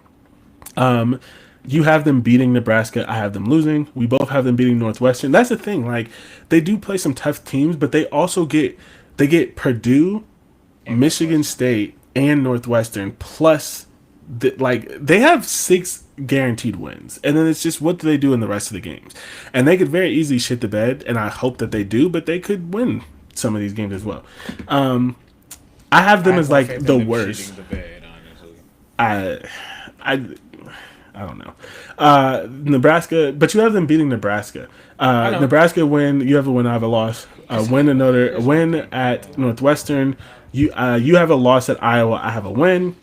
You have them beating Nebraska. I have them losing. We both have them beating Northwestern. That's the thing. Like they do play some tough teams, but they get Purdue, And Michigan Northwestern. State, and Northwestern plus like they have 6 guaranteed wins, and then it's just what do they do in the rest of the games, and they could very easily shit the bed, and I hope that they do, but they could win some of these games as well. I have I them have as more like faith the in them worst. shitting the bed, honestly. I I I don't know. Nebraska, but you have them beating Nebraska. I know. Nebraska win. You have a win. I have a loss. Win another Here's my win thing. at Northwestern. You have a loss at Iowa. I have a win.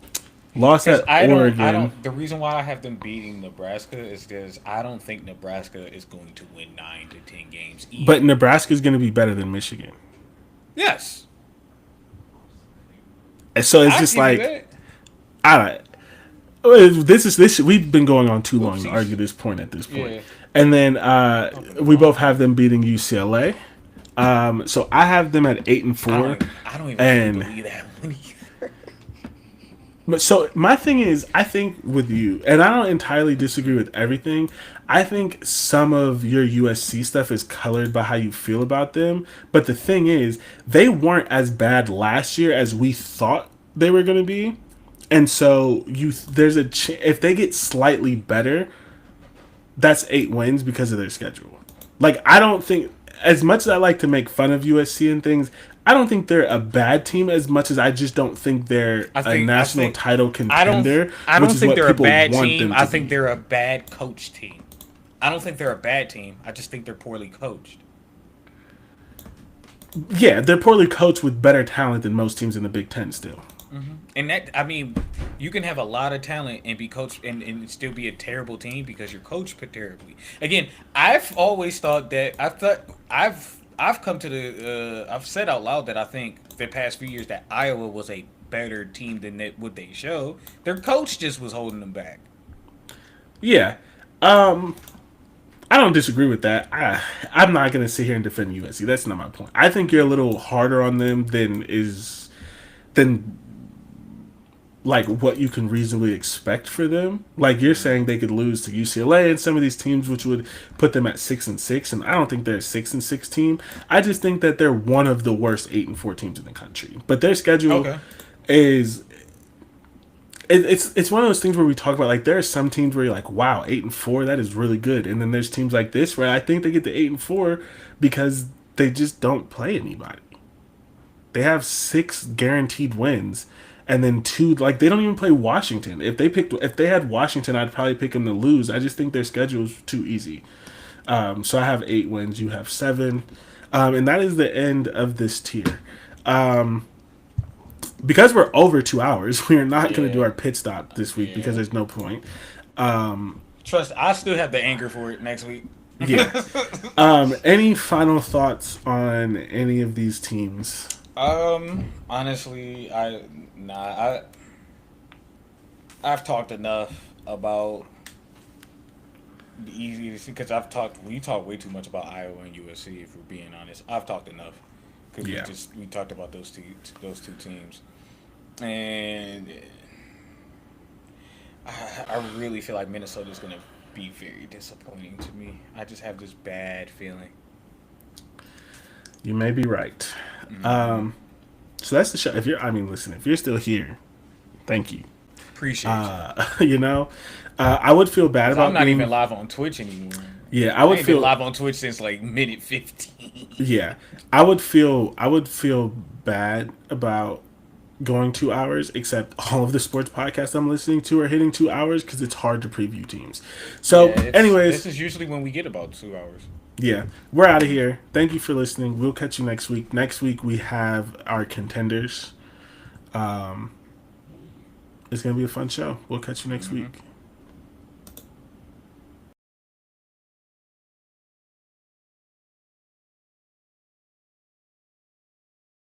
Loss Because at I Oregon. don't. The reason why I have them beating Nebraska is because I don't think Nebraska is going to win 9 to 10 games But easily. Nebraska is going to be better than Michigan. Yes, And so it's I just give you like that. I this we've been going on too long to Oopsies. argue this point at this point. Yeah. And then we both have them beating UCLA. So I have them at 8-4. I don't even And really believe that one either. but so my thing is, I think with you, and I don't entirely disagree with everything. I think some of your USC stuff is colored by how you feel about them. But the thing is, they weren't as bad last year as we thought they were going to be. And so there's if they get slightly better, that's 8 wins because of their schedule. Like I don't think, as much as I like to make fun of USC and things, I don't think they're a bad team as much as I just don't think they're a national title I don't. contender. I don't which is think what they're a people bad want team. them I to think be. they're a bad coach team. I don't think they're a bad team. I just think they're poorly coached. Yeah, they're poorly coached with better talent than most teams in the Big Ten still. And that, I mean, you can have a lot of talent and be coached and still be a terrible team because you're coached terribly. Again, I've always thought that I've come to I've said out loud that I think the past few years that Iowa was a better team than what they show. Their coach just was holding them back. Yeah. I don't disagree with that. I'm not going to sit here and defend USC. That's not my point. I think you're a little harder on them than like what you can reasonably expect for them. Like you're saying they could lose to UCLA and some of these teams, which would put them at 6-6, and I don't think they're a 6-6 team. I just think that they're one of the worst 8-4 teams in the country. But their schedule Okay. is it's one of those things where we talk about like there are some teams where you're like, wow, 8-4, that is really good, and then there's teams like this where I think they get to 8-4 because they just don't play anybody. They have 6 guaranteed wins, and then 2 like they don't even play Washington. If they had Washington, I'd probably pick them to lose. I just think their schedule is too easy. So I have 8 wins. You have 7, and that is the end of this tier. Because we're over 2 hours, we are not going to do Yeah. our pit stop this week because Yeah. there's no point. Trust, I still have the anger for it next week. Yeah. Any final thoughts on any of these teams? Honestly, I've talked enough about the easy because we talked way too much about Iowa and USC. If we're being honest, I've talked enough because Yeah. we talked about those two teams, and I really feel like Minnesota's gonna be very disappointing to me. I just have this bad feeling. You may be right. So that's the show. Listen, if you're still here, thank you. Appreciate you. You know, I would feel bad 'Cause about I'm not being. even live on Twitch anymore. Yeah, I I would ain't been feel. live on Twitch since like minute 15. Yeah, I would feel. I would feel bad about going 2 hours. Except all of the sports podcasts I'm listening to are hitting 2 hours because it's hard to preview teams. So, anyways, This is usually when we get about 2 hours. yeah, we're out of here. Thank you for listening. We'll catch you next week. Next week we have our contenders. It's gonna be a fun show. We'll catch you next week.